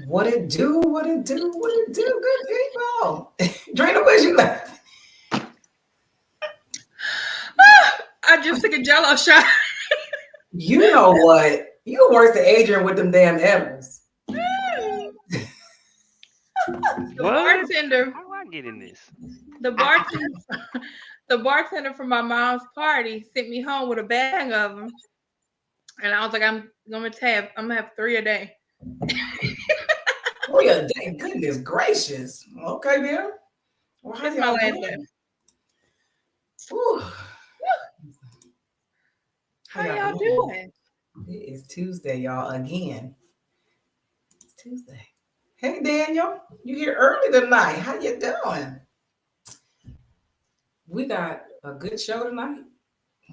What it do? What it do? What it do? Good people. Drena, where's you at? I just took a Jello shot. You know what? You worse than Adrian with them damn edibles. The What? bartender, How do I get in this? the bartender, the bartender from my mom's party sent me home with a bag of them, and I was like, I'm gonna have 3 a day. Oh yeah, goodness gracious. Okay, then. Well, how It's my y'all last day. doing? Whew. How How y'all y'all doing? doing? It is Tuesday, y'all. Again, it's Tuesday. Hey, Daniel, you here early tonight? How you doing? We got a good show tonight.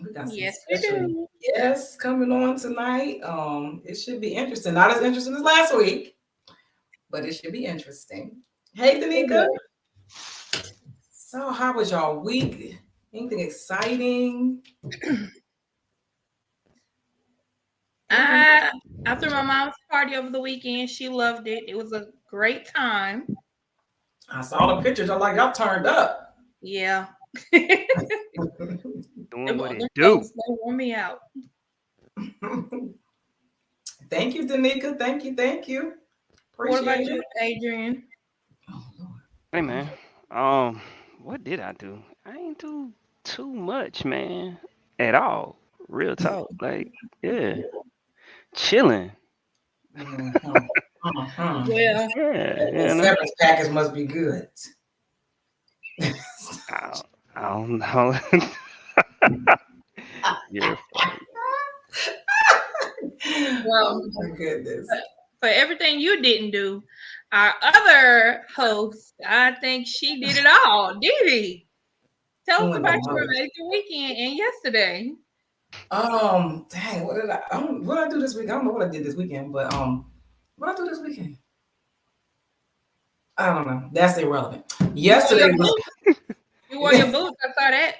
We got some Yes, we special do. guests coming on tonight. It should be interesting. Not as interesting as last week, but it should be interesting. Hey, It Danica. will. So, how was y'all week? Anything exciting? Adrian? I threw my mom's party over the weekend. She loved it. It was a great time. I saw the pictures. I'm like, y'all turned up. Yeah. them, Doing what them it do. folks, they wore me out. Thank you, Danica. Thank you. Thank you. What about Appreciate you, it. Adrian? Oh, Lord. Hey man. What did I do? I ain't do too much, man. At all. Real talk. Like, yeah. Chilling. Mhm, mhm. Well, Yeah, That you know. severance package must be good. I, I don't know. You're funny. well, Oh my goodness. for everything you didn't do, our other host, I think she did it all. Didi, tell us Doing the about your most. amazing weekend and yesterday. Dang, what did I do this week? I don't know what I did this weekend, but what did I do this weekend? I don't know. That's irrelevant. You wore Yesterday your was boots. You wore your boots. I saw that.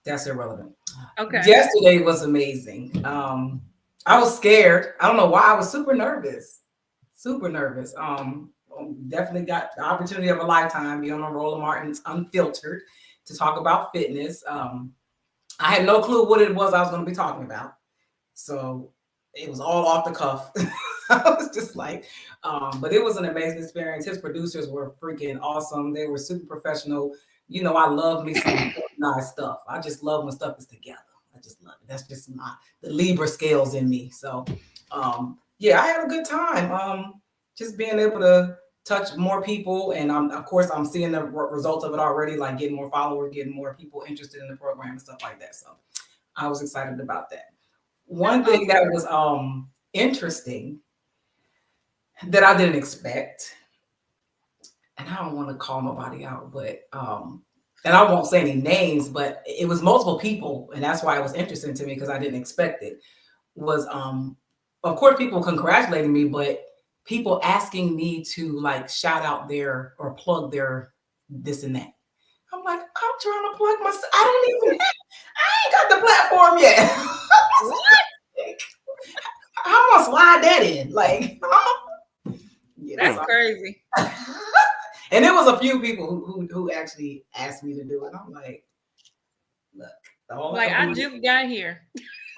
that's irrelevant. Okay. Yesterday was amazing. I was scared. I don't know why. I was super nervous. Super nervous. Definitely got the opportunity of a lifetime being on Roland Martin's Unfiltered to talk about fitness. I had no clue what it was I was going to be talking about. So it was all off the cuff. I was just like, but it was an amazing experience. His producers were freaking awesome. They were super professional. You know, I love me some nice stuff. I just love when stuff is together. I just love it. That's just the Libra scales in me. So, yeah, I had a good time. Just being able to touch more people, and of course, I'm seeing the results of it already, like getting more followers, getting more people interested in the program and stuff like that. So, I was excited about that. That's One thing that awesome. was interesting that I didn't expect, and I don't want to call nobody out, but and I won't say any names, but it was multiple people, and that's why it was interesting to me because I didn't expect it. Was of course people congratulating me, but people asking me to like shout out their or plug their this and that. I'm like, I'm trying to plug myself. I ain't got the platform yet. What? How am I gonna slide that in? Like, yeah, That's Mm. so crazy. and there was a few people who actually asked me to do it. I'm like, look, all I Like can I do, just got here.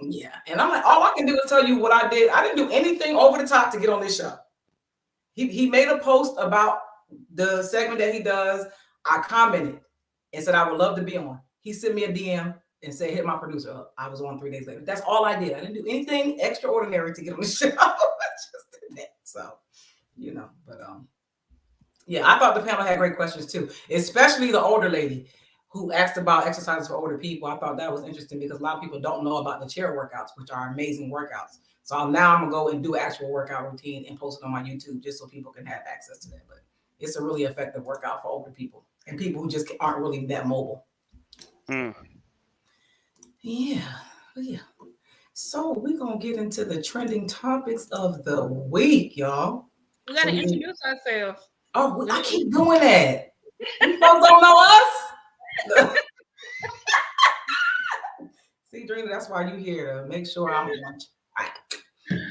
yeah. And I'm like, all I can do is tell you what I did. I didn't do anything over the top to get on this show. He made a post about the segment that he does. I commented and said I would love to be on. He sent me a DM and said, hit my producer up. I was on 3 days later. That's all I did. I didn't do anything extraordinary to get on the show. I just did that. So, but yeah, I thought the panel had great questions too, especially the older lady who asked about exercises for older people. I thought that was interesting because a lot of people don't know about the chair workouts, which are amazing workouts. So now I'm gonna go and do an actual workout routine and post it on my YouTube just so people can have access to that. But it's a really effective workout for older people and people who just aren't really that mobile. Mm. Yeah, yeah. So we're gonna get into the trending topics of the week, y'all. We So gotta we can, introduce ourselves. I keep doing that. You folks don't know us. See, Drena, that's why you here to make sure I'm on track.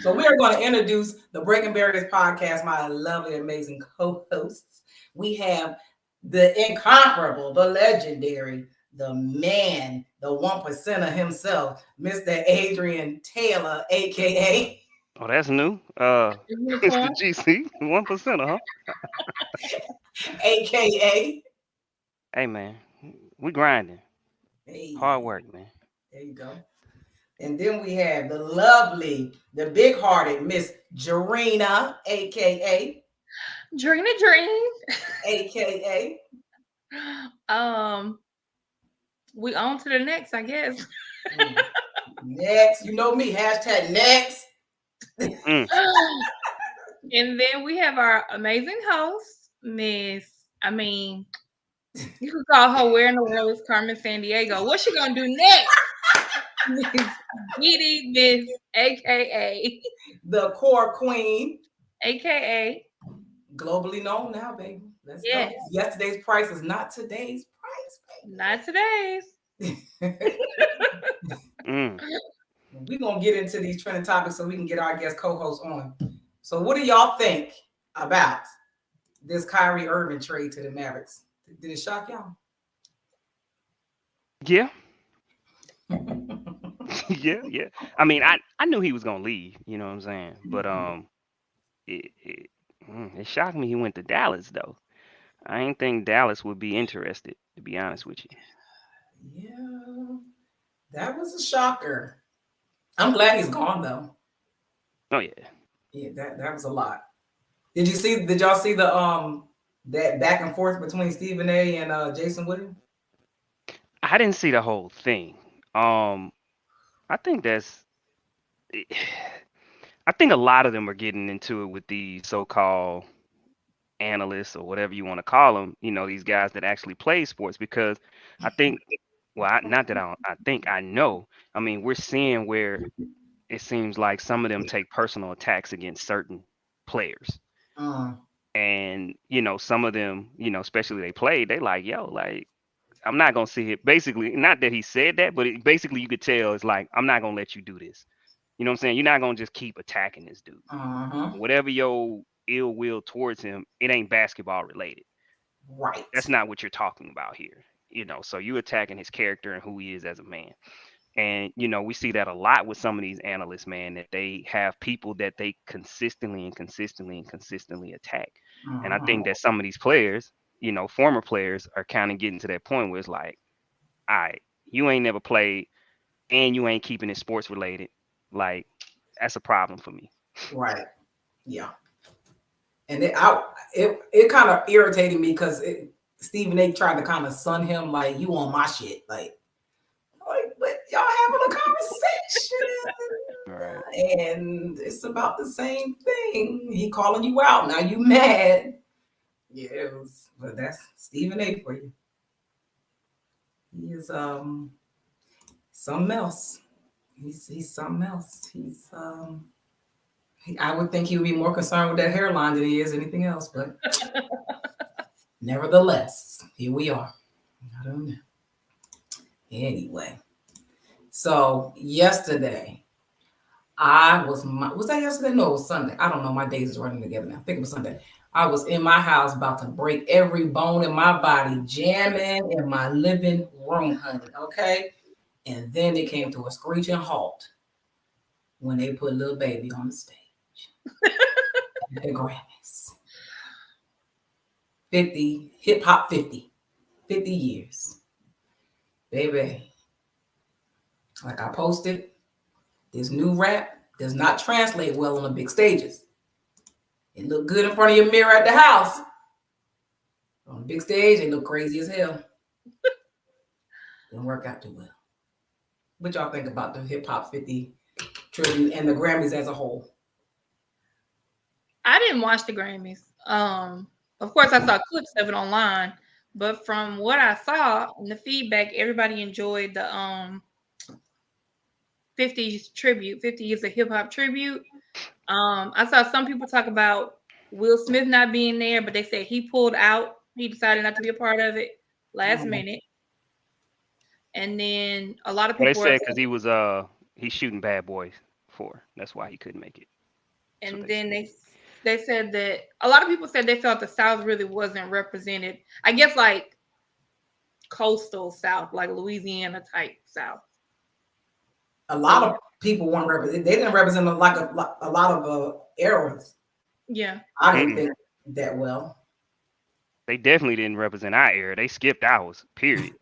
So we are going to introduce the Breaking Barriers podcast, my lovely, amazing co-hosts. We have the incomparable, the legendary, the man, the 1%er himself, Mr. Adrian Taylor, aka Oh, that's new. Unicorn. Mr. GC, 1%, huh? aka. Hey, man, we grinding. Hard Hey, work, man. there you go. And then we have the lovely, the big-hearted Miss Drena, aka, Dreen. aka. We on to the next, I guess. Next, you know me, hashtag next. Mm. And then we have our amazing host, you could call her Where in the World is Carmen San Diego. What's she gonna do next? Miss Didi, Miss AKA. The core queen, AKA. globally known now, baby. Let's Yes. go. Yesterday's price is not today's Not today's. price. Mm. We're gonna get into these trending topics so we can get our guest co-host on. So, what do y'all think about this Kyrie Irving trade to the Mavericks? Did it shock y'all? Yeah, yeah. I mean, I knew he was gonna leave. You know what I'm saying? But it it, it shocked me he went to Dallas though. I didn't think Dallas would be interested, to be honest with you. Yeah, that was a shocker. I'm glad he's gone though. Oh yeah. Yeah, that was a lot. Did y'all see the that back and forth between Stephen A and Jason Williams? I didn't see the whole thing. I think that's. I think a lot of them are getting into it with these so-called analysts or whatever you want to call them. You know, these guys that actually play sports because I think. Well, not that I think I know. I mean, we're seeing where it seems like some of them take personal attacks against certain players. Uh, And, some of them, especially they played, they like, yo, like, I'm not gonna see it. Basically, not that he said that, but basically you could tell it's like, I'm not gonna let you do this. You know what I'm saying? You're not gonna just keep attacking this dude. uh-huh. Whatever your ill will towards him, it ain't basketball related. Right. That's not what you're talking about here. So you attacking his character and who he is as a man. And we see that a lot with some of these analysts, man, that they have people that they consistently and consistently and consistently attack. And I think that some of these players, former players, are kind of getting to that point where it's like, all right, you ain't never played and you ain't keeping it sports related. Like, that's a problem for me. Right. Yeah. And it kind of irritated me because Stephen A tried to kind of sun him like you on my shit. Like but y'all having a conversation. Right. And it's about the same thing. He calling you out. Now you mad. Yeah, but that's Stephen A for you. He is something else. He's something else. I would think he would be more concerned with that hairline than he is anything else, but nevertheless, here we are. I don't know. Anyway, so yesterday, was that yesterday? No, it was Sunday. I don't know. My days is running together now. I think it was Sunday. I was in my house about to break every bone in my body, jamming in my living room, honey. Okay. And then it came to a screeching halt when they put Lil Baby on the stage. The Grammys. 50, hip hop 50 years. Baby, like I posted, this new rap does not translate well on the big stages. It look good in front of your mirror at the house. On the big stage, they look crazy as hell. Didn't work out too well. What y'all think about the hip hop 50 tribute and the Grammys as a whole? I didn't watch the Grammys. Of course, I saw clips of it online, but from what I saw in the feedback, everybody enjoyed the 50s tribute, 50 years of hip hop tribute. I saw some people talk about Will Smith not being there, but they said he pulled out. He decided not to be a part of it last minute. And then a lot of Well, they people said because he's shooting Bad Boys before. That's why he couldn't make it. And then they said that a lot of people said they felt the South really wasn't represented. I guess like coastal South, like Louisiana type South. A lot of people weren't represented. They didn't represent a lot of eras. Yeah. I didn't think that well. They definitely didn't represent our era. They skipped ours, period.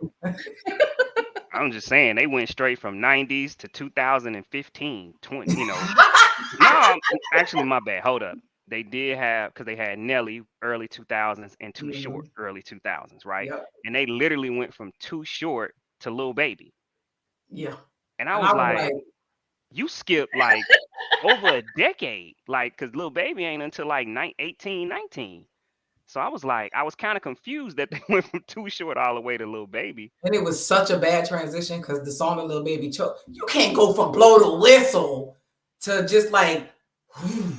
I'm just saying, they went straight from 90s to 2015, 20, you know. No, actually, my bad. Hold up. They did have, because they had Nelly early 2000s and Too Short early 2000s, right? Yep. And they literally went from Too Short to Lil Baby. Yeah. And I was like, you skipped like over a decade. Like, because Lil Baby ain't until like 18, 19. So I was like, I was kind of confused that they went from Too Short all the way to Lil Baby. And it was such a bad transition because the song of Lil Baby choke. You can't go from blow the whistle to just like, whew.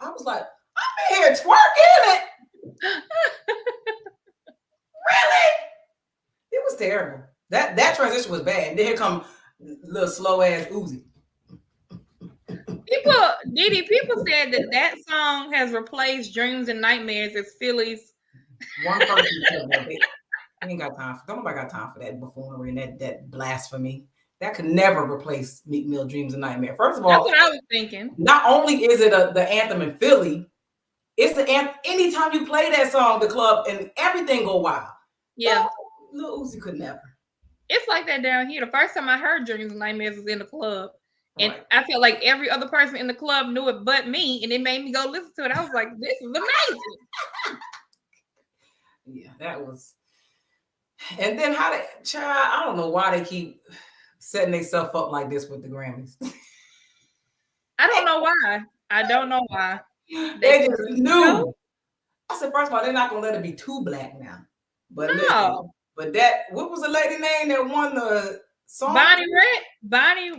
I was like, I'm in here twerking it. Really? It was terrible. That transition was bad. And then here come little slow ass Ozene. People said that song has replaced Dreams and Nightmares as Philly's. One person said that they ain't got time for. Nobody got time for that buffoonery and that blasphemy. That could never replace Meek Mill Dreams and Nightmare. First of all, that's what I was thinking. Not only is it the anthem in Philly, it's the anthem. Anytime you play that song, the club and everything go wild. Yeah, Lil Uzi could never. It's like that down here. The first time I heard Dreams and Nightmares was in the club. And Right. I felt like every other person in the club knew it but me, and it made me go listen to it. I was like, this is amazing. Yeah, that was. And then I don't know why they keep setting themselves up like this with the Grammys. I don't know why. I don't know why. They just knew. I said, first of all, they're not gonna let it be too black now. But no. But what was the lady name that won the song? Bonnie Wright. Man,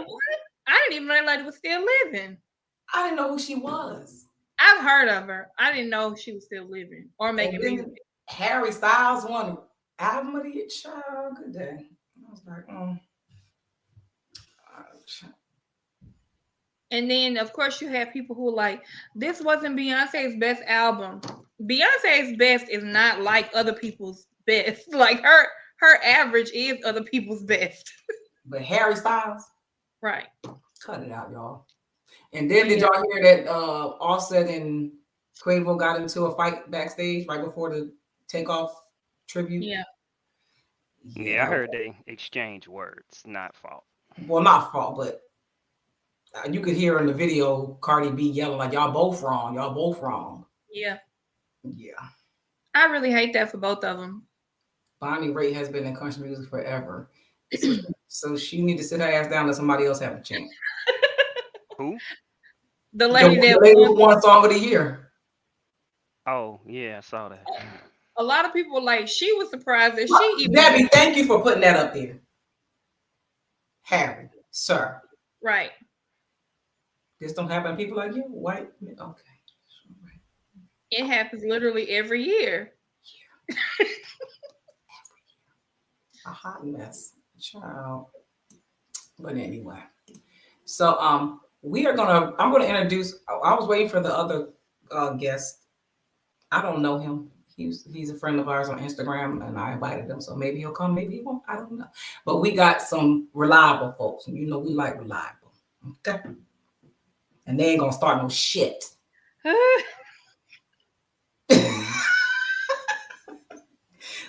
what? I didn't even know that lady was still living. I didn't know who she was. I've heard of her. I didn't know she was still living or making music. Harry Styles won album of the year. Child, good day. I was like, And then, of course, you have people who are like, this wasn't Beyonce's best album. Beyonce's best is not like other people's best. Like her average is other people's best. But Harry Styles, right? Cut it out, y'all. And then did y'all hear that Offset and Quavo got into a fight backstage right before the Takeoff tribute? Yeah, I heard they exchange words. Not fault. Well, not fault, but you could hear in the video Cardi B yelling like, y'all both wrong. Y'all both wrong. Yeah. Yeah. I really hate that for both of them. Bonnie Raitt has been in country music forever. So she need to sit her ass down and let somebody else have a chance. Who? The lady that won Song of the Year. Oh, yeah, I saw that. A lot of people like she was surprised that she even. Debbie, thank you for putting that up there. Harry, sir. Right. This don't happen to people like you, white. Okay. It happens literally every year. Yeah. A hot mess, child. But anyway, so I'm gonna introduce. I was waiting for the other guest. I don't know him. He's a friend of ours on Instagram, and I invited him. So maybe he'll come, maybe he won't. I don't know. But we got some reliable folks, and you know we like reliable. Okay. And they ain't gonna start no shit.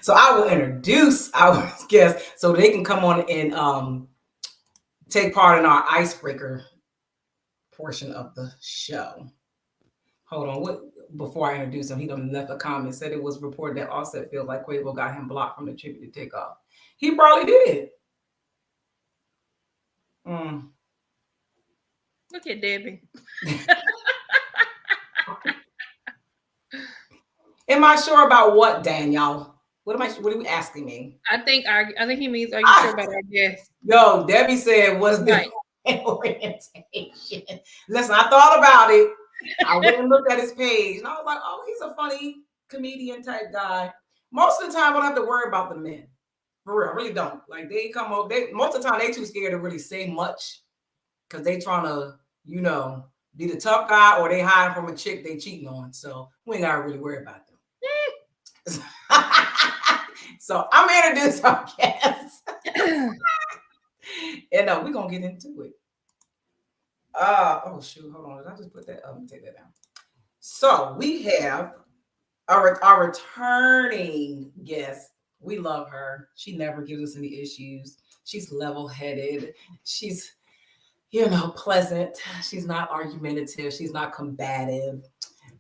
So I will introduce our guests so they can come on and take part in our icebreaker portion of the show. Hold on, before I introduce him, he done left a comment, said it was reported that Offset feels like Quavo got him blocked from the tribute to Takeoff. He probably did. Look at Debbie. Am I sure about what, Danielle? What are we asking me? I think he means, are you sure about our guest? Yo, Debbie said, what's the orientation? Listen, I thought about it. I went and looked at his page, and I was like, oh, he's a funny comedian type guy. Most of the time, I don't have to worry about the men. For real, I really don't. Like they come over, they most of the time they too scared to really say much because they trying to, be the tough guy or they hiding from a chick they cheating on. So we ain't gotta really worry about them. So I'm here to do some guests. And we're gonna get into it. Oh shoot, hold on. Did I just put that up? Let me take that down. So we have our returning guest. We love her. She never gives us any issues. She's level-headed. She's, pleasant. She's not argumentative. She's not combative.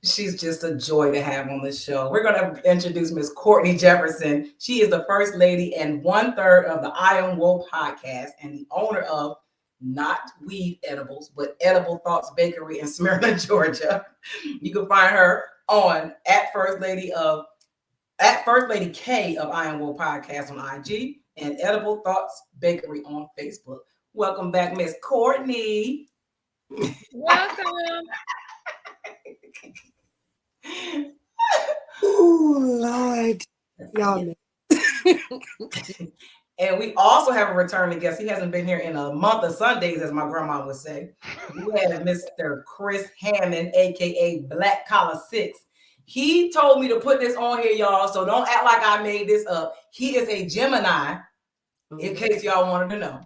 She's just a joy to have on the show. We're going to introduce Miss Courtney Jefferson. She is the first lady and 1/3 of the I Am Woke podcast and the owner of not weed edibles, but Edible Thoughts Bakery in Smyrna, Georgia. You can find her on at First Lady K of I Am Woke podcast on IG and Edible Thoughts Bakery on Facebook. Welcome back, Miss Courtney. Welcome. Oh Lord, y'all know. And we also have a returning guest. He hasn't been here in a month of Sundays, as my grandma would say. We have Mr. Chris Hammond, aka Black Collar 6. He told me to put this on here, y'all. So don't act like I made this up. He is a Gemini, in case y'all wanted to know.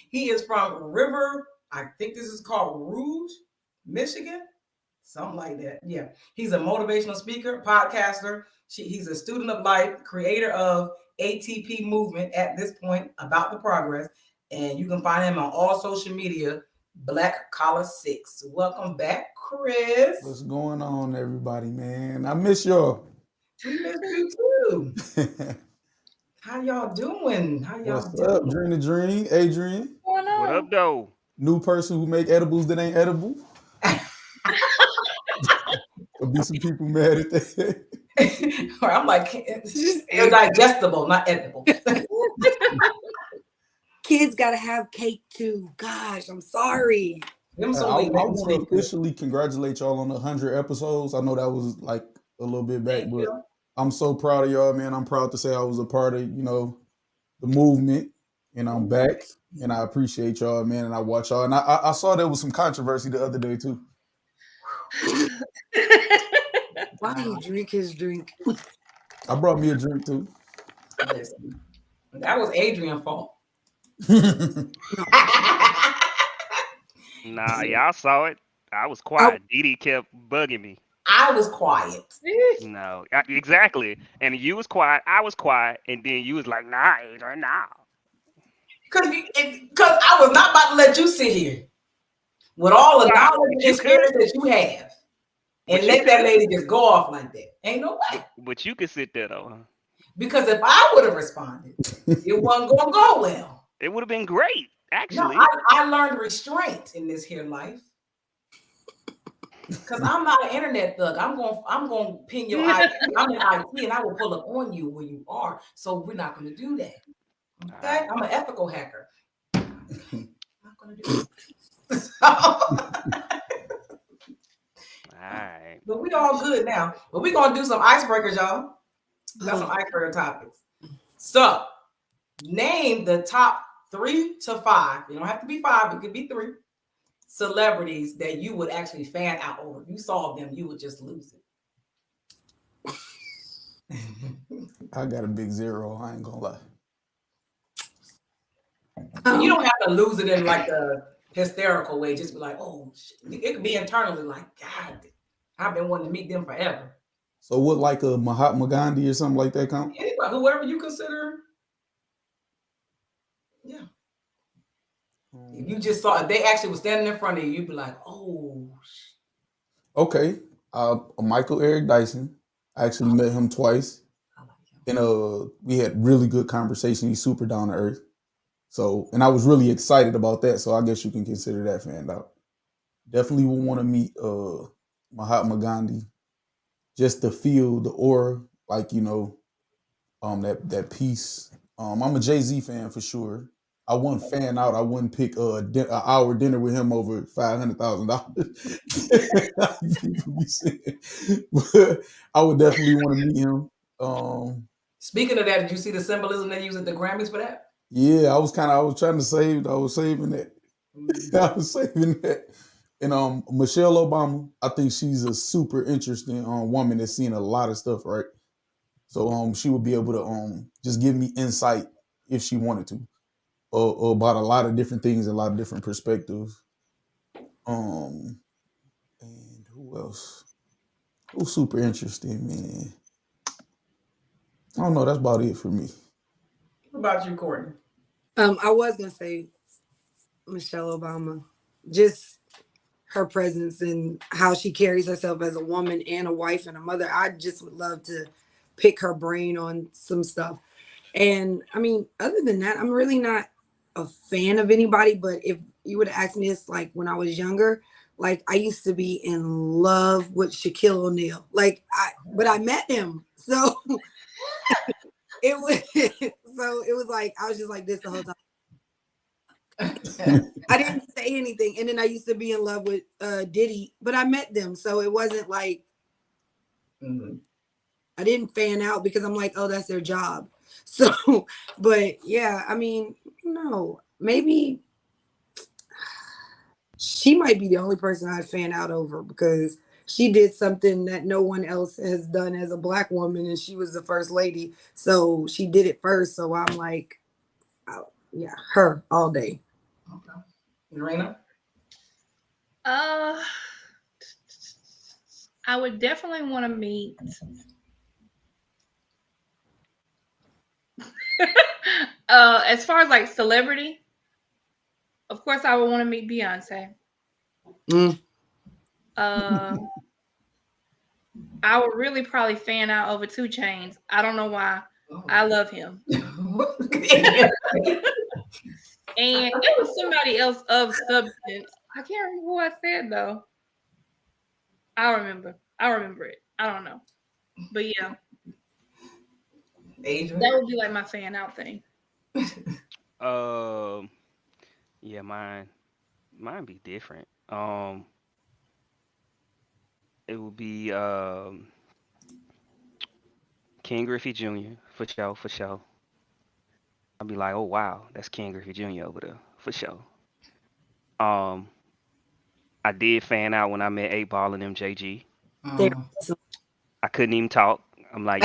He is from River, I think this is called Rouge, Michigan. Something like that. Yeah. He's a motivational speaker, podcaster. He's a student of life, creator of ATP movement at this point, About the Progress. And you can find him on all social media, Black Collar 6. Welcome back, Chris. What's going on, everybody, man? I miss y'all. We miss you too. How y'all doing? What's up, Dreen? Adrian. What up, though? New person who make edibles that ain't edible. There'll be some people mad at that. I'm like, it's digestible, not edible. Kids gotta have cake too. Gosh, I'm sorry. I want to officially congratulate y'all on the 100 episodes. I know that was like a little bit back, but I'm so proud of y'all, man. I'm proud to say I was a part of, the movement, and I'm back, and I appreciate y'all, man, and I watch y'all. And I saw there was some controversy the other day too. Why do you drink his drink? I brought me a drink too. Listen, that was Adrian's fault. Nah, y'all saw it. I was quiet. Dee kept bugging me. I was quiet. No, exactly. And you was quiet. I was quiet. And then you was like, nah, Adrian, nah. Because I was not about to let you sit here with all the knowledge and experience that you have and let that lady just go off like that. Ain't no way. But you could sit there, though, huh? Because if I would have responded, it wasn't going to go well. It would have been great, actually. No, I learned restraint in this here life. Because I'm not an internet thug. I'm going to ping your IP. I'm in IT and I will pull up on you where you are. So we're not going to do that. Okay? I'm an ethical hacker. I'm not going to do it. All right. But we all good now. But we're going to do some icebreakers, y'all. We got some icebreaker topics. So, name the top 3 to 5. You don't have to be 5. It could be 3. Celebrities that you would actually fan out over. If you saw them, you would just lose it. I got a big 0. I ain't gonna lie. You don't have to lose it in like a hysterical way. Just be like, oh, shit. It could be internally like, God, I've been wanting to meet them forever. So what, like a Mahatma Gandhi or something like that count? Anybody, whoever you consider. Yeah. If you just saw, if they actually was standing in front of you, you'd be like, oh. Okay. Michael Eric Dyson. I actually met him twice. And we had really good conversation. He's super down to earth. So, and I was really excited about that. So I guess you can consider that fan out. Definitely would want to meet Mahatma Gandhi. Just to feel the aura, like, that peace. I'm a Jay-Z fan for sure. I wouldn't fan out. I wouldn't pick an hour dinner with him over $500,000. But I would definitely want to meet him. Speaking of that, did you see the symbolism they use at the Grammys for that? Yeah, I was trying to save. I was saving that. I was saving that. And Michelle Obama, I think she's a super interesting woman that's seen a lot of stuff, right? So she would be able to just give me insight if she wanted to, or about a lot of different things, a lot of different perspectives. And who else? Who's super interesting, man? I don't know. That's about it for me. What about you, Courtney? I was gonna say Michelle Obama. Just her presence and how she carries herself as a woman and a wife and a mother. I just would love to pick her brain on some stuff. And I mean, other than that, I'm really not a fan of anybody. But if you would have asked me this like when I was younger, like I used to be in love with Shaquille O'Neal. But I met him. So it was like I was just like this the whole time. I didn't say anything. And then I used to be in love with Diddy, but I met them. So it wasn't like I didn't fan out because I'm like, oh, that's their job. So, but yeah, I mean, no, maybe she might be the only person I'd fan out over because she did something that no one else has done as a Black woman, and she was the first lady. So she did it first. So I'm like, oh, yeah, her all day. Okay. Drena? I would definitely want to meet. As far as like celebrity, of course, I would want to meet Beyonce. I would really probably fan out over 2 Chainz. I don't know why. I love him. And it was somebody else of substance. I can't remember who I said though. I'll remember. I'll remember it. I don't know. But yeah. Adrian? That would be like my fan out thing. Yeah, mine be different. It would be Ken Griffey Jr. for sure. I'd be like, oh wow, that's Ken Griffey Jr. over there for sure. Um, I did fan out when I met 8 Ball and MJG. I couldn't even talk. I'm like,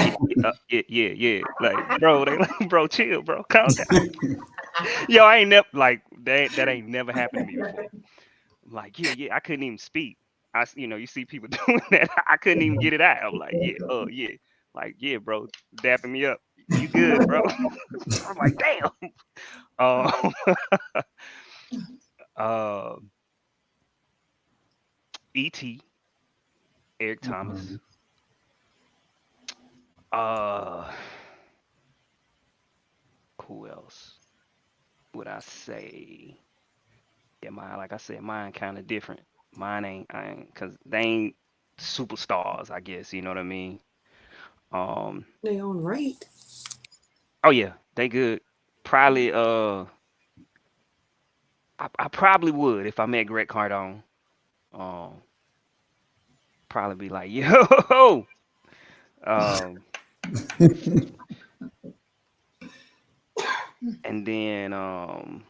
yeah. Like, bro, they like, bro, chill, bro, calm down. Yo, I ain't never like that ain't never happened to me before. I'm like, yeah, I couldn't even speak. You see people doing that. I couldn't even get it out. I'm like, yeah. Like, yeah, bro, dapping me up. You good, bro? I'm like, damn. E.T. Eric Thomas. Who else would I say? Yeah, like I said, mine kind of different. Mine ain't, cause they ain't superstars, I guess. You know what I mean? They on right. Oh yeah, they good. Probably I probably would if I met Greg Cardone. Probably be like, yo. And then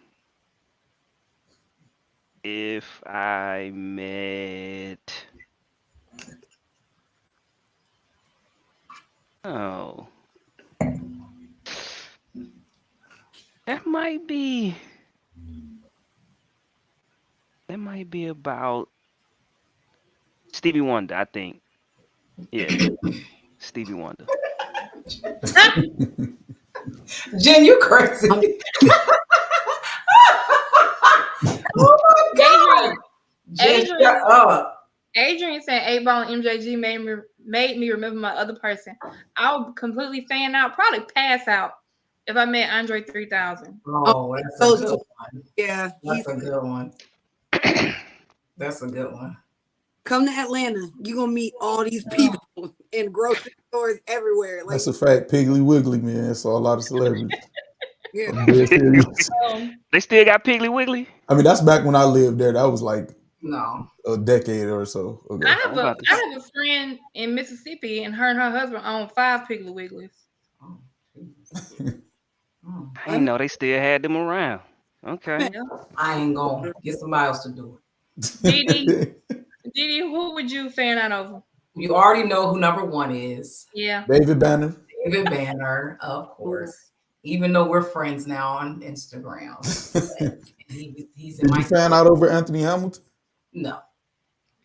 if I met that might be about Stevie Wonder, I think. Yeah. Stevie Wonder. Jen, you crazy. Oh my God. Jen, shut up. Adrian said 8 Ball and MJG made me remember my other person. I would completely fan out, probably pass out if I met Andre 3000. Oh, that's a good one. Yeah, that's a good one. That's a good one. Come to Atlanta. You're gonna meet all these people in grocery stores everywhere. That's a fact. Piggly Wiggly, man. Saw a lot of celebrities. Yeah. They still got Piggly Wiggly? I mean, that's back when I lived there. That was like no a decade or so ago. I have a friend in Mississippi, and her husband own 5 Piggly Wigglies. Mm. I didn't know they still had them around. Okay. Yeah. I ain't gonna get somebody else to do Didi, Didi, who would you fan out of? it. You already know who number one is. Yeah. David Banner. David Banner, of course. Even though we're friends now on Instagram. He's in Did you my fan out over Anthony Hamilton? no.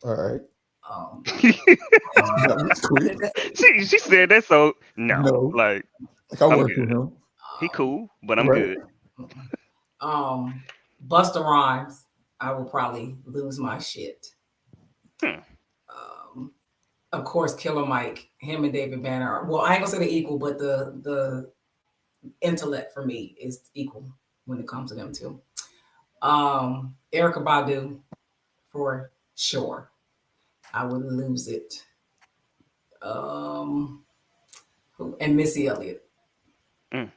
All right. Um, That was quick. she said that so no. No. Like Like I I'm worked good. with him. He cool, but I'm Right. good. Busta Rhymes, I will probably lose my shit. Hmm. Of course, Killer Mike, him and David Banner. Well, I ain't gonna say they're equal, but the intellect for me is equal when it comes to them two. Erica Badu, for sure. I would lose it. And Missy Elliott. Mm.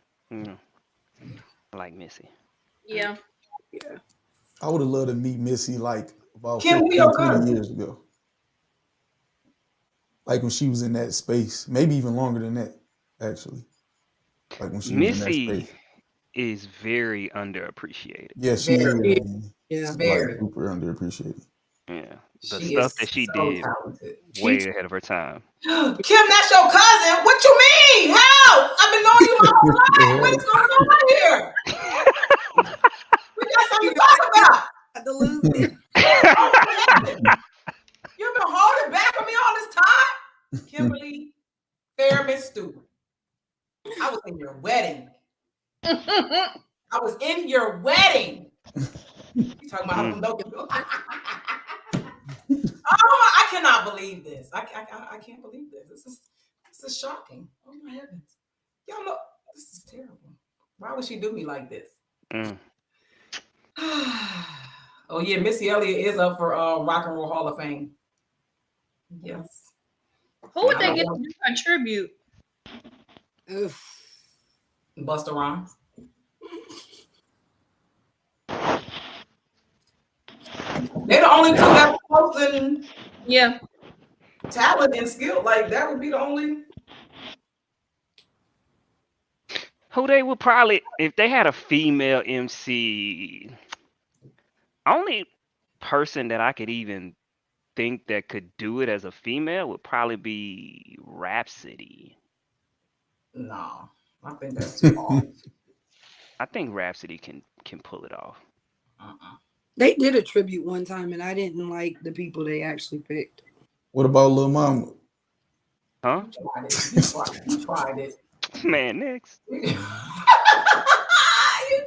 I like Missy. Yeah. I would have loved to meet Missy like about Kim, 15, we your 20 cousin. years ago. Like when she was in that space. Maybe even longer than that, actually. Like when she was in that Missy space. is very underappreciated. Yeah, she is. Very, Man. Yeah. Like very. super underappreciated. Yeah. The She stuff is that she so did talented. way ahead of her time. Kim, that's your cousin. What you mean? How? I've been knowing you my whole life. What is going on here? We got something to talk about. Had to lose it. You've been holding back from me all this time. Kimberly Fairman Stewart. I was in your wedding. I was in your wedding. You talking about Oh, I cannot believe this. I can't believe this. This is shocking. Oh my heavens. Y'all know this is terrible. Why would she do me like this? Oh yeah, Missy Elliott is up for Rock and Roll Hall of Fame. Yes. Who would they get to do a tribute? Oof. Busta Rhymes. They're the only two that are close in talent and skill. Like that would be the only. Who they would probably, if they had a female MC, only person that I could even think that could do it as a female would probably be Rhapsody. No, I think that's too long. I think Rhapsody can pull it off. They did a tribute one time, and I didn't like the people they actually picked. What about Lil Mama? Huh? You tried it. Man, next. You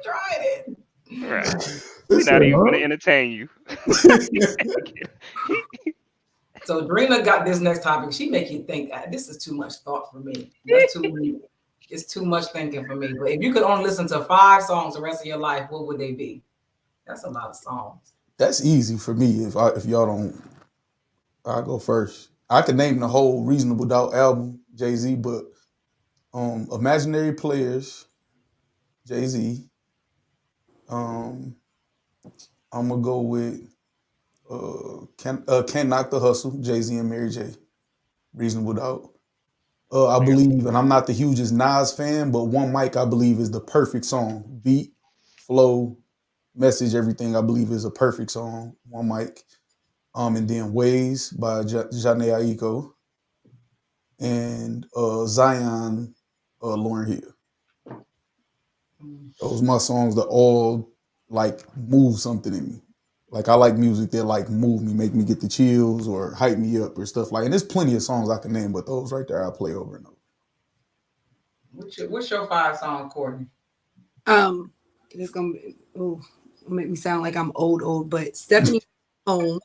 tried it. Right. We're not even going to entertain you. So Drena got this next topic. She make you think this is too much thought for me. That's too. It's too much thinking for me. But if you could only listen to 5 songs the rest of your life, what would they be? That's a lot of songs. That's easy for me. If y'all don't, I'll go first. I could name the whole Reasonable Doubt album, Jay-Z, but Imaginary Players, Jay-Z. I'm gonna go with Can't Knock the Hustle, Jay-Z and Mary J. Reasonable Doubt. I believe, and I'm not the hugest Nas fan, but One Mic I believe is the perfect song. Beat, flow, message, everything I believe is a perfect song. One Mic. And then Ways by Janae Aiko. And Zion, Lauryn Hill. Those are my songs that all like move something in me. Like I like music that like move me, make me get the chills or hype me up or stuff like. And there's plenty of songs I can name, but those right there I play over and over. What's your 5 song, Courtney? It's gonna make me sound like I'm old, but Stephanie Home,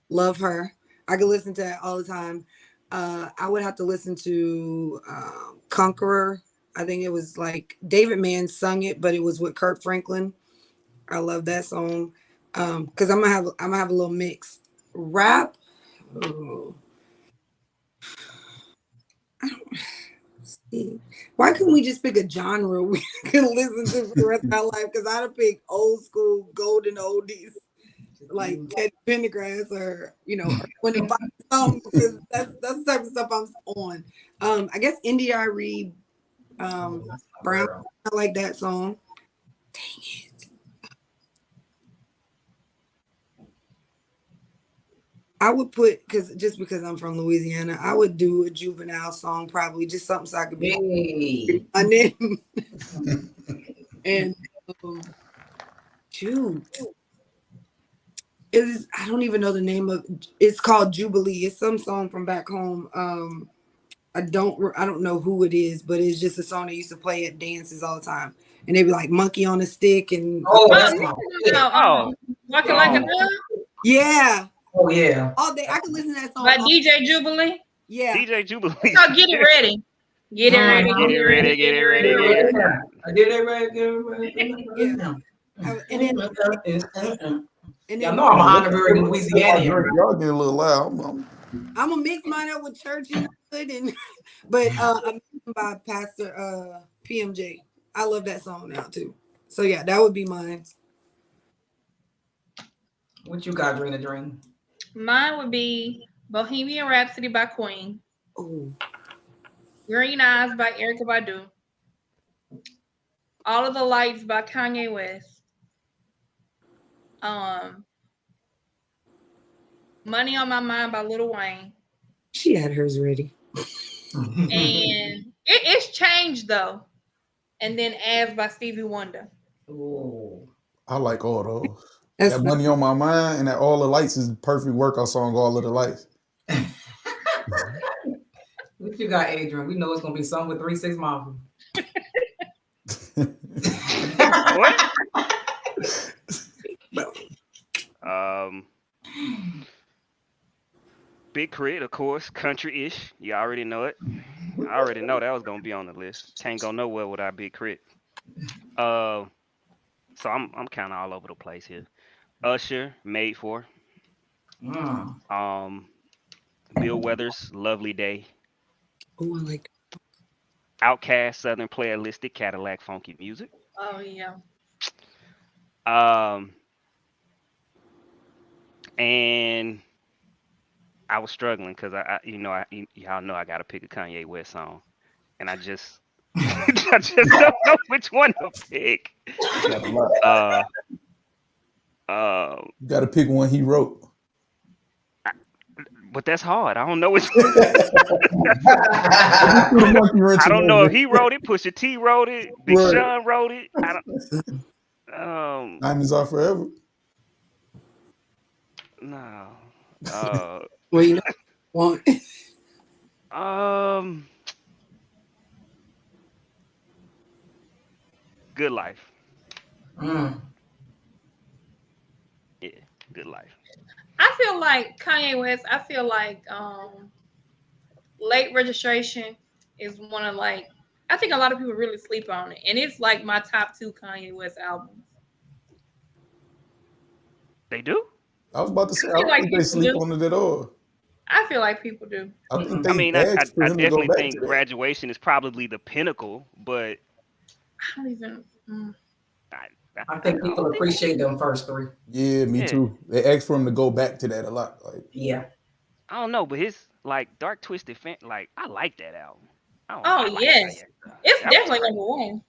love her. I could listen to that all the time. I would have to listen to Conqueror. I think it was like David Mann sung it, but it was with Kirk Franklin. I love that song. Because I'm gonna have a little mix. Rap. Oh. I don't see. Why couldn't we just pick a genre we can listen to for the rest of our life? Because I'd have picked old school golden oldies like Teddy Pendergrass or when the song, because that's the type of stuff I'm on. I guess India.Arie That's my Brown. girl. I like that song. I would put because I'm from Louisiana, I would do a Juvenile song probably, just something so I could be Hey. my name. And shoot, I don't even know the name of. It's called Jubilee. It's some song from back home. I don't know who it is, but it's just a song they used to play at dances all the time, and they'd be like monkey on a stick and Oh, Oh, that's you my know, Oh, Walking Like a Um, Dove yeah, Oh yeah. all day. I could listen to that song. by DJ Jubilee. Yeah, DJ Jubilee. So get it ready. Get it ready. Mhm. Get it ready, get it ready, get it ready. I did it right. Get it right. yeah. And then Y'all know I'm an honorary Louisianian. Y'all get a little loud. I'm gonna mix mine up with church and hood, and but I'm by Pastor PMJ. I love that song now too. So yeah, that would be mine. What you got, Drena Dreen? Mine would be Bohemian Rhapsody by Queen, Oh, Green Eyes by Erykah Badu, All of the Lights by Kanye West, Money on My Mind by Lil Wayne, she had hers ready. and it's changed though. And then As by Stevie Wonder. Oh, I like all those. That's That not, Money on My Mind and that All the Lights is perfect workout song. All of the Lights. what you got, Adrian? We know it's gonna be something with 3 6 Mafia. What? Big Crit, of course, country-ish. You already know it. I already know that was gonna be on the list. Can't go nowhere without Big Crit. So I'm kind of all over the place here. Usher, Made For. Mm. Bill Weathers, Lovely Day. oh, I like. Outkast, Southern Playalistic, Cadillac Funky Music. Oh yeah. And I was struggling because y'all know I gotta pick a Kanye West song, and I just I just don't know which one to pick. Uh, You got to pick one he wrote. but that's hard. I don't know which. I I don't know if he wrote it, Pusha T wrote it, Big Right. Sean wrote it. I don't. Diamonds Are Forever. No. Well, you know, one. Good Life. Mm. Yeah, Good Life. I feel like Kanye West, I feel like Late Registration is one of like, I think a lot of people really sleep on it. And it's like my top 2 Kanye West albums. They do? I was about to say, I feel don't like think they people sleep do. on it at all. I feel like people do. I think I they mean, I asked for him to go definitely back think to that. Graduation is probably the pinnacle, but I don't even. I think people appreciate them first 3. Yeah, me Yeah. too. They asked for him to go back to that a lot. Like, Yeah. I don't know, but his like Dark Twisted like I like that album. I don't know, Oh, I like yes. Kanye. It's That was definitely great. number 1.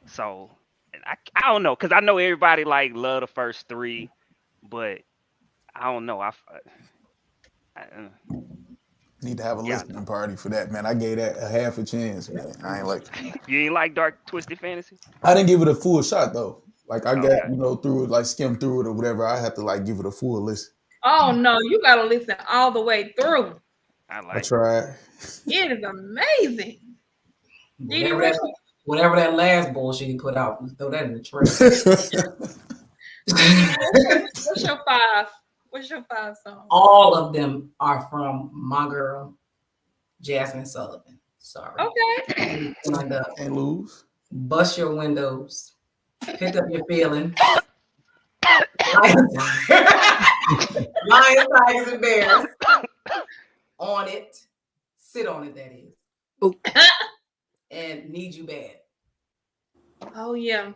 So and I don't know, cause I know everybody like love the first 3, but I don't know. need to have a Yeah, listening party for that, man. I gave that a half a chance, man. I ain't like. you ain't like Dark Twisted Fantasy? I didn't give it a full shot though. Like I got, Okay. through it, like skimmed through it or whatever. I had to like give it a full listen. Oh, no. You got to listen all the way through. I I like it. tried. It is amazing. Didi, Whatever that last bullshit he put out, throw that in the trash. what's your 5? What's your 5 song? All of them are from my girl, Jasmine Sullivan. Sorry. Okay. Can't lose. Bust your windows. Pick up your feelings. Lions, Tigers, and Bears. On it. Sit on it, that is. Oh. And Need You Bad. Oh, yeah.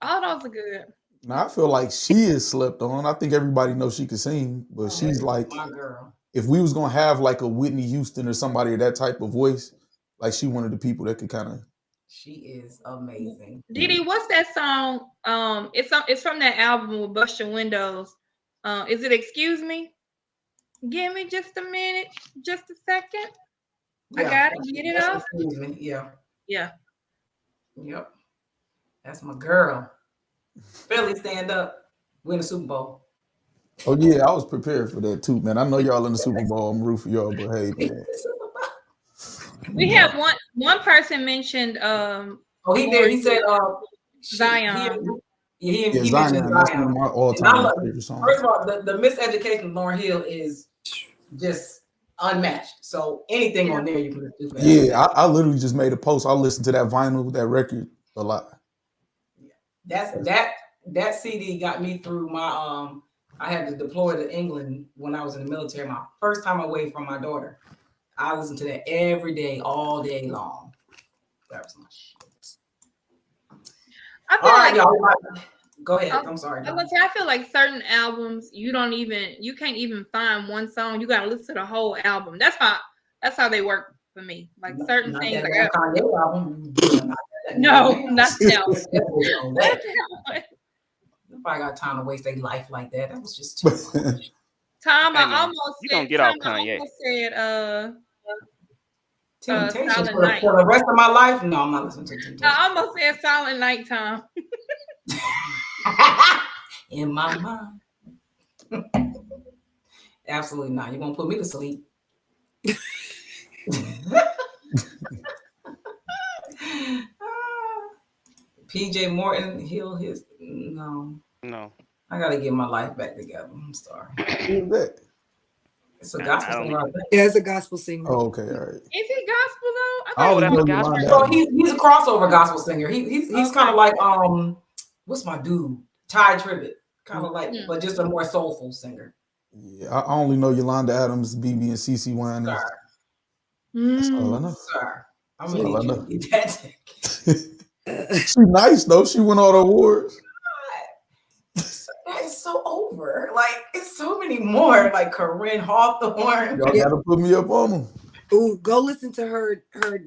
All those are good. Now I feel like she is slept on. I think everybody knows she can sing, but she's like, my girl. if we was gonna have like a Whitney Houston or somebody of that type of voice, like she one of the people that could kind of. She is amazing. Didi, what's that song? It's from that album with Bust Your Windows. Is it Excuse Me? Give me just a minute, just a second. I gotta get it off. Excuse me. Yeah. Yeah. Yep. That's my girl. Philly, stand up. Win the Super Bowl. Oh yeah, I was prepared for that too, man. I know y'all in the Super Bowl. I'm rooting for y'all, but hey, man. We have one person mentioned Oh, he did. He said Zion. He Yeah, mentioned Zion. That's one of my all-time favorite songs. First of all, the miseducation of Lauryn Hill is just unmatched. So anything on there you can do for that. Yeah, I literally just made a post. I listened to that vinyl, that record a lot. That CD got me through my I had to deploy to England when I was in the military. My first time away from my daughter. I listened to that every day, all day long. That was my shit. I feel All right, like y'all. Go ahead. I'm sorry. I feel like certain albums you can't even find one song. You gotta listen to the whole album. That's how they work for me. Like certain not things. That Kanye album. No, not that one. Nobody got time to waste their life like that. That was just too much. Tom, Hey, I man, almost you said. gonna get Tom, off Kanye. I almost said. Temptation Silent for Night. the rest of my life? No, I'm not listening to Temptation. I almost said Silent Night, Tom. In my mind. Absolutely not. You're gonna put me to sleep. PJ Morton, no. I gotta get my life back together. I'm sorry. Who's that? It's a gospel singer. Yeah, it's a gospel singer. Oh, okay, all right. Is he gospel though? I only know gospel. So he's a crossover gospel singer. He's kind of like what's my dude? Ty Tribbett. Kind of like, but just a more soulful singer. Yeah, I only know Yolanda Adams, BB, and CeCe Winans. That's all I know. Sir, I'm gonna need you to get that. She's nice though. She won all the awards. That is so over. Like it's so many more. Like Corinne Hawthorne. Y'all gotta put me up on them. Ooh, go listen to her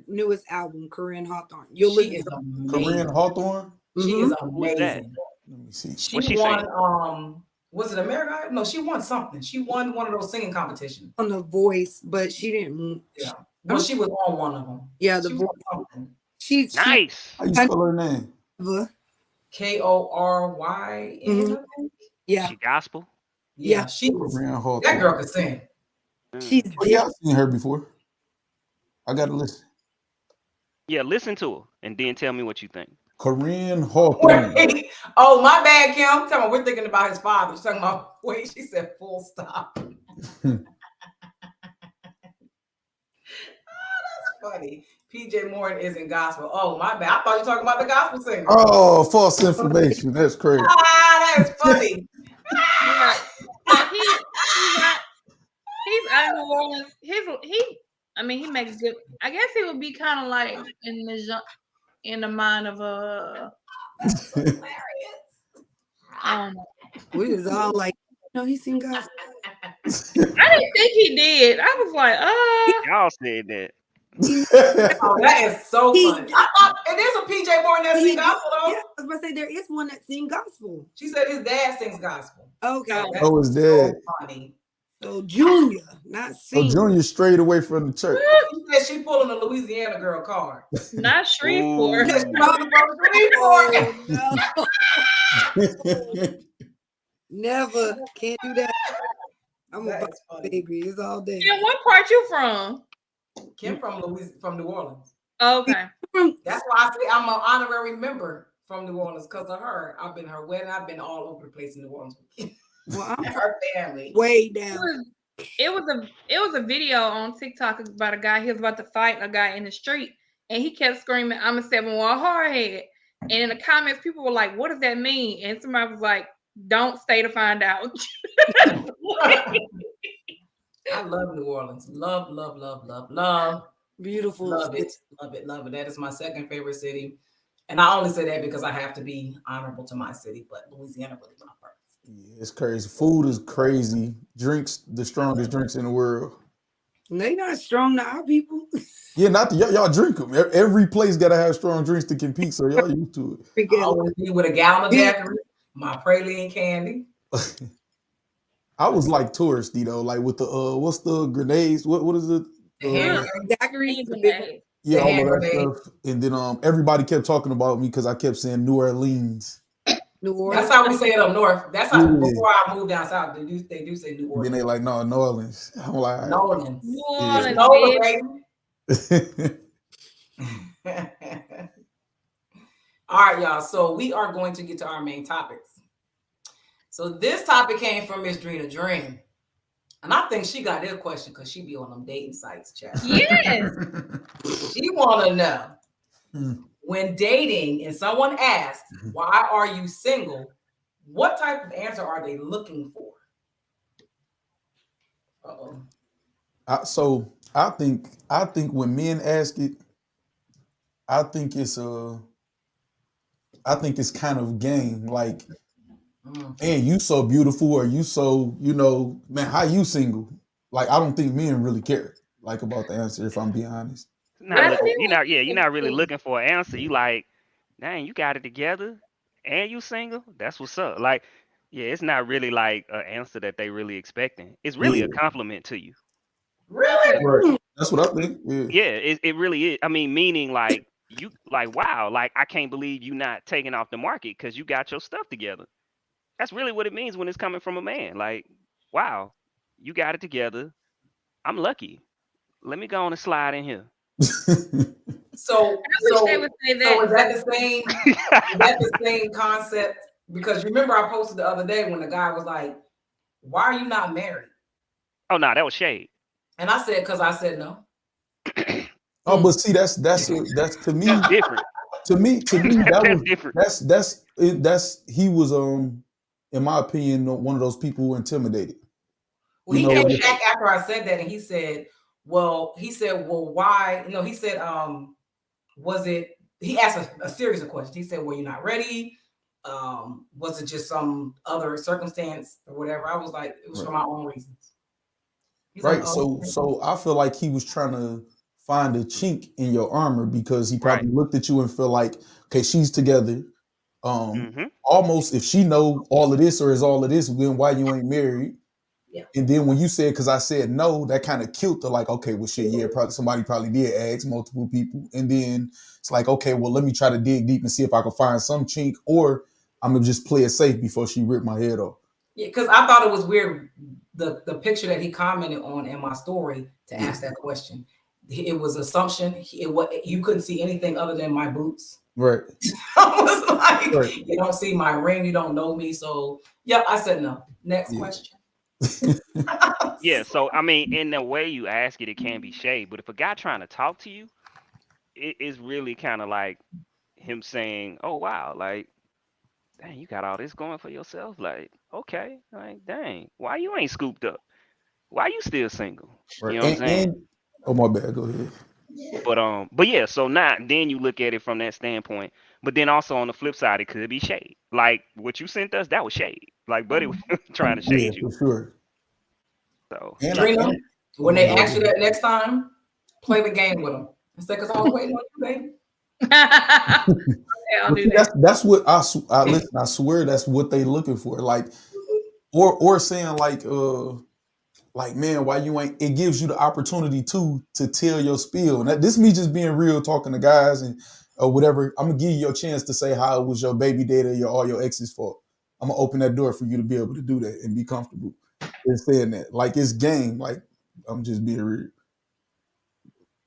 newest album, Corinne Hawthorne. You'll listen to Corinne Hawthorne. She is amazing. Let me see. She won. Was it America? No, she won something. She won one of those singing competitions on The Voice, but she didn't. Yeah, well, she was on one of them. Yeah, The Voice. She's nice. How you spell her name? Koryn. Yeah. She gospel. Yeah, she was. That girl could sing. She's. Yeah, I've seen her before. I gotta listen. Yeah, listen to her and then tell me what you think. Corinne Hawthorne. Oh, my bad, Kim. Tell me, we're thinking about his father. She's talking about, wait, she said full stop. That's funny. PJ Morton is in gospel. Oh, my bad. I thought you were talking about the gospel singer. Oh, false information. That's crazy. That's funny. He's out of New Orleans. He makes good. I guess he would be kind of like in the mind of I don't know. We was all like, he sing gospel. I didn't think he did. I was like, y'all said that. Oh, that is so funny. I thought it is a PJ Morton that sings gospel though. Yeah, I was about to say there is one that sings gospel. She said his dad sings gospel. Okay. Oh, his dad. So funny. So Junior, not singing. So Junior strayed away from the church. She said she pulling a Louisiana girl card. Not Shreveport. Never. Can't do that. I'm a baby. It's all day. Yeah, what part you from? Kim from New Orleans. Okay. That's why I say I'm an honorary member from New Orleans because of her. I've been her wedding. I've been all over the place in New Orleans with Kim. Well, I'm her family. Way down. It was a video on TikTok about a guy. He was about to fight a guy in the street, and he kept screaming, "I'm a 7-1 hardhead." And in the comments, people were like, "What does that mean?" And somebody was like, "Don't stay to find out." I love New Orleans. Love, love, love, love, love. Beautiful. Love it. Love it. Love it. That is my second favorite city. And I only say that because I have to be honorable to my city, but Louisiana really my first. Yeah, it's crazy. Food is crazy. Drinks, the strongest drinks in the world. They not strong to our people. Yeah, not the, y'all drink them. Every place gotta have strong drinks to compete, so y'all used to I always be with a gallon of daiquiri, my praline candy. it. I was like touristy though, like with the what's the grenades? What is it? The hand Daiquiris, the big Grenade. Yeah, The all hand of that grenade. stuff. And then everybody kept talking about me because I kept saying New Orleans. New That's Orleans. how we say it up north. That's how Yeah. before I moved down south, they do say New Then Orleans. they like, no, New Orleans. I'm like, New Orleans. New Yeah. Orleans, Nola, bitch. baby. All right, y'all. So we are going to get to our main topics. So this topic came from Miss Drena Dreen. And I think she got this question because she be on them dating sites, chat. Yes. She want to know Hmm. when dating and someone asks, why are you single? What type of answer are they looking for? Uh-oh. So I think when men ask it, I think it's kind of game. Like, man, you so beautiful, or you so, man, how you single? Like, I don't think men really care like about the answer, if I'm being honest. Not I looking, feel you're not really like looking for an answer. You like, dang, you got it together and you single? That's what's up. Like, yeah, it's not really like an answer that they really expecting. It's really Yeah. a compliment to you. Really? Right. That's what I think. Yeah. Yeah, it really is. I mean, meaning like you like, wow, like I can't believe you not taking off the market because you got your stuff together. That's really what it means when it's coming from a man. Like, wow, you got it together. I'm lucky. Let me go on and slide in here. So I wish they would say that. so is that the same? Is that the same concept? Because remember, I posted the other day when the guy was like, "Why are you not married?" Oh no, that was shade. And I said, "Because I said no." Oh, but see, that's to me, That's different. to me, that That's was different. that's he was in my opinion one of those people who intimidated. Well, You he know, came back after I said that, and he said, well, why? No, he said, was it? He asked a series of questions. He said, were you not ready? Was it just some other circumstance or whatever? I was like, it was for my own reasons. He's right. like, oh, okay. So I feel like he was trying to find a chink in your armor because he probably looked at you and feel like, okay, she's together. Almost if she know all of this or is all of this, then why you ain't married? Yeah. And then when you said, because I said no, that kind of killed the like, okay, well shit, yeah, probably somebody probably did ask multiple people. And then it's like, okay, well, let me try to dig deep and see if I can find some chink, or I'm gonna just play it safe before she ripped my head off. Yeah, because I thought it was weird the picture that he commented on in my story to ask that question. It was assumption. You couldn't see anything other than my boots. Right. I was like, you don't see my ring, you don't know me. So yeah, I said no. Next question. Yeah, so I mean, in the way you ask it, it can be shade. But if a guy trying to talk to you, it is really kind of like him saying, "Oh wow, like, dang, you got all this going for yourself. Like, okay, like, dang, why you ain't scooped up? Why you still single? Right. You know what I'm saying?" Oh my bad. Go ahead. But yeah, so now then you look at it from that standpoint. But then also on the flip side, it could be shade. Like what you sent us, that was shade. Like Buddy was trying to shade you. For sure. So Drena, when they ask you that next time, play the game with them. Instead, because I was waiting on you, baby. I'll do that. That's what I listen. I swear that's what they looking for. Like, or saying like, man, why you ain't? It gives you the opportunity to tell your spiel. And this me just being real, talking to guys and whatever. I'm gonna give you your chance to say how it was your baby daddy or all your ex's fault. I'm gonna open that door for you to be able to do that and be comfortable in saying that. Like it's game. Like I'm just being real.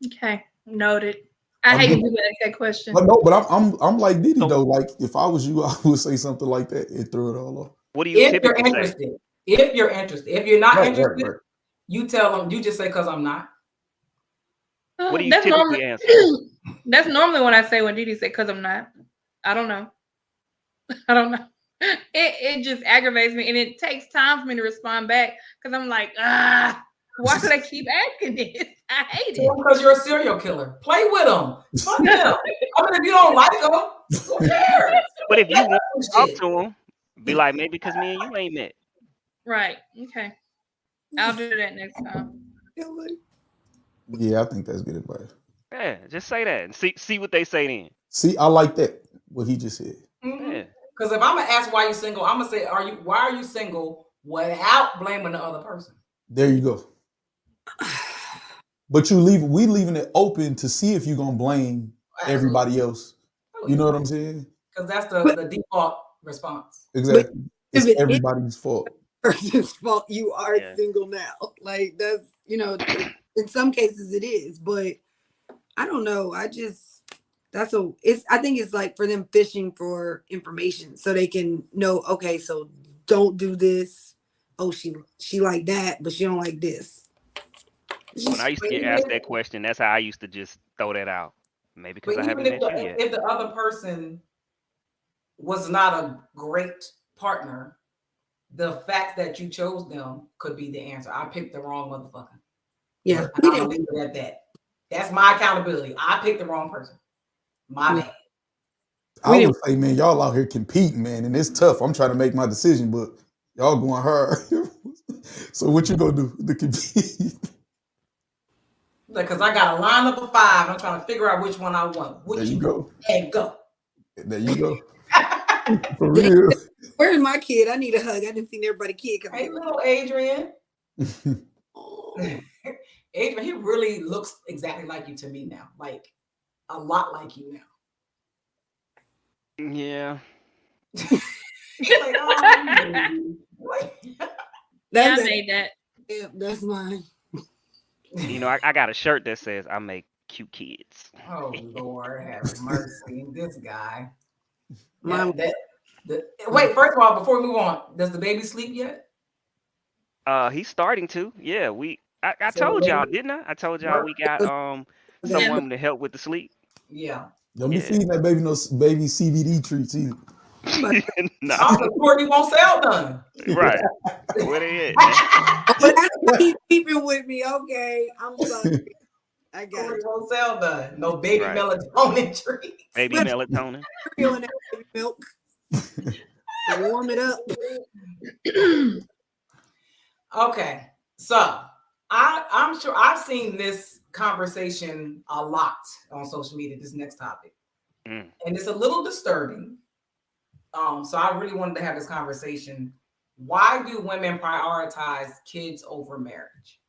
Okay, noted. I hate when people ask that question. But no, but I'm like Diddy though. Like if I was you, I would say something like that and throw it all off. what do you typically say? If you're interested, if you're not interested, right. you tell them. You just say, "Cause I'm not." What do you That's typically normally, answer? That's normally what I say when Didi said, "Cause I'm not." I don't know. I don't know. It just aggravates me, and it takes time for me to respond back because I'm like, why do they keep asking this? I hate it. Because you're a serial killer. Play with them. Fuck them. I mean, if you don't like them, who cares? But if you want to talk to him, be like, maybe because me and you ain't met. Right. Okay. I'll do that next time. Yeah, I think that's good advice. Yeah, just say that and see what they say then. See, I like that. What he just said. Yeah. Because if I'm gonna ask why you single, I'm gonna say, why are you single without blaming the other person? There you go. But we leaving it open to see if you're gonna blame everybody else. You know what I'm saying? Because that's the default response. Exactly. It's if it is everybody's fault. person's fault, you are Yeah. single now. Like that's in some cases it is, but I don't know. I think it's like for them fishing for information so they can know, okay, so don't do this. Oh, she like that, but she don't like this. When I used to get asked that question, that's how I used to just throw that out. Maybe because I haven't met you yet. If the other person was not a great partner, the fact that you chose them could be the answer. I picked the wrong motherfucker. Yeah, I'm gonna leave it at that. That's my accountability. I picked the wrong person. My bad. I would say, man, y'all out here competing, man, and it's tough. I'm trying to make my decision, but y'all going hard. So what you gonna do to compete? Because I got a lineup of 5. I'm trying to figure out which one I want. There you go. And go. There you go. For real. Where's my kid? I need a hug. I didn't see everybody kid come. Hey, little Adrian. Adrian, he really looks exactly like you to me now. Like a lot like you now. Yeah. Like, oh, I made that. Yeah, that's mine. You know, I got a shirt that says I make cute kids. Oh Lord, have mercy. This guy. Mine. Wait, first of all, before we move on, does the baby sleep yet? He's starting to. Yeah, I told y'all, didn't I? I told y'all we got someone to help with the sleep. Yeah. Don't be feeding that baby no baby CBD treats either. No. I'm sure he won't sell none. Right. Where they at, man? But that's keep keeping with me. Okay, I'm sorry. I got He it. won't sell none. No baby Right. melatonin treats. Baby melatonin. Feeling that baby milk. Warm it up. Okay, so I'm sure I've seen this conversation a lot on social media. This next topic, and it's a little disturbing. So I really wanted to have this conversation. Why do women prioritize kids over marriage?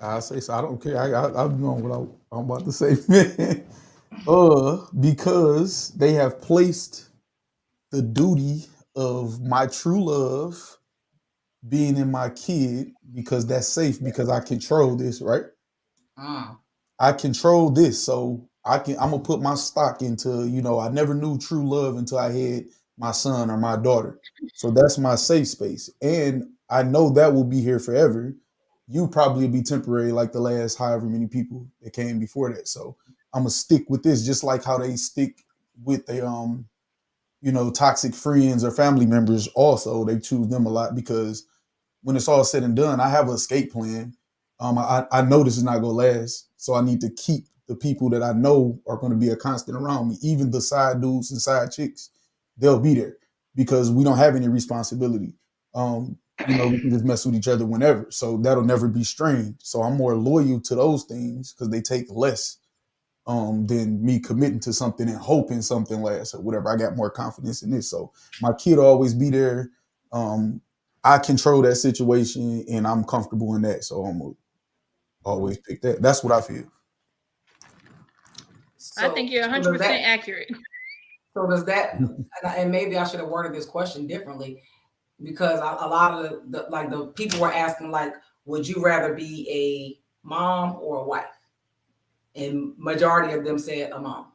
I say so. I don't care. I'm knowing what I'm about to say. Because they have placed the duty of my true love being in my kid, because that's safe, because I control this, right? I control this, so I'm gonna put my stock into, I never knew true love until I had my son or my daughter. So that's my safe space. And I know that will be here forever. You probably will be temporary like the last however many people that came before that. So I'm gonna stick with this, just like how they stick with their toxic friends or family members. Also, they choose them a lot because when it's all said and done, I have an escape plan. I know this is not gonna last, so I need to keep the people that I know are going to be a constant around me. Even the side dudes and side chicks, they'll be there because we don't have any responsibility. We can just mess with each other whenever, so that'll never be strained. So I'm more loyal to those things because they take less than me committing to something and hoping something lasts or whatever. I got more confidence in this. So my kid will always be there. I control that situation and I'm comfortable in that. So I'm gonna always pick that. That's what I feel. I think you're 100% accurate. So does that, and maybe I should have worded this question differently, because a lot of the people were asking, like, would you rather be a mom or a wife? And majority of them said a mom.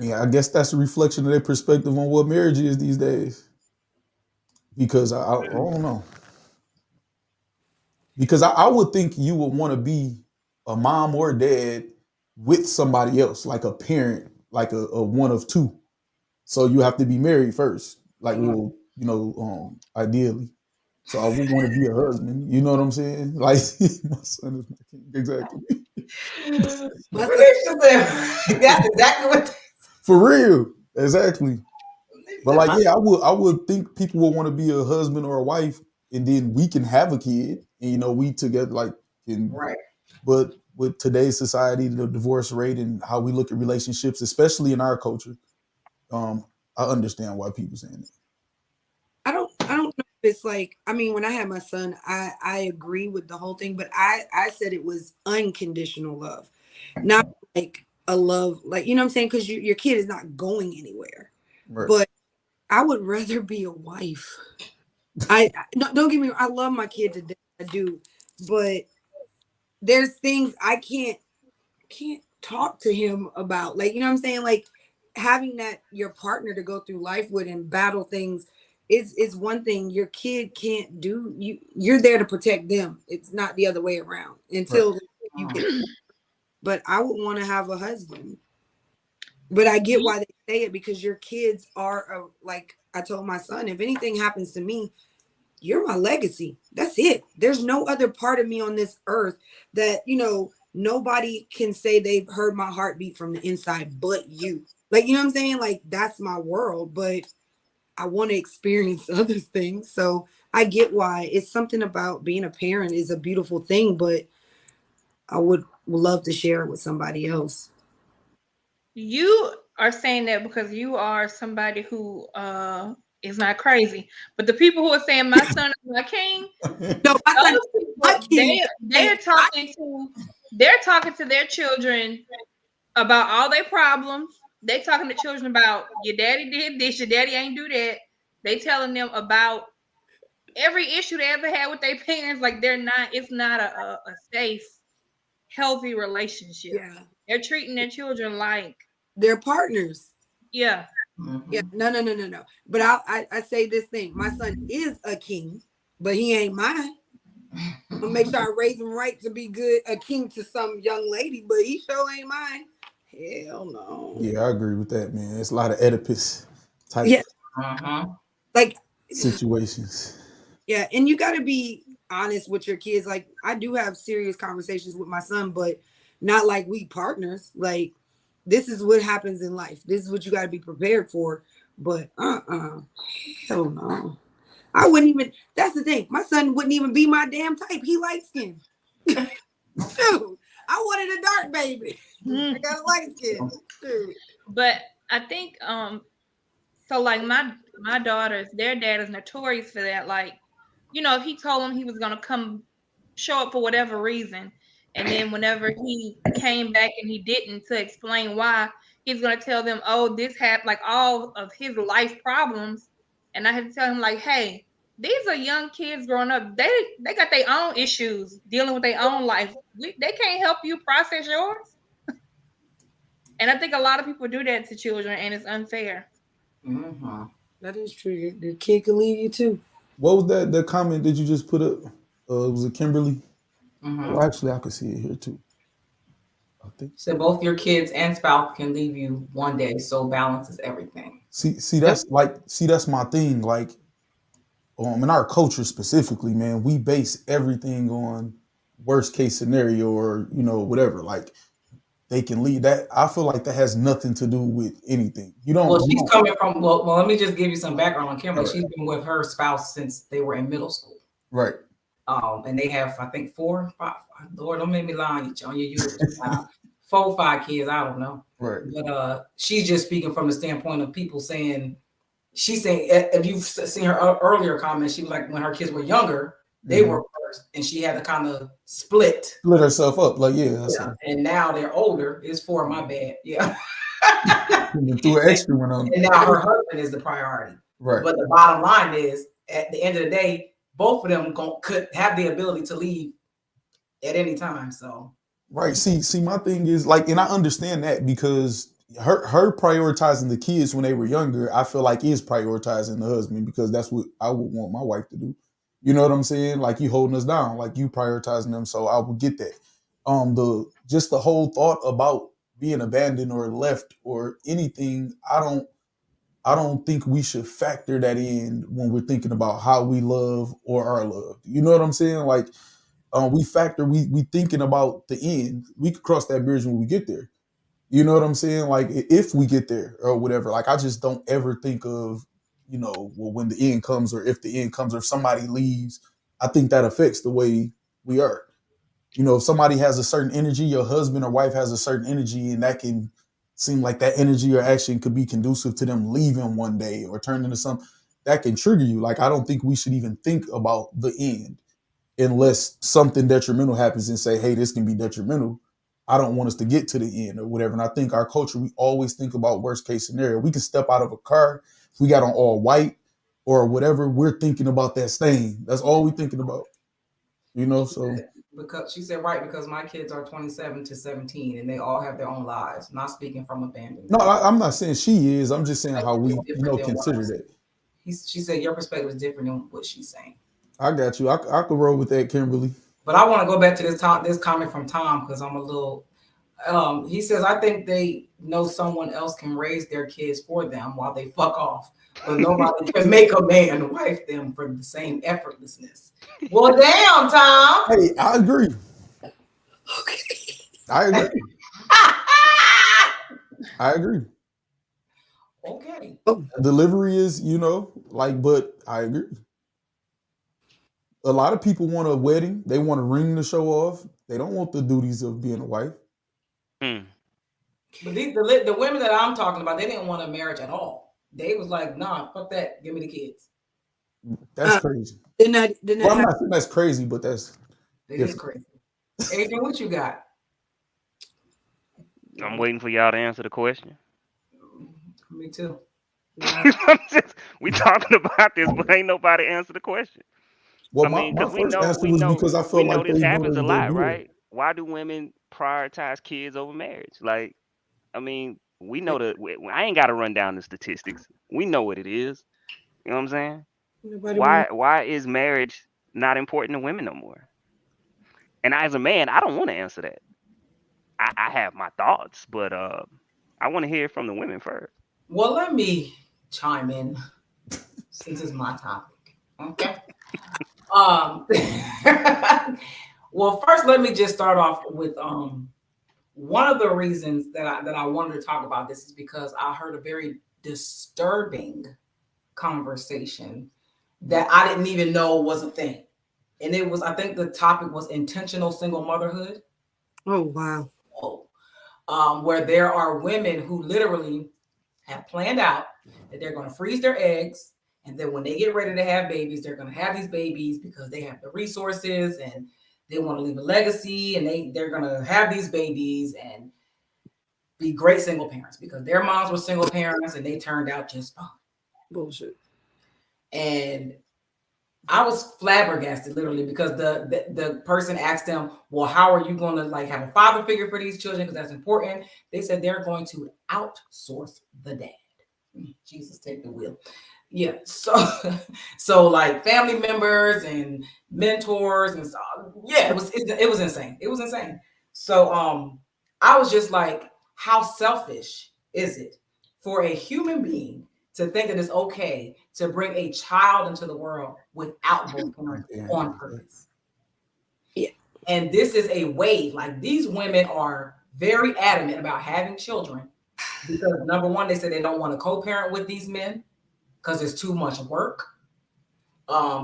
Yeah, I guess that's a reflection of their perspective on what marriage is these days. Because I don't know. Because I would think you would want to be a mom or a dad with somebody else, like a parent, like a one of two. So you have to be married first, like, ideally. So I would want to be a husband. You know what I'm saying? Like, my son is my king. Exactly. That's exactly what. For real, exactly. But like, yeah, I would think people would want to be a husband or a wife and then we can have a kid, and we together like can. Right. But with today's society, the divorce rate and how we look at relationships, especially in our culture, I understand why people saying it. I don't know if it's like, I mean, when I had my son, I agree with the whole thing, but I said it was unconditional love, not like a love, like, you know what I'm saying? Because your kid is not going anywhere. Right. But I would rather be a wife. No, don't get me wrong, I love my kid to death, I do, but there's things I can't talk to him about, like, you know what I'm saying, like having that your partner to go through life with and battle things is one thing. Your kid can't do, you're there to protect them. It's not the other way around until Right. you get. But I would want to have a husband, but I get why they say it, because your kids are like I told my son, if anything happens to me, you're my legacy. That's it. There's no other part of me on this earth that, nobody can say they've heard my heartbeat from the inside but you. Like, you know what I'm saying? Like, that's my world, but I want to experience other things. So I get why it's something about being a parent is a beautiful thing, but I would love to share it with somebody else. You are saying that because you are somebody who is not crazy. But the people who are saying my son is my king, No, my son, those people, my king. they're talking to their children about all their problems. They talking to children about your daddy did this, your daddy ain't do that. They telling them about every issue they ever had with their parents. Like it's not a safe, healthy relationship. Yeah, They're treating their children like, they're partners. yeah. Yeah, no. But I say this thing. My son is a king, but he ain't mine. I'm gonna make sure I raise him right to be good, a king to some young lady, but he sure ain't mine. Hell no. Yeah, I agree with that, man. It's a lot of Oedipus type Yeah, like, situations. yeah, and you gotta be honest with your kids. Like, I do have serious conversations with my son, but not like we partners. Like, this is what happens in life. This is what you gotta be prepared for. But hell no. I wouldn't even, that's the thing. My son wouldn't even be my damn type. He light skin. Dude, I wanted a dark baby. I got a light skin. Dude. But I think so like my daughters, their dad is notorious for that. Like, if he told them he was gonna come show up for whatever reason, and then whenever he came back and he didn't, to explain why, he's gonna tell them, oh, this happened, like all of his life problems. And I had to tell him, like, hey, these are young kids growing up. They got their own issues dealing with their own life. They can't help you process yours. And I think a lot of people do that to children, and it's unfair. That is true. Your kid can leave you too. What was that comment that you just put up? Was it Kimberly? Well, actually, I could see it here too. I think So both your kids and spouse can leave you one day. So balance is everything. See that's that's my thing. Like, in our culture specifically, man, we base everything on worst case scenario or whatever. Like, they can leave. That I feel like that has nothing to do with anything. Well, she's coming from. Well, let me just give you some background on Kimberly. Right. She's been with her spouse since they were in middle school. Right. And they have, I think, 4, 5. Lord, don't make me lie on your YouTube channel. 4 or 5 kids. I don't know. Right. But she's just speaking from the standpoint of people saying. She's saying, if you've seen her earlier comments, she was like, when her kids were younger, they were first, and she had to kind of split herself up. Like, yeah. And now they're older. It's 4, my bad. Yeah. Threw an extra one on. And now her husband is the priority. Right. But the bottom line is, at the end of the day, both of them could have the ability to leave at any time. So. Right. See, my thing is, like, and I understand that, because her prioritizing the kids when they were younger, I feel like is prioritizing the husband, because that's what I would want my wife to do. You know what I'm saying? Like, you holding us down, like you prioritizing them. So I would get that. The whole thought about being abandoned or left or anything, I don't think we should factor that in when we're thinking about how we love or are loved. You know what I'm saying? Like, we thinking about the end. We could cross that bridge when we get there. You know what I'm saying? Like, if we get there or whatever, like, I just don't ever think of you know, well, when the end comes, or if the end comes, or if somebody leaves, I think that affects the way we are. You know, if somebody has a certain energy, your husband or wife has a certain energy, and that can seem like that energy or action could be conducive to them leaving one day or turn into something that can trigger you. Like, I don't think we should even think about the end unless something detrimental happens and say, hey, this can be detrimental. I don't want us to get to the end or whatever. And I think our culture, we always think about worst case scenario. We can step out of a car, if we got on all white or whatever, we're thinking about that stain. That's all we're thinking about. You know, so because she said right, because my kids are 27 to 17 and they all have their own lives. Not speaking from abandonment. no, I'm not saying she is. I'm just saying how we, you Different know, than consider ours. that. She said your perspective is different than what she's saying. I got you. I could roll with that, Kimberly. But I want to go back to this comment from Tom because I'm a little. He says I think they know someone else can raise their kids for them while they fuck off, but nobody can make a man wife them for the same effortlessness. Well, damn, Tom. Hey, I agree. Okay. I agree. I agree. Okay. Delivery is, you know, like, but I agree. A lot of people want a wedding. They want a ring to show off. They don't want the duties of being a wife. But the women that I'm talking about, they didn't want a marriage at all. They was like, nah, fuck that. Give me the kids. That's crazy. Didn't I'm not saying that's crazy, but that's it is crazy. Adrian, what you got? I'm waiting for y'all to answer the question. Me too. We talking about this, but ain't nobody answer the question. well. I mean, My because first answer was because I felt like this they happens a know their lot, deal. right? Why do women prioritize kids over marriage? Like, I mean, we know I ain't got to run down the statistics. We know what it is. You know what I'm saying? Why is marriage not important to women no more? And as a man, I don't want to answer that. I have my thoughts, but I want to hear from the women first. Well, let me chime in since it's my topic. Okay. Well, first, let me just start off with one of the reasons that I wanted to talk about this is because I heard a very disturbing conversation that I didn't even know was a thing. And it was, I think the topic was intentional single motherhood. Oh, wow. Where there are women who literally have planned out that they're going to freeze their eggs. And then when they get ready to have babies, they're going to have these babies because they have the resources and they want to leave a legacy. And they're going to have these babies and be great single parents because their moms were single parents and they turned out just fine. Bullshit. And I was flabbergasted literally because the person asked them, well, how are you going to like have a father figure for these children? Because that's important. They said they're going to outsource the dad. Jesus, take the wheel. Yeah. So like family members and mentors and so, yeah, it was insane. It was insane. So I was just like, how selfish is it for a human being to think that it's okay to bring a child into the world without both parents on purpose? Yeah. And this is a wave. Like these women are very adamant about having children because number one, they said they don't want to co-parent with these men because it's too much work.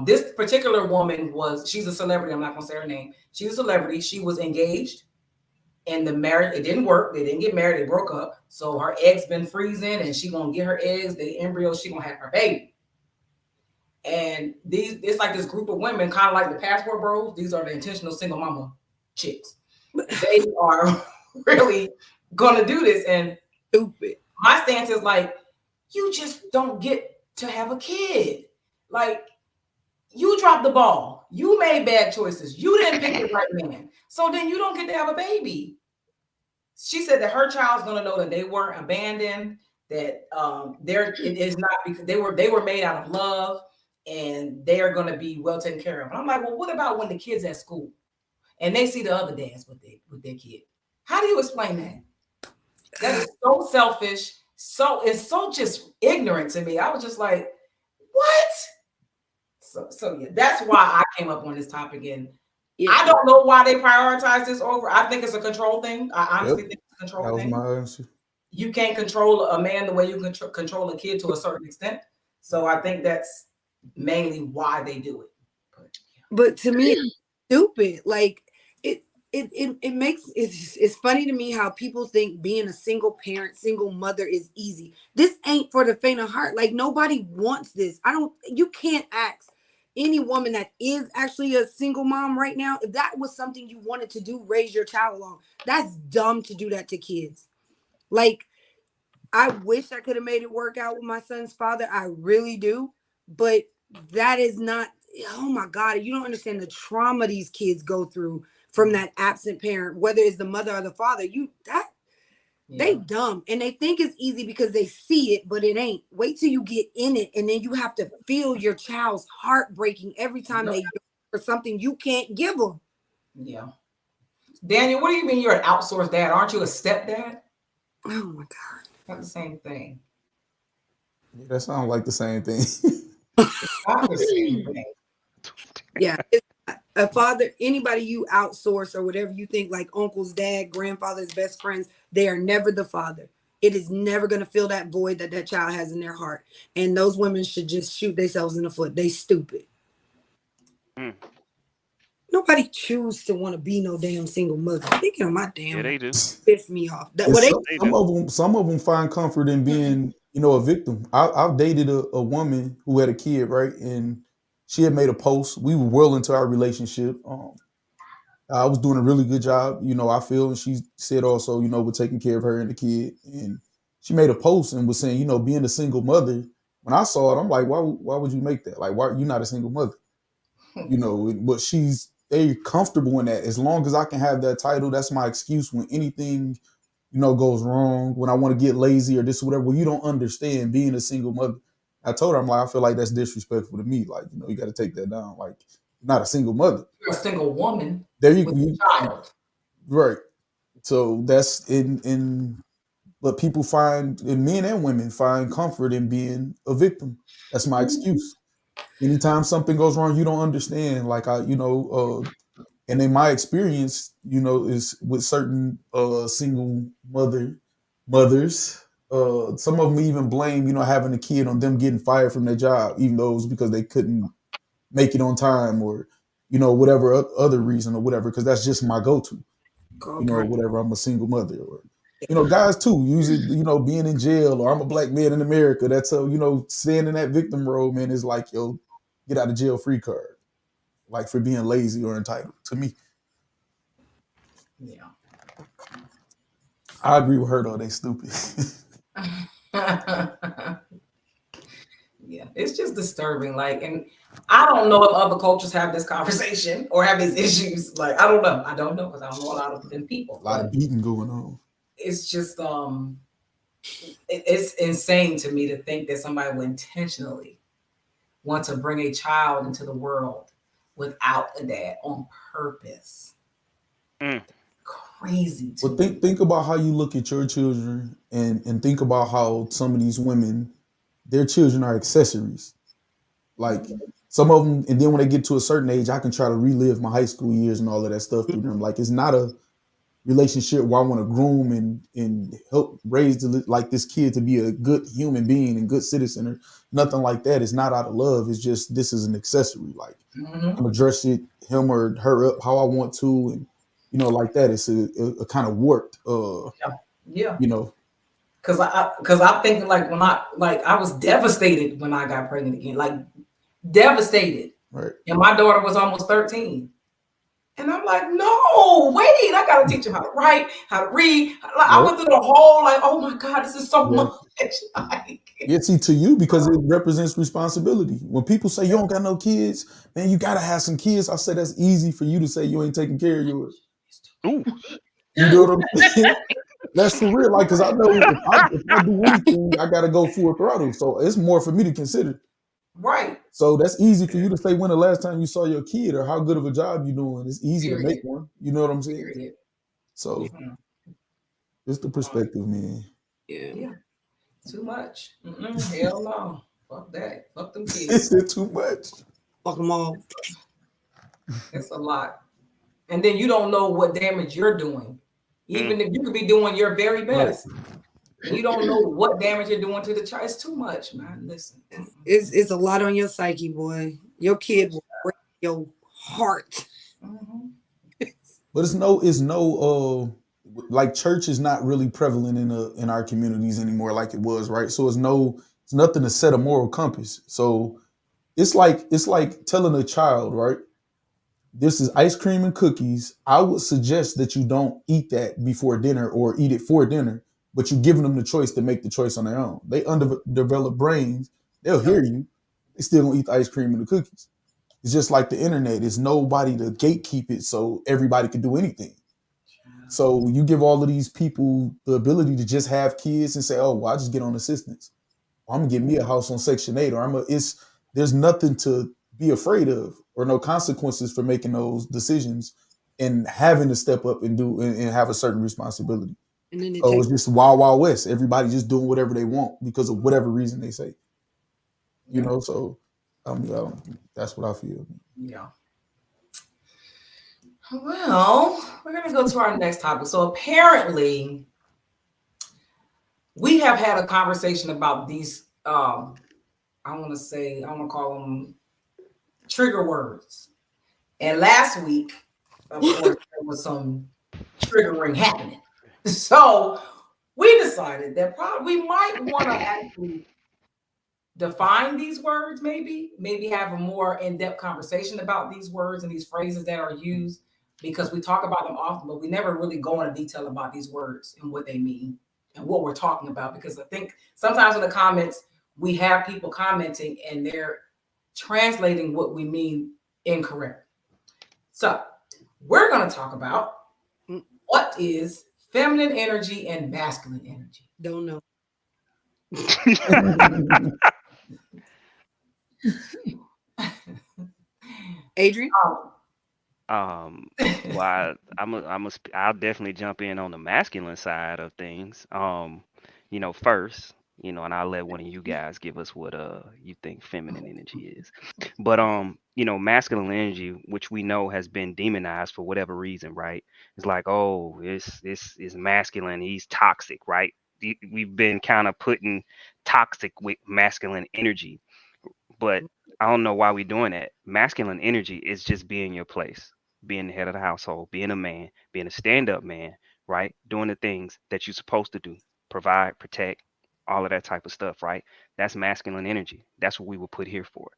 This particular woman she's a celebrity. I'm not gonna say her name. She's a celebrity. She was engaged and the marriage, it didn't work. They didn't get married. They broke up. So her eggs been freezing and she gonna get her eggs, the embryo, she gonna have her baby. And it's like this group of women, kind of like the passport bros. These are the intentional single mama chicks. They are really gonna do this. And Stupid. my stance is like, you just don't get to have a kid. Like, you dropped the ball. You made bad choices. You didn't pick the right man. So then you don't get to have a baby. She said that her child's gonna know that they weren't abandoned, that it is not because they were made out of love and they are gonna be well taken care of. And I'm like, well, what about when the kids at school and they see the other dads with their kid? How do you explain that? That is so selfish. It's so just ignorant to me. I was just like, what? So yeah, that's why I came up on this topic. And yeah. I don't know why they prioritize this over. I think it's a control thing. I honestly think it's a control thing. That was my answer. You can't control a man the way you control a kid to a certain extent. So I think that's mainly why they do it. But to me, it's stupid. Like it makes it's funny to me how people think being a single parent, single mother is easy. This ain't for the faint of heart. Like nobody wants this. You can't ask any woman that is actually a single mom right now, if that was something you wanted to do, raise your child along. That's dumb to do that to kids. Like, I wish I could have made it work out with my son's father. I really do. But that is not, oh my God, you don't understand the trauma these kids go through from that absent parent, whether it's the mother or the father. They dumb. And they think it's easy because they see it, but it ain't. Wait till you get in it, and then you have to feel your child's heart breaking every time they do for something you can't give them. Yeah. Daniel, what do you mean you're an outsourced dad? Aren't you a stepdad? Oh my God. Not the same thing. Yeah, that sounds like the same thing. Not the same thing. Yeah. It's a father, anybody you outsource or whatever you think, like uncle's dad, grandfather's best friends, they are never the father. It is never going to fill that void that child has in their heart. And those women should just shoot themselves in the foot. They stupid. Nobody choose to want to be no damn single mother. Thinking of my damn, Yeah, they do. piss me off. Some of them find comfort in being, a victim. I've dated a woman who had a kid, right, and she had made a post. We were well into our relationship. I was doing a really good job, I feel, and she said also, we're taking care of her and the kid. And she made a post and was saying, being a single mother. When I saw it, I'm like, why would you make that? Like, why are you not a single mother? But they're comfortable in that. As long as I can have that title, that's my excuse when anything, goes wrong, when I want to get lazy or this or whatever. Well, you don't understand being a single mother. I told her, I'm like, I feel like that's disrespectful to me. Like, you got to take that down. Like, you're not a single mother. You're a single woman. There you with go. a child. Right. So that's but people find, and men and women find comfort in being a victim. That's my excuse. Anytime something goes wrong, you don't understand. Like and in my experience, is with certain single mothers, some of them even blame, having a kid on them getting fired from their job, even though it was because they couldn't make it on time or, whatever other reason or whatever, because that's just my go-to. Whatever, I'm a single mother or, guys too, usually, being in jail or I'm a black man in America. That's staying in that victim role, man, is like, get out of jail free card, like for being lazy or entitled to me. Yeah. I agree with her though. They stupid. Yeah, it's just disturbing. Like, and I don't know if other cultures have this conversation or have these issues. Like, I don't know. I don't know because I don't know a lot of them people. A lot of beating going on. It's just it's insane to me to think that somebody would intentionally want to bring a child into the world without a dad on purpose. Crazy. Well, think about how you look at your children and think about how some of these women, their children are accessories. Like some of them, and then when they get to a certain age, I can try to relive my high school years and all of that stuff through them. Like it's not a relationship where I want to groom and help raise like this kid to be a good human being and good citizen or nothing like that. It's not out of love. It's just, this is an accessory. Like I'm gonna dress him or her up how I want to. And, like that. It's a kind of warped, yeah. Cause I'm thinking like I was devastated when I got pregnant again, like devastated. Right. And my daughter was almost 13. And I'm like, no, wait, I gotta teach him how to write, how to read. I went through the whole oh my God, this is so much. Yeah, see, to you, because it represents responsibility. When people say you don't got no kids, man, you gotta have some kids. I say that's easy for you to say you ain't taking care of yours. Ooh. You know what I'm saying? That's for real. Like, cause I know if I do anything, I gotta go full throttle. So it's more for me to consider. Right. So that's easy for you to say when the last time you saw your kid or how good of a job you're doing. It's easy to make one. You know what I'm saying? Period. So it's the perspective, man. Yeah. Too much. Hell no. Fuck that. Fuck them kids. Is it too much? Fuck them all. It's a lot. And then you don't know what damage you're doing. Even if you could be doing your very best. And you don't know what damage you're doing to the child. It's too much, man. Listen. It's a lot on your psyche, boy. Your kid will break your heart. Mhm. But it's no like church is not really prevalent in our communities anymore like it was, right? So it's nothing to set a moral compass. So it's like telling a child, right? This is ice cream and cookies. I would suggest that you don't eat that before dinner or eat it for dinner, but you're giving them the choice to make the choice on their own. They underdeveloped brains. They'll hear you. They still gonna eat the ice cream and the cookies. It's just like the internet. It's nobody to gatekeep it so everybody can do anything. So you give all of these people the ability to just have kids and say, "Oh, well, I just get on assistance. Or I'm gonna get me a house on Section 8, or there's nothing to be afraid of or no consequences for making those decisions and having to step up and do and have a certain responsibility. And then it So takes it's just wild, wild west. Everybody just doing whatever they want because of whatever reason they say. You know, so that's what I feel. Yeah. Well, we're going to go to our next topic. So apparently, we have had a conversation about these, I want to call them trigger words. And last week, of course, there was some triggering happening. So we decided that probably we might want to actually define these words, maybe have a more in-depth conversation about these words and these phrases that are used, because we talk about them often, but we never really go into detail about these words and what they mean and what we're talking about. Because I think sometimes in the comments, we have people commenting and they're translating what we mean incorrect. So we're going to talk about what is feminine energy and masculine energy. don't know. Adrian? Well, I'll definitely jump in on the masculine side of things. First, and I'll let one of you guys give us what you think feminine energy is. But masculine energy, which we know has been demonized for whatever reason, right? It's like, oh, it's masculine, he's toxic, right? We've been kind of putting toxic with masculine energy, but I don't know why we're doing that. Masculine energy is just being your place, being the head of the household, being a man, being a stand-up man, right? Doing the things that you're supposed to do, provide, protect, all of that type of stuff, right? That's masculine energy. That's what we were put here for.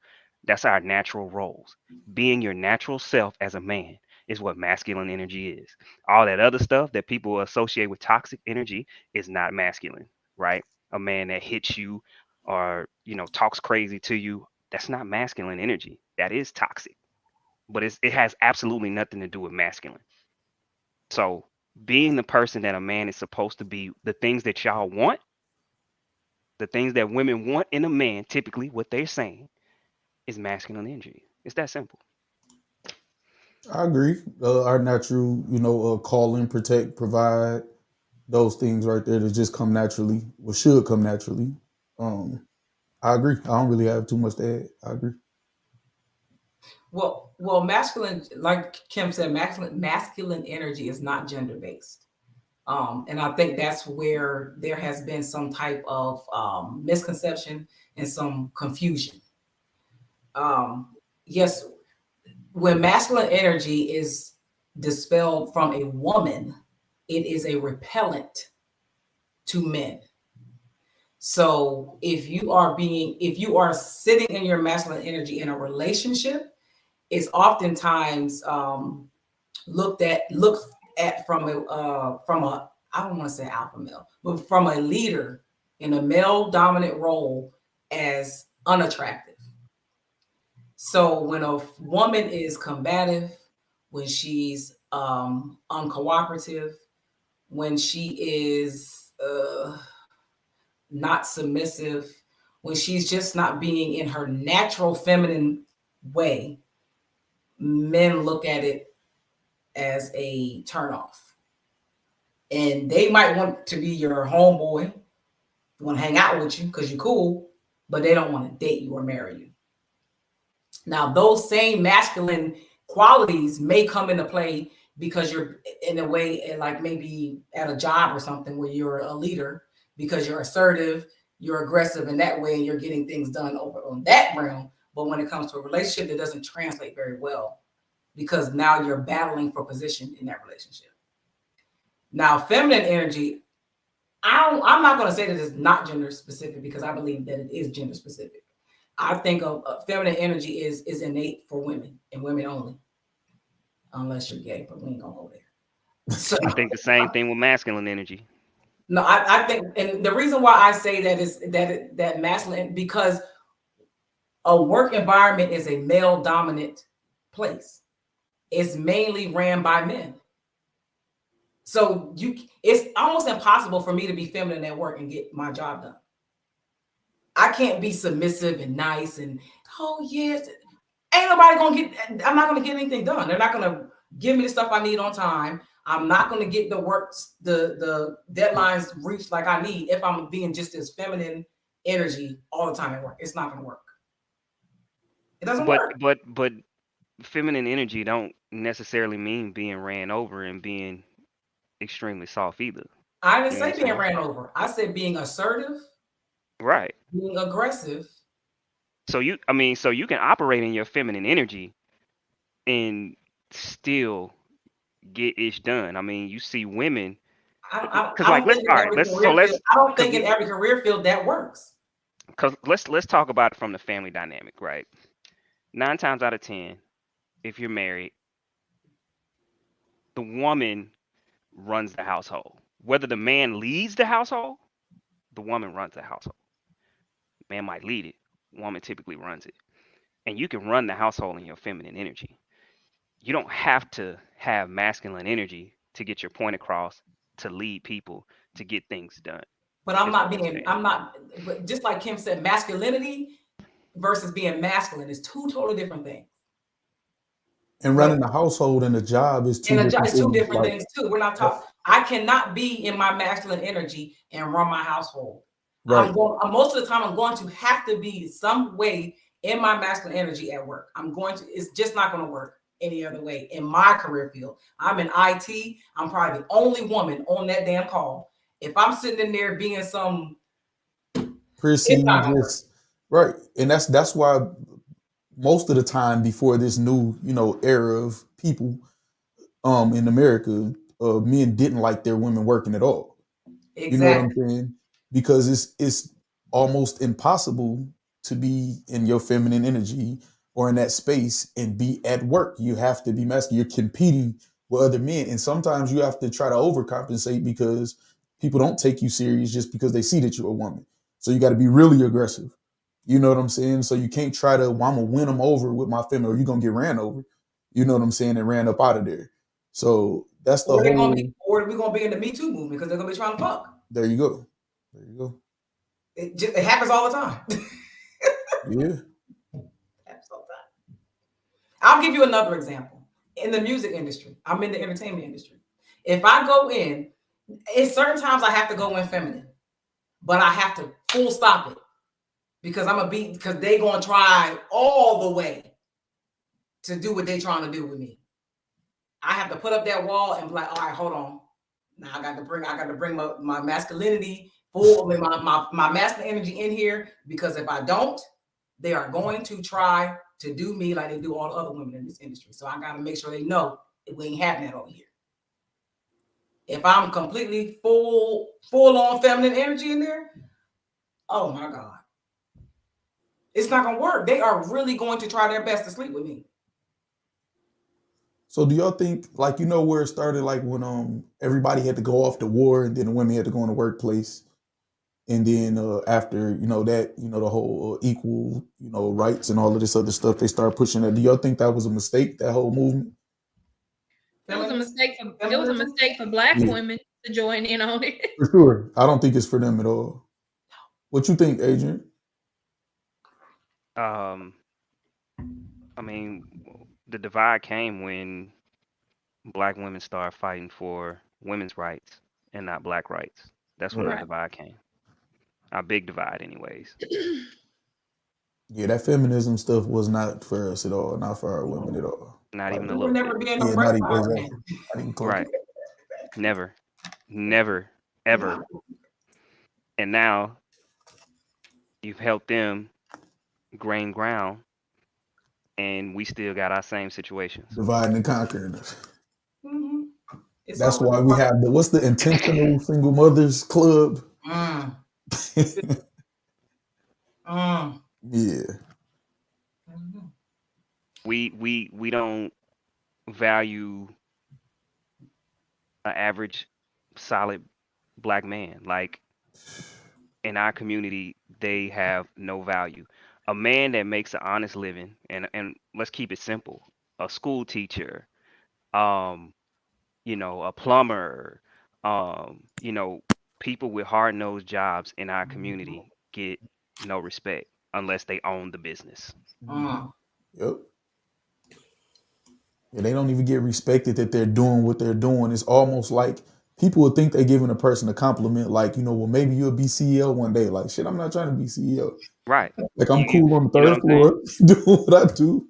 That's our natural roles. Being your natural self as a man is what masculine energy is. All that other stuff that people associate with toxic energy is not masculine, right? A man that hits you or, talks crazy to you, that's not masculine energy. That is toxic. But it has absolutely nothing to do with masculine. So being the person that a man is supposed to be, the things that y'all want, the things that women want in a man, typically what they're saying is masculine energy. It's that simple. I agree. Our natural, call in, protect, provide, those things right there that just come naturally, or should come naturally. I agree. I don't really have too much to add. I agree. Well, masculine, like Kim said, masculine energy is not gender based. And I think that's where there has been some type of misconception and some confusion. Yes, when masculine energy is dispelled from a woman, it is a repellent to men. So if you are sitting in your masculine energy in a relationship, it's oftentimes looked at from a I don't want to say alpha male, but from a leader in a male dominant role as unattractive. So when a woman is combative, when she's uncooperative, when she is not submissive, when she's just not being in her natural feminine way, men look at it as a turnoff. And they might want to be your homeboy, want to hang out with you because you're cool, but they don't want to date you or marry you. Now, those same masculine qualities may come into play because you're in a way, like maybe at a job or something where you're a leader because you're assertive, you're aggressive in that way, and you're getting things done over on that realm. But when it comes to a relationship, that doesn't translate very well because now you're battling for position in that relationship. Now, feminine energy, I'm not going to say that it's not gender specific because I believe that it is gender specific. I think of feminine energy is innate for women and women only, unless you're gay, but we ain't gonna go there. So I think the same thing with masculine energy. no, I think, and the reason why I say that is that masculine, because a work environment is a male dominant place. It's mainly ran by men. So it's almost impossible for me to be feminine at work and get my job done. I can't be submissive and nice and oh yes, ain't nobody gonna get. I'm not gonna get anything done. They're not gonna give me the stuff I need on time. I'm not gonna get the work, the deadlines reached like I need if I'm being just this feminine energy all the time at work. It's not gonna work. It doesn't work. But feminine energy don't necessarily mean being ran over and being extremely soft either. I didn't You know say what I'm being saying? ran over. I said being assertive, Right. being aggressive. So you can operate in your feminine energy and still get ish done. I mean, you see women because I like don't think in every career field. I don't think in every career field that works. because let's talk about it from the family dynamic, right? 9 times out of 10, if you're married, the woman runs the household. Whether the man leads the household, the woman runs the household. Man might lead it, woman typically runs it. And you can run the household in your feminine energy. You don't have to have masculine energy to get your point across, to lead people, to get things done. But I'm Is not what I'm being, saying. I'm not, but just like Kim said, masculinity versus being masculine is two totally different things. And running the household and the job is two And different it's two things. different things too. We're not talking, I cannot be in my masculine energy and run my household. Right. Most of the time, I'm going to have to be some way in my masculine energy at work. It's just not going to work any other way in my career field. I'm in IT. I'm probably the only woman on that damn call. If I'm sitting in there being some Prissy, just right. And that's why most of the time before this new, era of people in America, men didn't like their women working at all. exactly. You know what I'm saying? Because it's almost impossible to be in your feminine energy or in that space and be at work. You have to be masculine. You're competing with other men. And sometimes you have to try to overcompensate because people don't take you serious just because they see that you're a woman. So you got to be really aggressive. You know what I'm saying? So you can't try to, well, I'm going to win them over with my feminine or you're going to get ran over. You know what I'm saying? And ran up out of there. So that's the or whole. Or we're going to be in the Me Too movement because they're going to be trying to fuck. There you go. There you go. It happens all the time. Yeah. I'll give you another example. In the music industry, I'm in the entertainment industry. If I go in, at certain times I have to go in feminine, but I have to full stop it because because they gonna try all the way to do what they trying to do with me. I have to put up that wall and be like, all right, hold on. Now I got to bring my masculinity full, my masculine energy in here because if I don't, they are going to try to do me like they do all the other women in this industry. So I got to make sure they know we ain't having that over here. If I'm completely full on feminine energy in there, oh my God, it's not gonna work. They are really going to try their best to sleep with me. So do y'all think, like, where it started, like when everybody had to go off to war and then the women had to go in the workplace, and then after that, the whole equal rights and all of this other stuff, they started pushing that. Do y'all think that was a mistake, that whole movement? It was a mistake for Black women to join in on it. For sure. I don't think it's for them at all. What you think, Adrian? I mean, the divide came when Black women started fighting for women's rights and not Black rights. That's when the divide came. A big divide, anyways. Yeah, that feminism stuff was not for us at all, not for our women at all. Not even a We little never bit. be in no Not exactly. even close. Right. Never, ever. And now you've helped them gain ground, and we still got our same situations. Dividing and conquering. Mhm. It's That's always why we have what's the intentional single mothers club? Mm, mm. Yeah. Mhm. We don't value an average solid black man. Like in our community, they have no value. A man that makes an honest living, and let's keep it simple, a school teacher, um, a plumber, you know, people with hard nosed jobs in our community get no respect unless they own the business. Mm. Yep. Yeah, they don't even get respected that they're doing what they're doing. It's almost like people would think they're giving a person a compliment, like, well, maybe you'll be CEO one day. Like, shit, I'm not trying to be CEO. Right. Like, I'm You cool on the you know third what I'm saying? floor, doing what I do,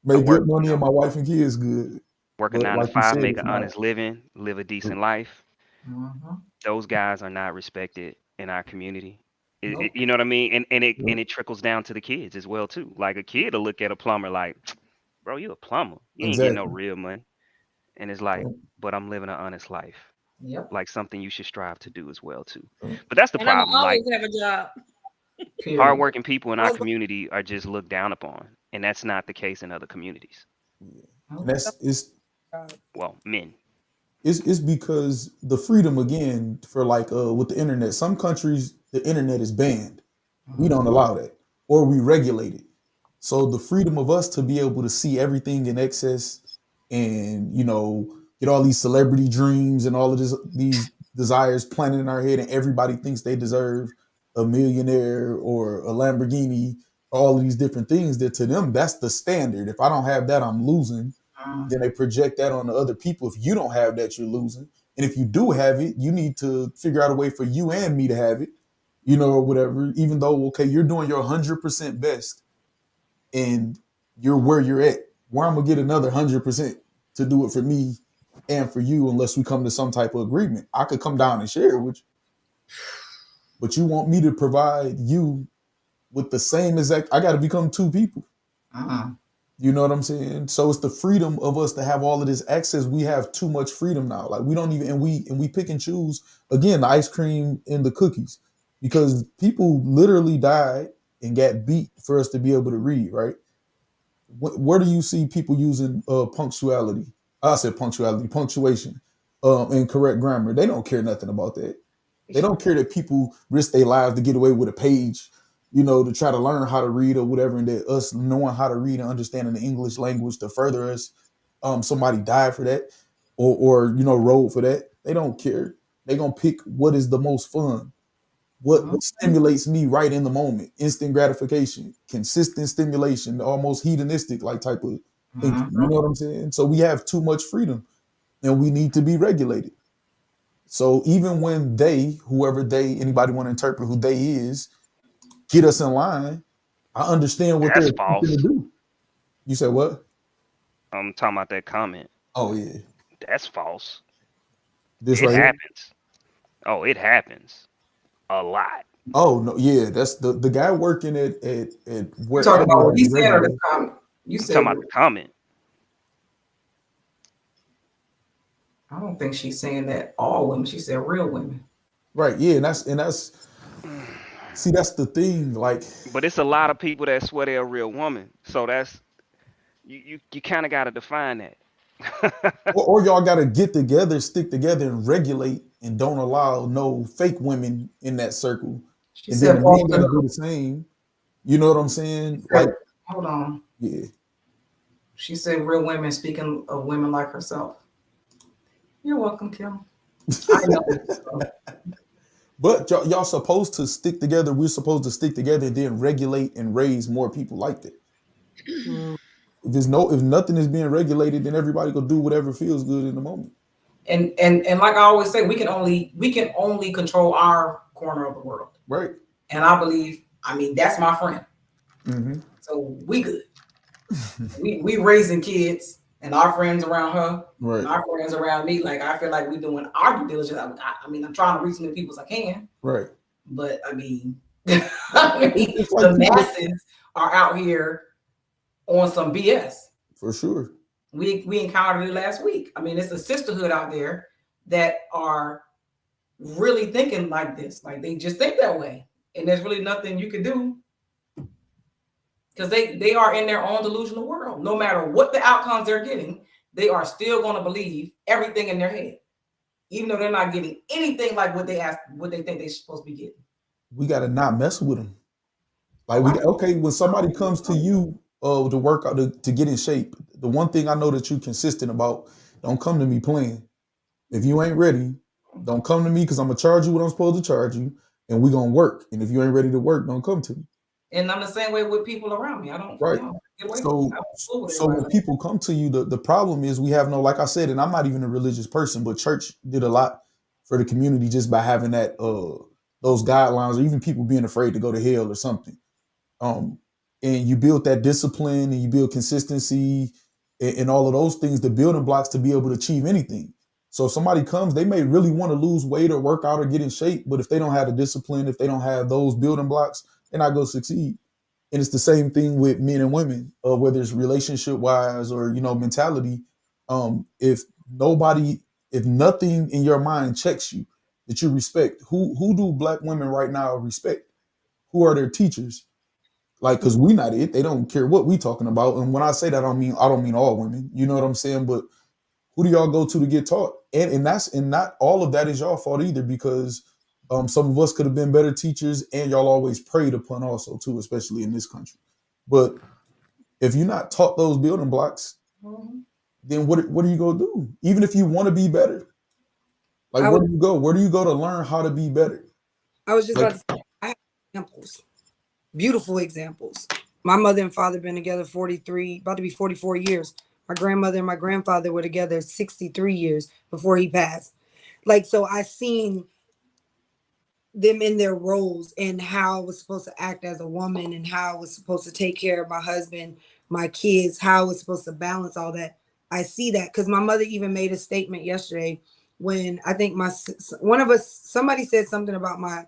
I make work, good money, and my wife and kids good. work a But nine to like you five, said, make it's an not. honest living, live a decent life. Mhm. Those guys are not respected in our community. Nope. You know what I mean? And it Yep, and it trickles down to the kids as well too. Like a kid will look at a plumber like, bro, you a plumber. You ain't getting no exactly. real money. And it's like, Yep, but I'm living an honest life. Yep. Like something you should strive to do as well too. yep. But that's the And I'm problem. gonna Like always have a job. Period. hardworking people in I our was community are just looked down upon. And that's not the case in other communities. Yeah. And Nope. that's Well, men. it's because the freedom again for like with the internet. Some countries the internet is banned. We don't Mhm. allow that, or we regulate it. So the freedom of us to be able to see everything in excess and get all these celebrity dreams and all of these desires planted in our head, and everybody thinks they deserve a millionaire or a Lamborghini, all of these different things that to them that's the standard. If I don't have that, I'm losing. Mm. Then they project that on the other people. If you don't have that, you're losing. And if you do have it, you need to figure out a way for you and me to have it, or whatever. Even though, okay, you're doing your 100% best and you're where you're at, where I'm gonna get another 100% to do it for me and for you, unless we come to some type of agreement. I could come down and share it with you, but you want me to provide you with the same exact. I got to become two people. Mm. You know what I'm saying? So it's the freedom of us to have all of this access. We have too much freedom now. Like we don't even and we pick and choose again the ice cream and the cookies because people literally died and got beat for us to be able to read, right? Where do you see people using punctuality? I said punctuality, punctuation, and correct grammar. They don't care nothing about that. They don't care that people risk their lives to get away with a page, to try to learn how to read or whatever, and that us knowing how to read and understanding the English language to further us. Somebody died for that, or rode for that. They don't care. They gonna pick what is the most fun, what Mhm. stimulates me right in the moment, instant gratification, consistent stimulation, almost hedonistic like type of thinking. Mhm. You know what I'm saying? So we have too much freedom, and we need to be regulated. So even when whoever anybody want to interpret who they is, get us in line, I understand what they're That's attempting to false. do. You said what? I'm talking about that comment. Oh yeah, That's false. this It right here. happens. Oh, it happens a lot. Oh no, yeah, that's the guy working at You talking wherever about what at he the said or regulator. this comment? You I'm talking said about the comment. I don't think she's saying that all women. She said real women. Right, yeah, and that's see that's the thing. Like, But it's a lot of people that swear they're a real woman. So that's you kind of got to define that. or y'all got to get together, stick together, and regulate, and don't allow no fake women in that circle. She And then said the false men to got to do who? the same. You know what I'm She saying? Like, said, hold on. yeah. She said real women speaking of women like herself. You're welcome, Kim. I know this. So. But y'all supposed to stick together. We're supposed to stick together and then regulate and raise more people like that. Mm. If nothing is being regulated, then everybody go do whatever feels good in the moment. And like I always say, we can only control our corner of the world. Right. And I believe, I mean, that's my friend. Mm-hmm. So we good. We raising kids and our friends around her and Right. our friends around me. Like I feel like we doing our due diligence. I mean, I'm trying to reach as many people as I can, Right. But I mean, It's like the masses are out here on some BS. for sure. We encountered it last week. I mean, it's a sisterhood out there that are really thinking like this. Like they just think that way. And there's really nothing you can do because they are in their own delusional world. No matter what the outcomes they're getting, they are still going to believe everything in their head, even though they're not getting anything like what they think they're supposed to be getting. We got to not mess with them. Like when somebody comes to you to work out to get in shape, the one thing I know that you're consistent about, don't come to me playing. If you ain't ready, don't come to me because I'm gonna charge you what I'm supposed to charge you, and we gonna work. And if you ain't ready to work, don't come to me. And I'm the same way with people around me. I don't, Right. get away So, from it. so when people come to you, the problem is we have no, like I said, and I'm not even a religious person, but church did a lot for the community just by having that those guidelines, or even people being afraid to go to hell or something. And you build that discipline and you build consistency and all of those things, the building blocks to be able to achieve anything. So if somebody comes, they may really want to lose weight or work out or get in shape, but if they don't have the discipline, if they don't have those building blocks, they're not going to succeed. And it's the same thing with men and women, whether it's relationship wise or, mentality. If nothing in your mind checks you that you respect, who do Black women right now respect? Who are their teachers? Like, because we not it. They don't care what we talking about. And when I say that, I don't mean all women. You know what I'm saying? But who do y'all go to get taught? And not all of that is y'all fault either, because some of us could have been better teachers, and y'all always preyed upon also too, especially in this country. But if you're not taught those building blocks, then what are you gonna do? Even if you want to be better, like where do you go? Where do you go to learn how to be better? I was just about to say, I have examples, beautiful examples. My mother and father been together 43, about to be 44 years. My grandmother and my grandfather were together 63 years before he passed. Like, so I seen them in their roles and how I was supposed to act as a woman and how I was supposed to take care of my husband, my kids, how I was supposed to balance all that. I see that because my mother even made a statement yesterday when I think somebody said something about my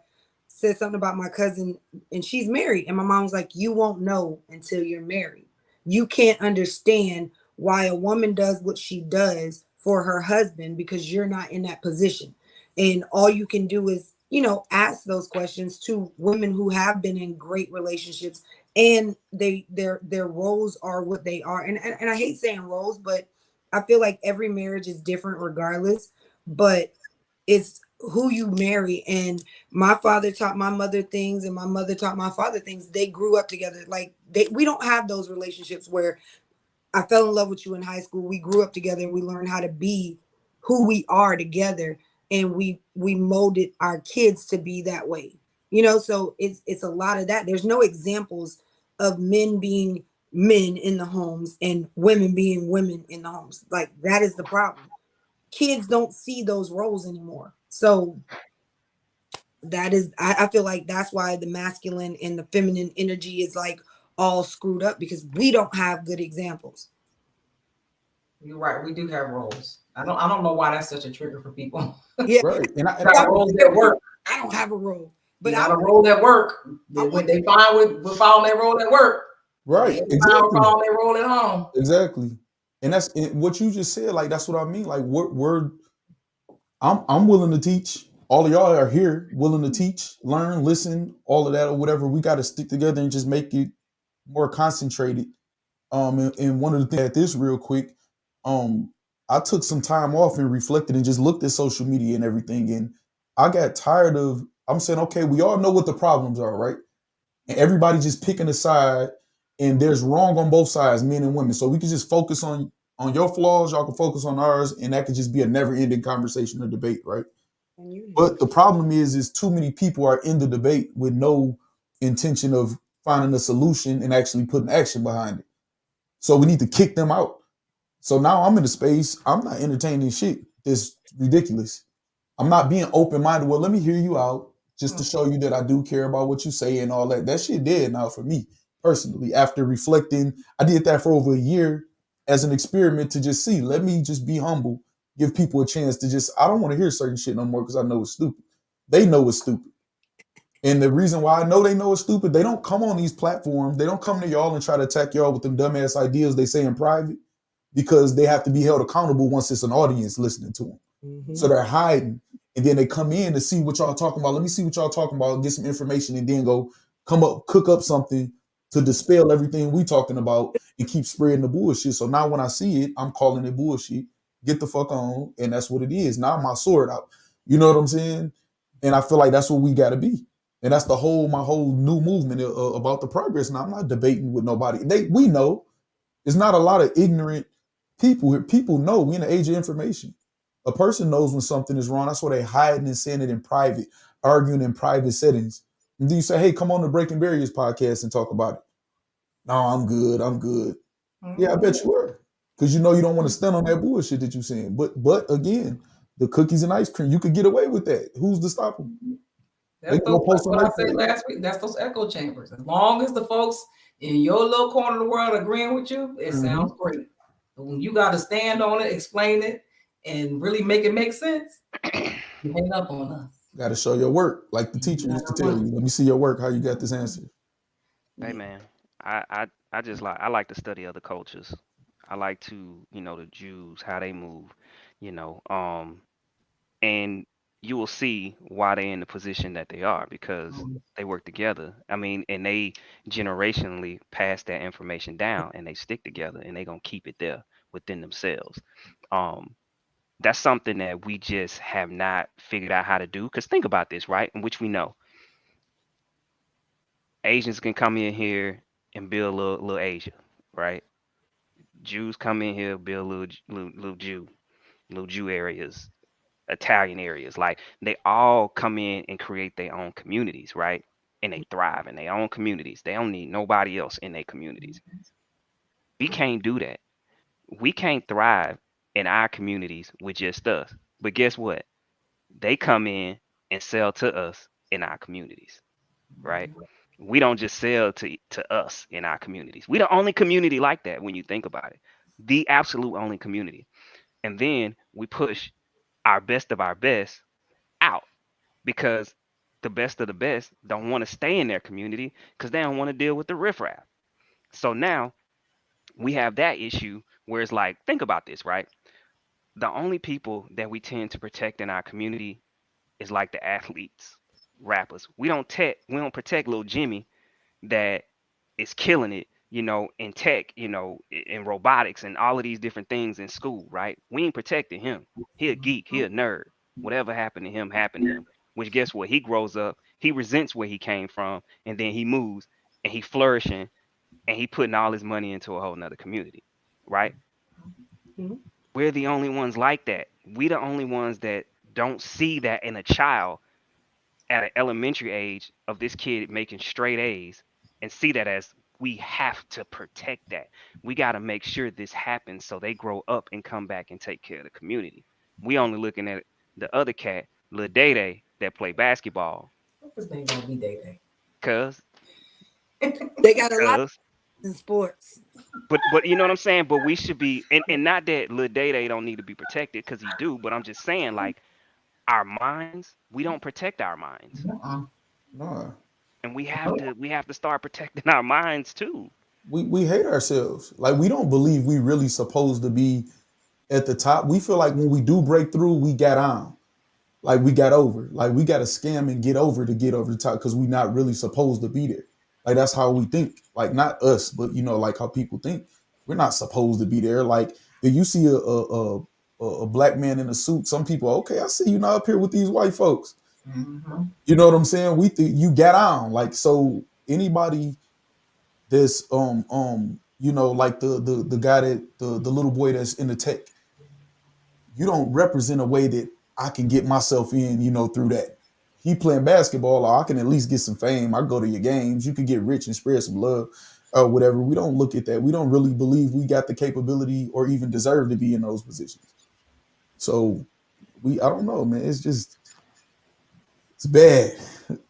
cousin, and she's married, and my mom was like, you won't know until you're married. You can't understand why a woman does what she does for her husband because you're not in that position. And all you can do is, ask those questions to women who have been in great relationships, and their roles are what they are. And I hate saying roles, but I feel like every marriage is different regardless, but it's who you marry. And my father taught my mother things and my mother taught my father things. They grew up together. Like we don't have those relationships where I fell in love with you in high school. We grew up together and we learned how to be who we are together, and we molded our kids to be that way. So it's a lot of that. There's no examples of men being men in the homes and women being women in the homes. Like, that is the problem. Kids don't see those roles anymore. So that is, I feel like that's why the masculine and the feminine energy is like all screwed up, because we don't have good examples. You're right. We do have roles. I don't know why that's such a trigger for people. Yeah, right. And I roles at work. I don't have a role, But I have a role at work. When they find with following their role at work, right, exactly. Following their role at home, exactly. And that's what you just said. Like, that's what I mean. Like, I'm willing to teach. All of y'all are here willing to teach, learn, listen, all of that or whatever. We got to stick together and just make it more concentrated. And one of the things at this real quick, I took some time off and reflected and just looked at social media and everything. And I got tired of, I'm saying, okay, we all know what the problems are, right? And everybody just picking a side, and there's wrong on both sides, men and women. So we can just focus on your flaws, y'all can focus on ours, and that could just be a never-ending conversation or debate, right? But the problem is too many people are in the debate with no intention of finding a solution and actually putting action behind it. So we need to kick them out. So now I'm in a space, I'm not entertaining shit that's ridiculous. I'm not being open-minded. Well, let me hear you out just to show you that I do care about what you say and all that. That shit dead now for me, personally. After reflecting, I did that for over a year as an experiment to just see. Let me just be humble, give people a chance to just, I don't want to hear certain shit no more because I know it's stupid. They know it's stupid. And the reason why I know they know it's stupid, they don't come on these platforms. They don't come to y'all and try to attack y'all with them dumbass ideas they say in private, because they have to be held accountable once it's an audience listening to them. Mhm. So they're hiding. And then they come in to see what y'all talking about. Let me see what y'all talking about, get some information, and then go cook up something to dispel everything we talking about and keep spreading the bullshit. So now when I see it, I'm calling it bullshit. Get the fuck on. And that's what it is. Now my sword out. You know what I'm saying? And I feel like that's what we got to be. And that's my whole new movement about the progress. Now I'm not debating with nobody. We know there's not a lot of ignorant people here. People know we in the age of information. A person knows when something is wrong. That's why they hiding and saying it in private, arguing in private settings. And then you say, hey, come on the Breaking Barriers podcast and talk about it. No, I'm good. I'm good. Yeah, I bet you were. Because you know you don't want to stand on that bullshit that you're saying. But again, the cookies and ice cream, you could get away with that. Who's to stop them? That's what I said last week. That's those echo chambers. As long as the folks in your little corner of the world agreeing with you, it sounds great. But when you got to stand on it, explain it, and really make it make sense, you hang up on us. Got to show your work, like the teacher used to tell you. Let me see your work. How you got this answer? Hey man, I just I like to study other cultures. I like to, the Jews, how they move, and you will see why they're in the position that they are, because they work together. I mean, and they generationally pass that information down, and they stick together, and they're gonna keep it there within themselves. That's something that we just have not figured out how to do. Because think about this, right? In which we know Asians can come in here and build little Asia, right? Jews come in here, build little Jew areas, Italian areas. Like they all come in and create their own communities, right? And they thrive in their own communities. They don't need nobody else in their communities. We can't do that. We can't thrive in our communities with just us. But guess what? They come in and sell to us in our communities, right? We don't just sell to us in our communities. We the only community like that when you think about it. The absolute only community. And then we push our best of our best out, because the best of the best don't want to stay in their community because they don't want to deal with the riffraff. So now we have that issue where it's like, think about this, right? The only people that we tend to protect in our community is like the athletes, rappers. We don't protect little Jimmy that is killing it, in tech, in robotics and all of these different things in school, right? We ain't protecting him. He a geek, he a nerd. Whatever happened to him happened to him. Which guess what? He grows up, he resents where he came from, and then he moves and he flourishing and he putting all his money into a whole nother community, right? Mhm. We're the only ones like that. We the only ones that don't see that in a child at an elementary age of this kid making straight A's, and see that as we have to protect that. We got to make sure this happens so they grow up and come back and take care of the community. We only looking at the other cat, Lil Day Day, that play basketball. What's his name gonna be Day Day? Cause, They got a lot cause, in sports. but you know what I'm saying? But we should be, and not that Lil Day Day don't need to be protected, because he do, but I'm just saying, like, our minds, we don't protect our minds. Nah. And we have to start protecting our minds too. We hate ourselves. Like we don't believe we really supposed to be at the top. We feel like when we do break through, we got on. Like we got over. Like we got to scam and get over to get over the top because we're not really supposed to be there. Like that's how we think. Like not us, but like how people think. We're not supposed to be there. Like if you see a black man in a suit, some people, okay, I see you now up here with these white folks. Mm-hmm. You know what I'm saying? We think you got on. Like so anybody that's like the guy that the little boy that's in the tech, you don't represent a way that I can get myself in, through that. He playing basketball, or I can at least get some fame. I go to your games. You can get rich and spread some love or whatever. We don't look at that. We don't really believe we got the capability or even deserve to be in those positions. So I don't know, man. It's bad.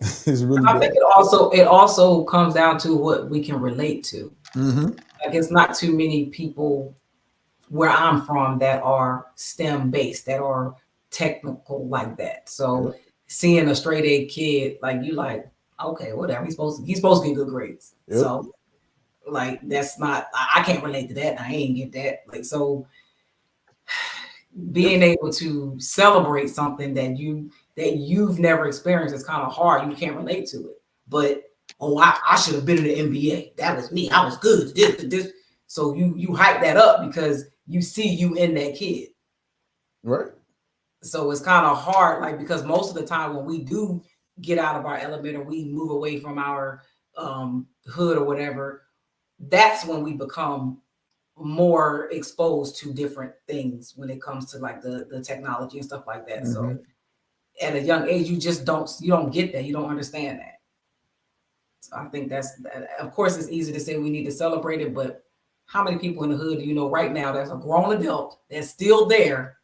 It's really I bad. think it also comes down to what we can relate to. Mm-hmm. Like it's not too many people where I'm from that are STEM based, that are technical like that. So seeing a straight A kid, like you like, okay, whatever. He's supposed to get good grades. Yep. So like that's not I can't relate to that. I ain't get that. Like so being able to celebrate something that you've never experienced is kind of hard. You can't relate to it. But oh, I should have been in the NBA. That was me. I was good. This. So you hype that up because you see you in that kid. Right. So it's kind of hard, like because most of the time when we do get out of our element or we move away from our hood or whatever, that's when we become more exposed to different things when it comes to like the technology and stuff like that. So at a young age, you don't get that. You don't understand that. So I think of course, it's easy to say we need to celebrate it, but how many people in the hood do you know right now that's a grown adult that's still there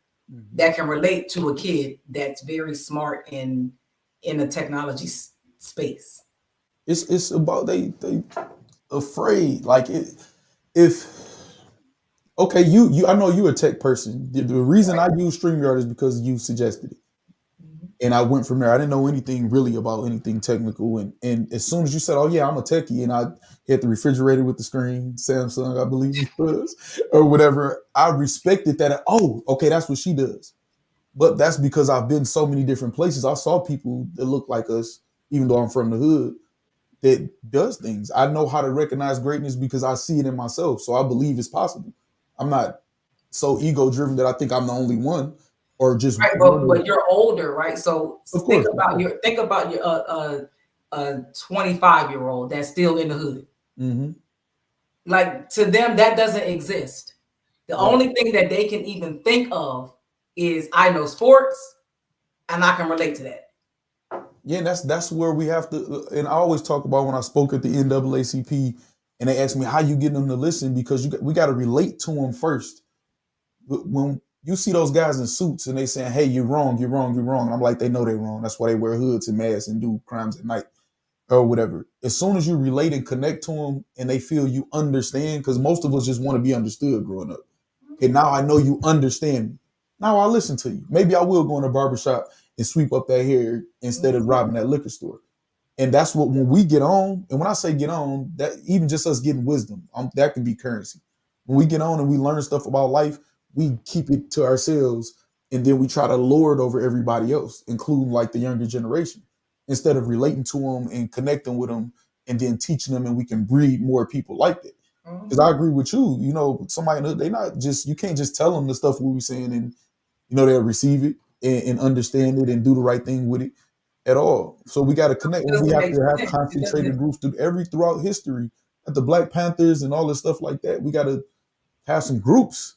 that can relate to a kid that's very smart in the technology space? It's about they afraid like it if okay you I know you're a tech person. The reason I use StreamYard is because you suggested it. And I went from there. I didn't know anything really about anything technical. And as soon as you said, oh, yeah, I'm a techie, and I hit the refrigerator with the screen, Samsung, I believe it was, or whatever, I respected that. Oh, okay, that's what she does. But that's because I've been so many different places. I saw people that look like us, even though I'm from the hood, that does things. I know how to recognize greatness because I see it in myself. So I believe it's possible. I'm not so ego-driven that I think I'm the only one. Or just right, but you're older, right? So of course, think about your 25-year-old that's still in the hood. Mm-hmm. Like to them, that doesn't exist. The only thing that they can even think of is I know sports, and I can relate to that. Yeah, that's where we have to. And I always talk about when I spoke at the NAACP, and they asked me how you get them to listen because we got to relate to them first. When you see those guys in suits and they saying, "Hey, you're wrong, you're wrong, you're wrong," and I'm like, they know they're wrong. That's why they wear hoods and masks and do crimes at night or whatever. As soon as you relate and connect to them, and they feel you understand, because most of us just want to be understood growing up. Okay, now I know you understand me. Now I listen to you. Maybe I will go in a barbershop and sweep up that hair instead of robbing that liquor store. And that's what when we get on, and when I say get on, that even just us getting wisdom, that can be currency. When we get on and we learn stuff about life, we keep it to ourselves, and then we try to lord over everybody else, including like the younger generation, instead of relating to them and connecting with them, and then teaching them, and we can breed more people like that. Because I agree with you. You know, somebody they not just you can't just tell them the stuff we were saying, and they'll receive it and understand it and do the right thing with it at all. So we got to connect. We have to have concentrated groups throughout history, at the Black Panthers and all this stuff like that. We got to have some groups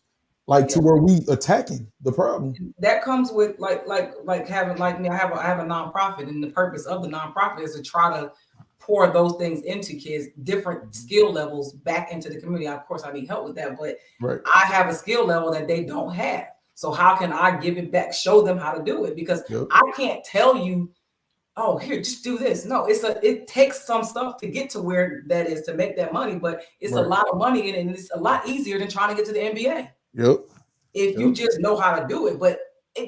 to where we attacking the problem. That comes with like having like me. I have a nonprofit, and the purpose of the nonprofit is to try to pour those things into kids, different skill levels back into the community. Of course, I need help with that, but I have a skill level that they don't have. So how can I give it back, show them how to do it? Because I can't tell you, oh, here, just do this. No, it takes some stuff to get to where that is to make that money, but it's a lot of money in it, and it's a lot easier than trying to get to the NBA. If you just know how to do it. But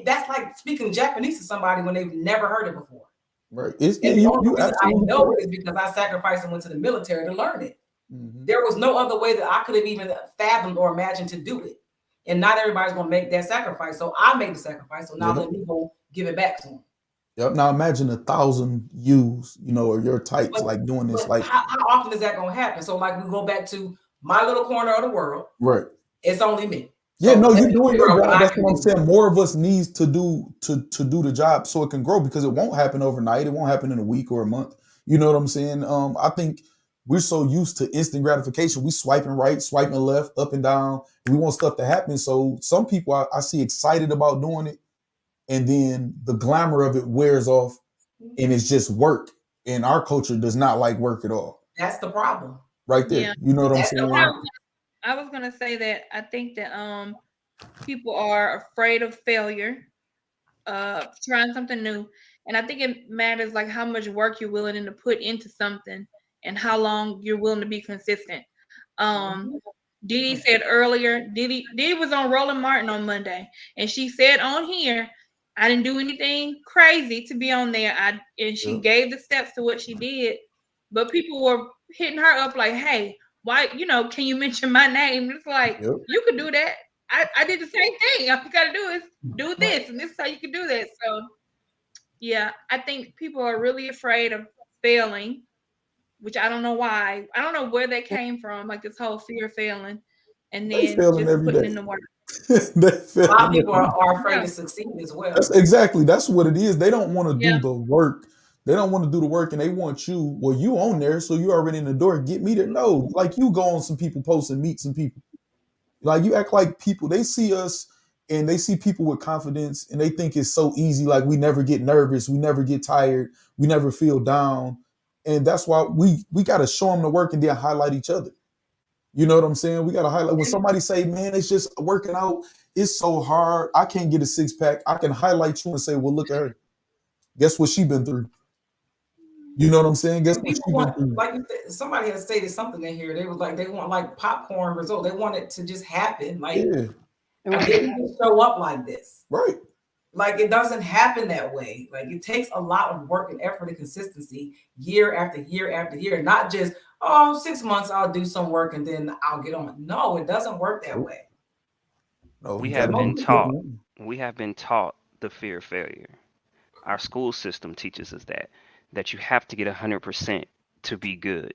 that's like speaking Japanese to somebody when they've never heard it before. Right. The only reason I know it is because I sacrificed and went to the military to learn it. There was no other way that I could have even fathomed or imagined to do it. And not everybody's going to make that sacrifice. So I made the sacrifice. So now let me go give it back to them. Yep. Now imagine 1,000 yous, or your types like doing this. Like how often is that going to happen? So like we go back to my little corner of the world. Right. It's only me. Yeah, no, you're doing your job. That's what I'm saying. More of us needs to do the job so it can grow, because it won't happen overnight. It won't happen in a week or a month. You know what I'm saying? I think we're so used to instant gratification. We swiping right, swiping left, up and down. We want stuff to happen. So some people I see excited about doing it, and then the glamour of it wears off, and it's just work. And our culture does not like work at all. That's the problem. Right there. Yeah. You know what I'm saying? I was gonna say that I think that people are afraid of failure, trying something new, and I think it matters like how much work you're willing to put into something and how long you're willing to be consistent. Didi said earlier, Didi was on Roland Martin on Monday, and she said on here, I didn't do anything crazy to be on there. And she Yep. gave the steps to what she did, but people were hitting her up like, "Hey, why? Can you mention my name?" It's like Yep. you could do that. I did the same thing. All you gotta do is do this, and this is how you can do that. So yeah, I think people are really afraid of failing, which I don't know why. I don't know where that came from, like this whole fear of failing, and They then failing just every putting day. in the work. They A lot of failing people every day. are afraid Yeah, to succeed as well. That's exactly, that's what it is. They don't want to yeah. do the work. They don't want to do the work, and they want you. Well, you on there, so you already in the door. Get me there. No, like you go on some people posts and meet some people. Like you act like people. They see us and they see people with confidence, and they think it's so easy. Like we never get nervous, we never get tired, we never feel down, and that's why we got to show them the work and then highlight each other. You know what I'm saying? We got to highlight when somebody say, "Man, it's just working out. It's so hard. I can't get a six pack." I can highlight you and say, "Well, look at her. Guess what she been through." You know what I'm saying? Guess And what people she been want, through? like somebody has stated something in here. They was like, they want like popcorn result. They want it to just happen. Like Yeah, I didn't even show up like this. right. Like it doesn't happen that way. Like it takes a lot of work and effort and consistency year after year after year. Not just, oh, 6 months I'll do some work and then I'll get on. No, it doesn't work that way. No, We you got have to been Most be putting taught. people, in. We have been taught the fear of failure. Our school system teaches us that you have to get 100% to be good.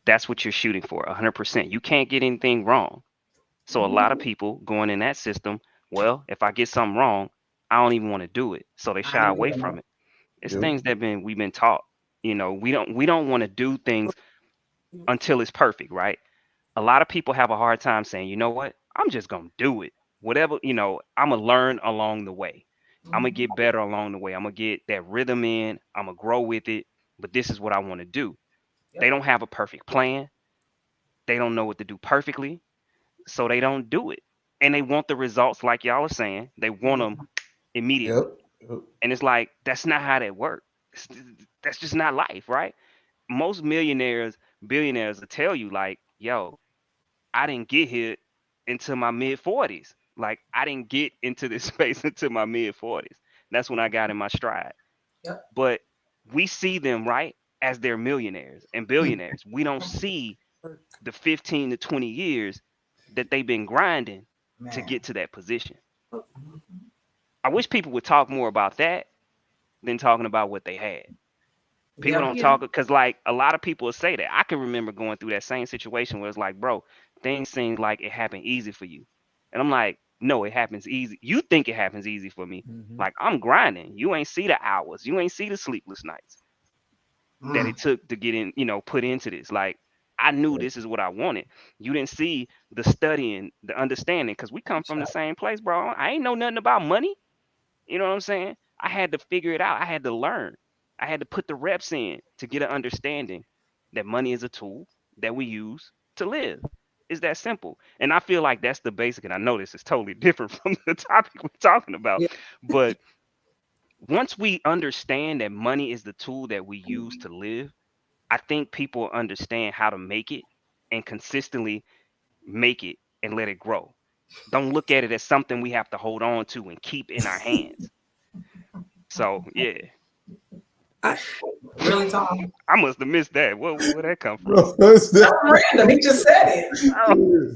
That's what you're shooting for, 100%. You can't get anything wrong. So a lot of people going in that system, well, if I get something wrong, I don't even want to do it. So they I shy ain't away good from enough. it. It's Yep. things that we've been taught. We don't want to do things until it's perfect, right? A lot of people have a hard time saying, you know what? I'm just gonna do it. Whatever, I'm gonna learn along the way. I'm gonna Mhm. get better along the way. I'm gonna get that rhythm in. I'm gonna grow with it. But this is what I want to do. They Yep. don't have a perfect plan. They don't know what to do perfectly, so they don't do it. And they want the results, like y'all are saying. They want them Yep. immediately. Yep. And it's like that's not how that works. That's just not life, right? Most millionaires, billionaires will tell you, like, yo, I didn't get here into my mid 40s. Like I didn't get into this space until my mid 40s. That's when I got in my stride. Yep. But we see them, right, as they're millionaires and billionaires. We don't see the 15 to 20 years that they've been grinding to Man. get to that position. I wish people would talk more about that than talking about what they had. People Yep. don't Yeah. talk because, like, a lot of people will say that. I can remember going through that same situation where it's like, bro, things seem like it happened easy for you. And I'm like, no, it happens easy. You think it happens easy for me. Mhm. Like, I'm grinding. You ain't see the hours. You ain't see the sleepless nights that Mm. it took to get in, put into this. Like, I knew Yep. this is what I wanted. You didn't see the studying, the understanding, because we come from the same place, bro. I ain't know nothing about money. You know what I'm saying? I had to figure it out. I had to learn. I had to put the reps in to get an understanding that money is a tool that we use to live. It's that simple. And I feel like that's the basic. And I know this is totally different from the topic we're talking about. Yeah. But once we understand that money is the tool that we use to live, I think people understand how to make it and consistently make it and let it grow. Don't look at it as something we have to hold on to and keep in our hands. So yeah, I, Really, Tom? I must have missed that. Where that come from? Bro, that's That's that. random. He just said it. Oh, Yeah.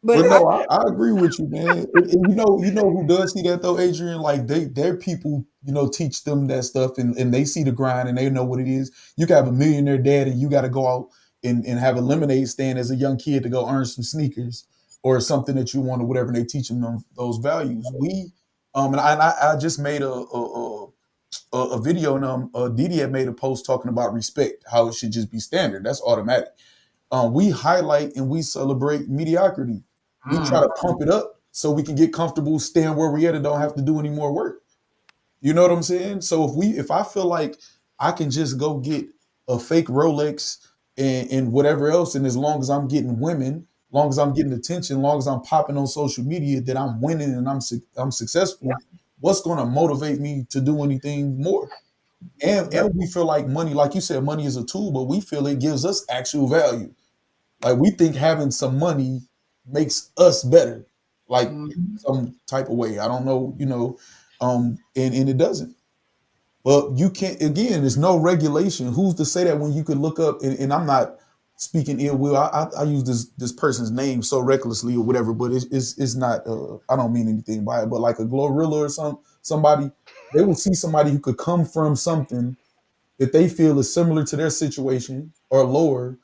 but But I, no, I agree with you, man. And you know who does see that though, Adrian? Like their people, teach them that stuff and they see the grind and they know what it is. You can have a millionaire dad and you got to go out and have a lemonade stand as a young kid to go earn some sneakers or something that you want or whatever. And they teach them those values. And I just made a video and Didi had made a post talking about respect, how it should just be standard. That's automatic. We highlight and we celebrate mediocrity. We try Mm. to pump it up so we can get comfortable staying where we at and don't have to do any more work. You know what I'm saying? So if I feel like I can just go get a fake Rolex and whatever else, and as long as I'm getting women, as long as I'm getting attention, as long as I'm popping on social media, that I'm winning and I'm successful. What's going to motivate me to do anything more? And Yep. and we feel like money, like you said, money is a tool, but we feel it gives us actual value. Like we think having some money makes us better, like Mhm. some type of way. I don't know, and it doesn't. But you can't, again, there's no regulation. Who's to say that when you could look up, and I'm not speaking ill will, I use this person's name so recklessly or whatever, but it's not, I don't mean anything by it, but like a Glorilla or somebody, they will see somebody who could come from something that they feel is similar to their situation or lower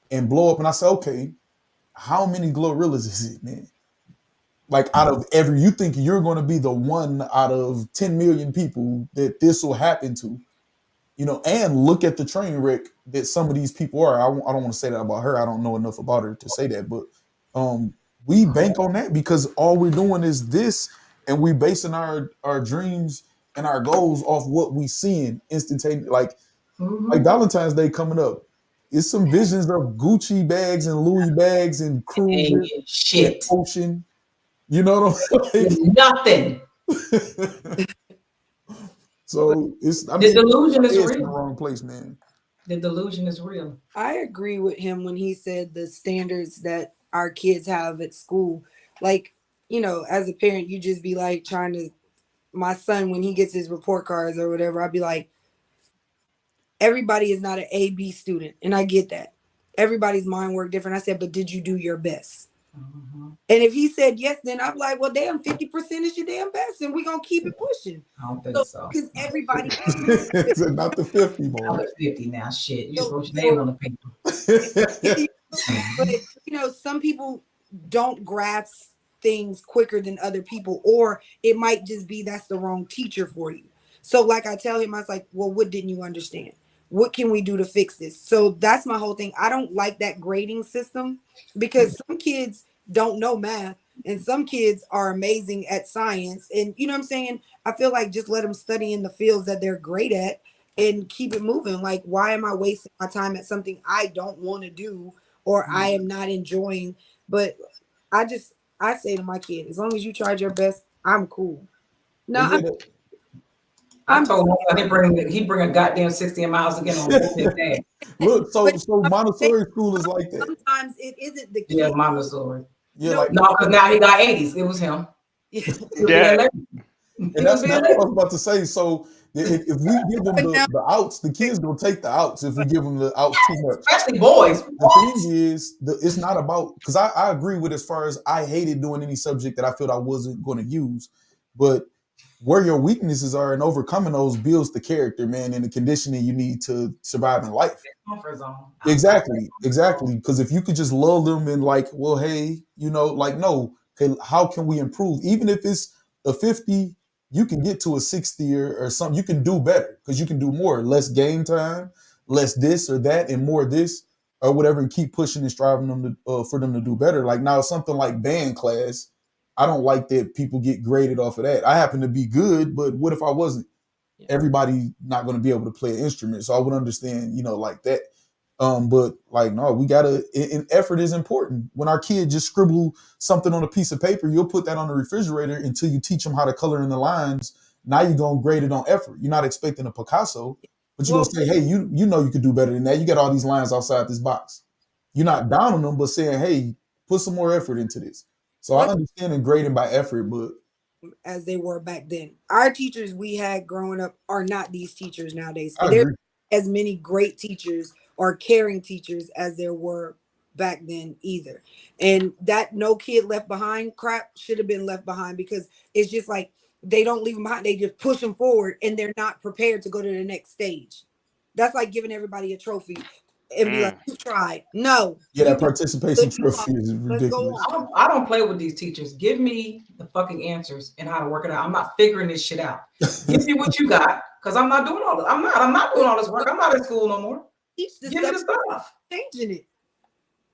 and blow up. And I say, okay, how many Glorillas is it, man? Like out of every, you think you're going to be the one out of 10 million people that this will happen to, and look at the train wreck that some of these people are. I don't want to say that about her. I don't know enough about her to say that, but we bank on that because all we're doing is this, and we basing our dreams and our goals off what we seeing instantaneously. Like Valentine's Day coming up, it's some visions of Gucci bags and Louis bags and cruises, shit, ocean. You know what I'm saying? Nothing. So the delusion is real. In the wrong place, man. The delusion is real. I agree with him when he said the standards that our kids have at school. Like, as a parent, you just be like trying to, my son, when he gets his report cards or whatever, I'd be like, everybody is not an A, B student. And I get that. Everybody's mind work different. I said, but did you do your best? And if he said yes, then I'm like, well, damn, 50% is your damn best, and we're gonna keep it pushing. I don't think so. Because everybody not the 50, boy. I'm at 50 now. Shit. You just wrote your name on the paper. But some people don't grasp things quicker than other people, or it might just be that's the wrong teacher for you. So like I tell him, I was like, well, what didn't you understand? What can we do to fix this? So that's my whole thing. I don't like that grading system because some kids don't know math and some kids are amazing at science. And you know what I'm saying? I feel like just let them study in the fields that they're great at and keep it moving. Like, why am I wasting my time at something I don't want to do or I am not enjoying? But I say to my kid, as long as you tried your best, I'm cool. No, I told him he bring a goddamn 60 miles again on his day. Look, so Montessori school is like that. Sometimes it isn't the kid. Yeah, Montessori. Yeah, no, because now he got 80s. It was him. Yeah. And that's what I was about to say. So if we give them the outs, the kids gonna take the outs if we give them the outs too much. Especially boys. The thing is, it's not about, because I agree with as far as I hated doing any subject that I felt I wasn't going to use, but where your weaknesses are and overcoming those builds the character, man, and the conditioning you need to survive in life. Exactly. Because if you could just lull them in like, well, hey, no, okay, how can we improve? Even if it's a 50, you can get to a 60 or something. You can do better because you can do more, less game time, less this or that, and more this or whatever, and keep pushing and striving them for them to do better. Like now, something like band class, I don't like that people get graded off of that. I happen to be good, but what if I wasn't? Everybody not going to be able to play an instrument. So I would understand, like that. But like, no, we gotta, and effort is important. When our kid just scribble something on a piece of paper, you'll put that on the refrigerator until you teach them how to color in the lines. Now you're going to grade it on effort. You're not expecting a Picasso, but you're going to say, hey, you could do better than that. You got all these lines outside this box. You're not down on them, but saying, hey, put some more effort into this. So I understand and grading by effort, but as they were back then. Our teachers we had growing up are not these teachers nowadays. There's as many great teachers or caring teachers as there were back then either. And that no kid left behind crap should have been left behind, because it's just like they don't leave them behind. They just push them forward and they're not prepared to go to the next stage. That's like giving everybody a trophy and be like, you tried. No. Yeah, that participation trophy is ridiculous. I don't play with these teachers. Give me the fucking answers and how to work it out. I'm not figuring this shit out. Give me what you got, because I'm not doing all this. I'm not doing all this work. I'm not in school no more. Give me the stuff. Changing it.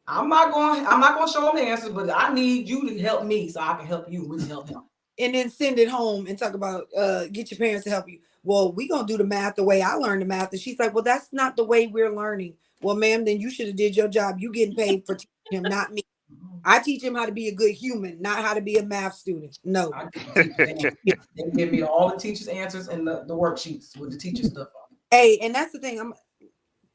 I'm not going to show them the answers, but I need you to help me so I can help you. We can help him. And then send it home and talk about get your parents to help you. Well, we're going to do the math the way I learned the math. And she's like, well, that's not the way we're learning. Well, ma'am, then you should have did your job. You getting paid for teaching him, not me. I teach him how to be a good human, not how to be a math student. No. They give me all the teachers' answers and the worksheets with the teacher stuff on. Hey, and that's the thing. I'm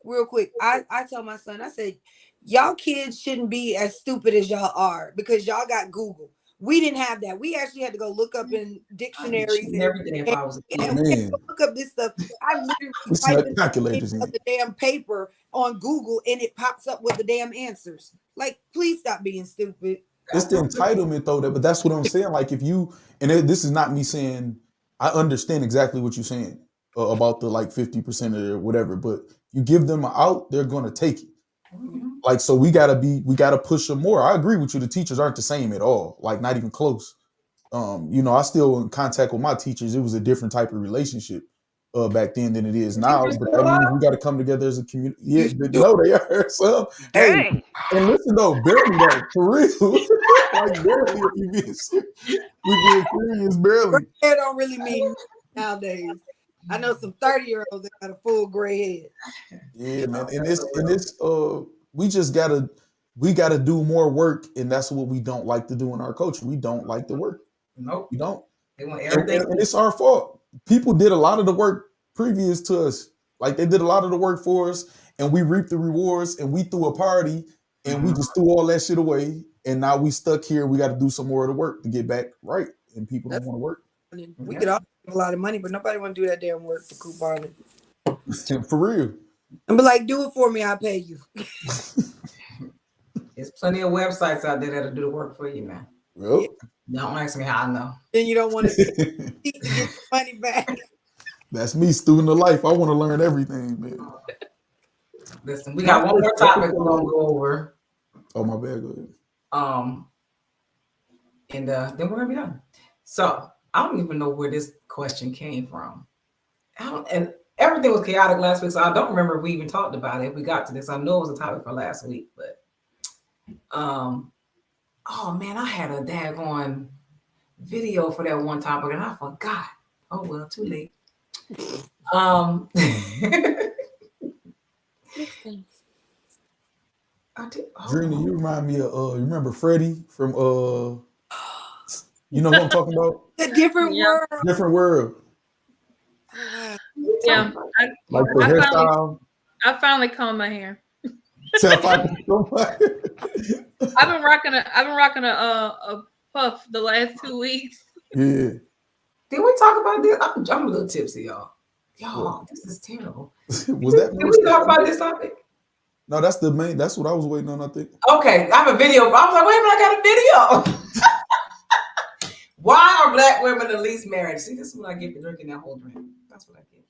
real quick. I tell my son, I said, y'all kids shouldn't be as stupid as y'all are because y'all got Google. We didn't have that. We actually had to go look up in dictionaries and everything if I was a kid. we had to Man, go look up this stuff. I literally we still type had in calculators in of it. the damn paper on Google and it pops up with the damn answers. Like, please stop being stupid. It's the entitlement though, but that's what I'm saying. Like if you this is not me saying I understand exactly what you're saying about the like 50% or whatever, but you give them an out, they're gonna take it. Mhm. Like so we gotta push them more. I agree with you. The teachers aren't the same at all, like not even close. I still in contact with my teachers. It was a different type of relationship back then than it is now. Teachers But still that means alive? we got to come together as a community. Yeah, You do. no, they are. So hey, Dang. and listen though, barely though, for real. Like barely if you being serious. We being serious, barely. Gray hair don't really mean nothing nowadays. I know some 30-year-olds that got a full gray head. Yeah, man. And this we gotta do more work, and that's what we don't like to do in our culture. We don't like the work. Nope. We don't. They want And, everything. and it's our fault. People did a lot of the work previous to us. Like they did a lot of the work for us, and we reaped the rewards, and we threw a party, and we just threw all that shit away. And now we stuck here. We got to do some more of the work to get back right. And people don't want to work. We could all have a lot of money, but nobody want to do that damn work for couponing. For real. And be like, do it for me, I'll pay you. There's plenty of websites out there that'll do the work for you, man. Yep. Don't ask me how I know. Then you don't want to get the money back. That's me, student of life. I want to learn everything, man. Listen, we got one more topic we're gonna go over. Oh, my bad. Go ahead. And then we're gonna be done. So I don't even know where this question came from. And everything was chaotic last week, so I don't remember if we even talked about it. If we got to this, I know it was a topic for last week, but oh man, I had a daggone video for that one topic and I forgot. Oh well, too late. Drena, you remind me of you remember Freddie from you know what I'm talking about? A different world. Different world. Yeah, Like the hairstyle. I finally combed my hair. I've I've been rocking a puff the last 2 weeks. Yeah. Did we talk about this? I'm a little tipsy, y'all. Y'all, this is terrible. Was that? Did we talk about this topic? No, that's the main. That's what I was waiting on. I think. Okay, I have a video. I was like, wait a minute, I got a video. Why are Black women the least married? See, this is what I get for drinking that whole drink. That's what I get.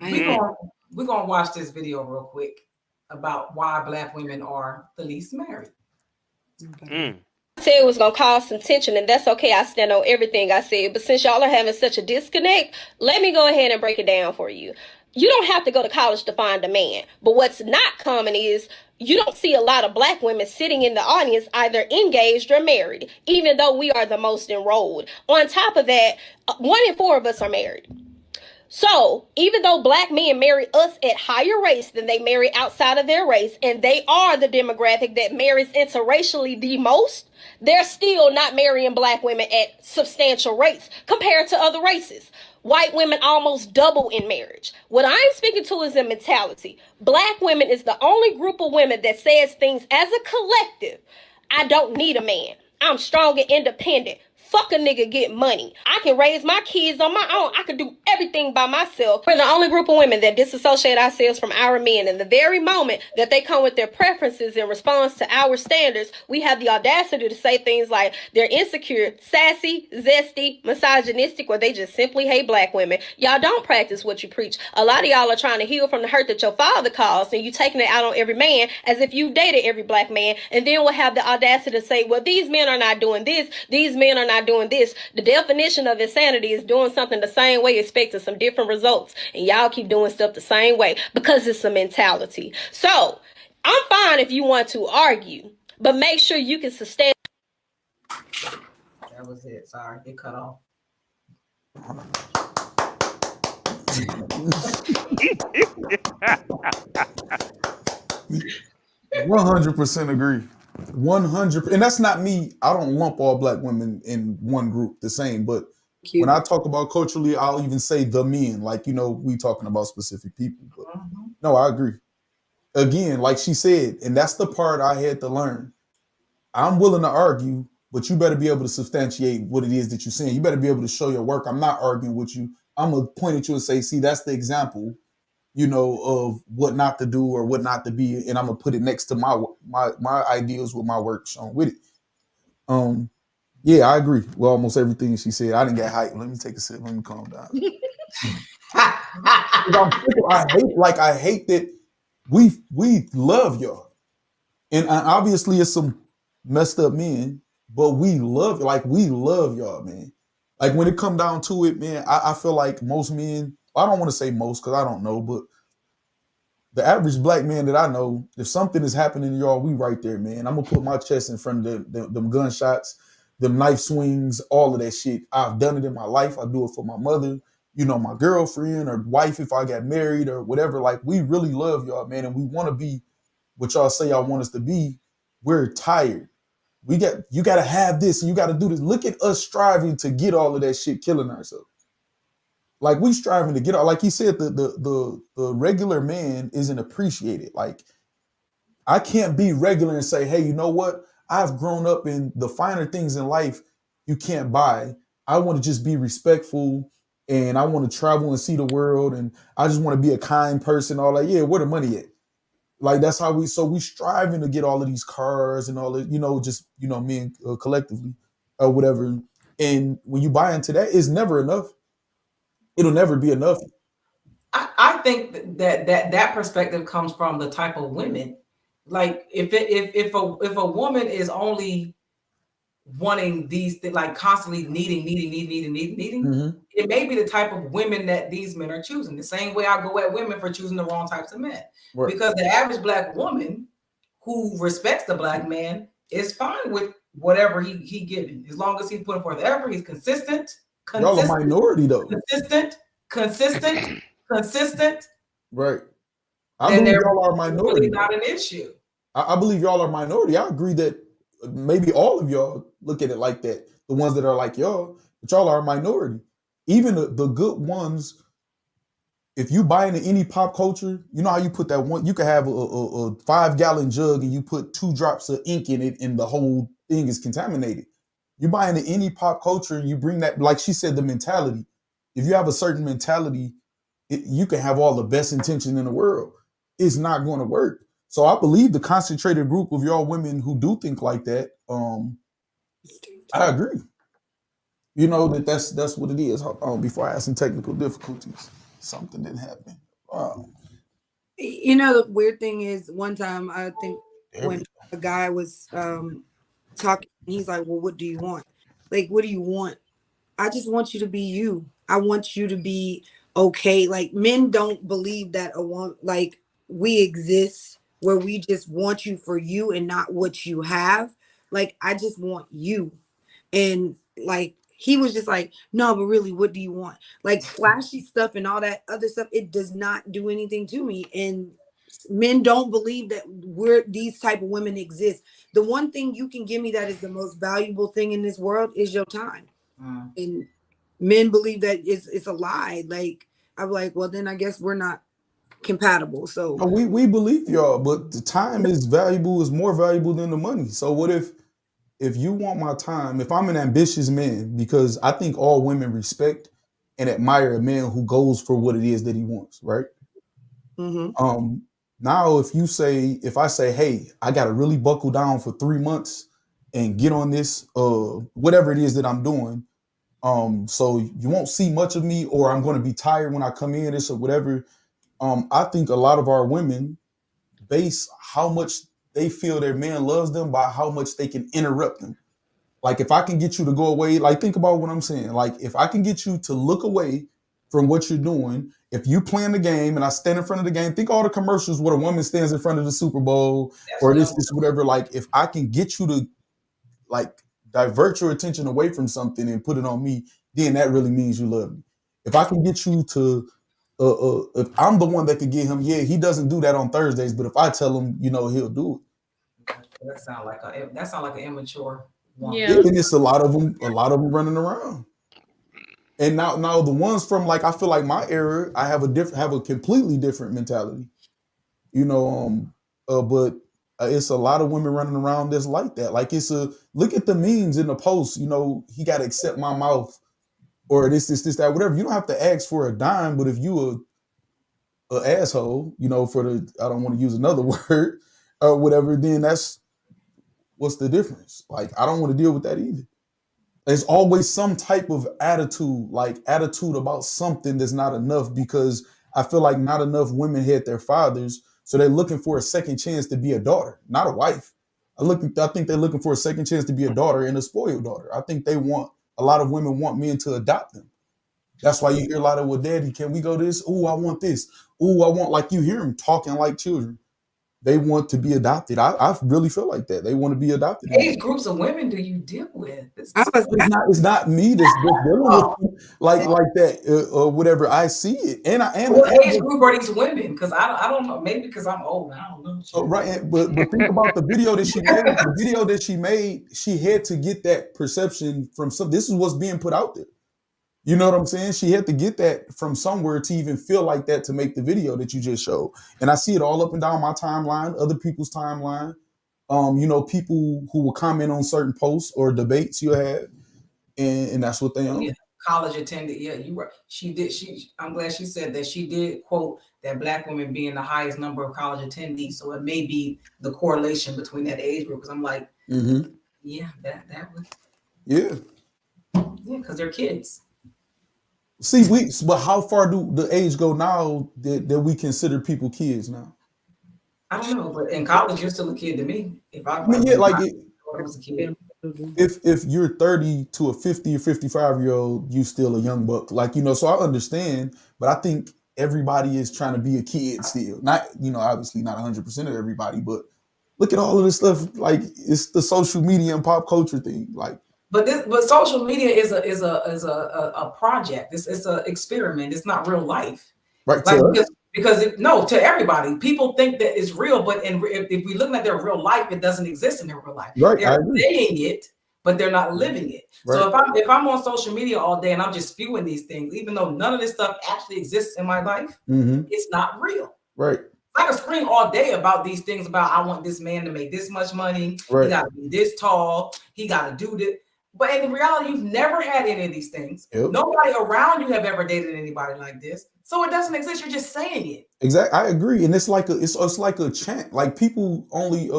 I don't know. We're gonna watch this video real quick about why Black women are the least married. Said it was gonna cause some tension, and that's okay. I stand on everything I said. But since y'all are having such a disconnect, let me go ahead and break it down for you. You don't have to go to college to find a man. But what's not common is you don't see a lot of Black women sitting in the audience either engaged or married, even though we are the most enrolled. On top of that, 1 in 4 of us are married. So even though Black men marry us at higher rates than they marry outside of their race, and they are the demographic that marries interracially the most, they're still not marrying Black women at substantial rates compared to other races. White women almost double in marriage. What I'm speaking to is a mentality. Black women is the only group of women that says things as a collective. I don't need a man. I'm strong and independent. Fuck a nigga, get money. I can raise my kids on my own. I can do everything by myself. We're the only group of women that disassociate ourselves from our men. And the very moment that they come with their preferences in response to our standards, we have the audacity to say things like they're insecure, sassy, zesty, misogynistic, or they just simply hate Black women. Y'all don't practice what you preach. A lot of y'all are trying to heal from the hurt that your father caused, and you taking it out on every man as if you dated every Black man, and then we'll have the audacity to say, well, these men are not doing this, these men are not doing this. The definition of insanity is doing something the same way, expecting some different results, and y'all keep doing stuff the same way because it's a mentality. So I'm fine if you want to argue, but make sure you can sustain. That was it. Sorry, it cut off. 100% agree. 100, and that's not me. I don't lump all Black women in one group the same. But when I talk about culturally, I'll even say the men. Like we talking about specific people. But no, I agree. Again, like she said, and that's the part I had to learn. I'm willing to argue, but you better be able to substantiate what it is that you're saying. You better be able to show your work. I'm not arguing with you. I'm gonna point at you and say, see, that's the example, of what not to do or what not to be, and I'm gonna put it next to my ideals with my work shown with it. Yeah, I agree with almost everything she said. I didn't get hyped. Let me take a sip. Let me calm down. I hate that we love y'all, and obviously it's some messed up men, but we love y'all, man. Like when it come down to it, man, I feel like most men. I don't want to say most because I don't know, but the average black man that I know, if something is happening to y'all, we right there, man. I'm gonna put my chest in front of them gunshots, them knife swings, all of that shit. I've done it in my life. I do it for my mother, my girlfriend or wife if I got married or whatever. Like we really love y'all, man, and we want to be what y'all say y'all want us to be. We're tired. You got to have this and you got to do this. Look at us striving to get all of that shit, killing ourselves. Like we striving to get out. Like he said, the regular man isn't appreciated. Like I can't be regular and say, hey, you know what? I've grown up in the finer things in life you can't buy. I want to just be respectful and I want to travel and see the world and I just want to be a kind person. All that. Yeah, where the money at? Like that's how we striving to get all of these cars and all that, men collectively or whatever. And when you buy into that, it's never enough. It'll never be enough. I think that perspective comes from the type of women. Like if a woman is only wanting these things, like constantly needing, Mm-hmm. it may be the type of women that these men are choosing. The same way I go at women for choosing the wrong types of men. Right. Because the average black woman who respects the black man is fine with whatever he given, as long as he's putting forth effort, he's consistent. Y'all a minority though. Consistent. Right. I believe y'all are a minority. Really not an issue. I believe y'all are a minority. I agree that maybe all of y'all look at it like that. The ones that are like y'all, but y'all are a minority. Even the good ones, if you buy into any pop culture, you know how you put that one, you could have a 5-gallon jug and you put 2 drops of ink in it and the whole thing is contaminated. You buy into any pop culture and you bring that, like she said, the mentality. If you have a certain mentality, you can have all the best intention in the world. It's not going to work. So I believe the concentrated group of y'all women who do think like that, I agree. That's what it is. Before I had some technical difficulties, something didn't happen. The weird thing is, one time I think when a guy was talking, he's like, "Well, what do you want? Like, what do you want? I just want you to be you. I want you to be okay." Like men don't believe that we exist where we just want you for you and not what you have. Like, I just want you. And like, he was just like, no, but really, what do you want? Like flashy stuff and all that other stuff, it does not do anything to me. And men don't believe that these type of women exist. The one thing you can give me that is the most valuable thing in this world is your time. And men believe that it's a lie. Like, I'm like, well, then I guess we're not compatible. So no, we believe y'all, but the time is more valuable than the money. So what if you want my time, if I'm an ambitious man, because I think all women respect and admire a man who goes for what it is that he wants, right? Mm-hmm. Now if I say, hey, I got to really buckle down for 3 months and get on this, whatever it is that I'm doing, so you won't see much of me, or I'm going to be tired when I come in, this or whatever. I think a lot of our women base how much they feel their man loves them by how much they can interrupt them. Like if I can get you to go away, like think about what I'm saying. Like if I can get you to look away from what you're doing, if you playing the game and I stand in front of the game, think all the commercials where a woman stands in front of the Super Bowl or this whatever. Like if I can get you to like divert your attention away from something and put it on me, then that really means you love me. If I can get you to if I'm the one that could get him, yeah, he doesn't do that on Thursdays, but if I tell him, he'll do it. That sounds like an immature woman. Yeah. And it's a lot of them running around. And now the ones from like, I feel like my era, I have a completely different mentality, but It's a lot of women running around that's like that. Like look at the memes in the post. You know, he got to accept my mouth, or this, that, whatever. You don't have to ask for a dime, but if you a asshole, you know, I don't want to use another word or whatever, then what's the difference? Like, I don't want to deal with that either. There's always some type of attitude about something that's not enough, because I feel like not enough women had their fathers, so they're looking for a second chance to be a daughter, not a wife. I think they're looking for a second chance to be a daughter and a spoiled daughter. I think a lot of women want men to adopt them. That's why you hear a lot of, well, daddy, can we go this? Oh, I want this. Oh, I want, like, you hear them talking like children. They want to be adopted. I really feel like that. They want to be adopted. Age groups of women do you deal with? It's not me that's dealing with like that or whatever. I see it, what age group are these women? Because I don't know. Maybe because I'm old. I don't know. So, right, but think about the video that she made. The video that she made, she had to get that perception from some. This is what's being put out there. You know what I'm saying? She had to get that from somewhere to even feel like that to make the video that you just showed. And I see it all up and down my timeline, other people's timeline. You know, people who will comment on certain posts or debates you have, and that's what they own. Yeah, college attended. Yeah, you were. She did. I'm glad she said that. She did quote that Black women being the highest number of college attendees. So it may be the correlation between that age group. Because I'm like, yeah, that would. Yeah, because they're kids. See, but how far do the age go now that we consider people kids now? I don't know, but in college, you're still a kid to me. If I was a kid. If you're 30 to a 50 or 55-year-old, you still a young buck. Like, you know, so I understand, but I think everybody is trying to be a kid still. Not, you know, obviously not 100% of everybody, but look at all of this stuff. Like, it's the social media and pop culture thing. Like, But social media is a project. It's an experiment. It's not real life. Right. Like, to everybody, people think that it's real, but if we look at their real life, it doesn't exist in their real life. Right. They're saying it, but they're not living it. Right. So if I'm on social media all day and I'm just spewing these things, even though none of this stuff actually exists in my life, it's not real. Right. I can scream all day about these things about I want this man to make this much money. Right. He got to be this tall. He got to do this. But in reality, you've never had any of these things. Yep. Nobody around you have ever dated anybody like this. So it doesn't exist. You're just saying it. Exactly. I agree. And it's like a chant. Like, people only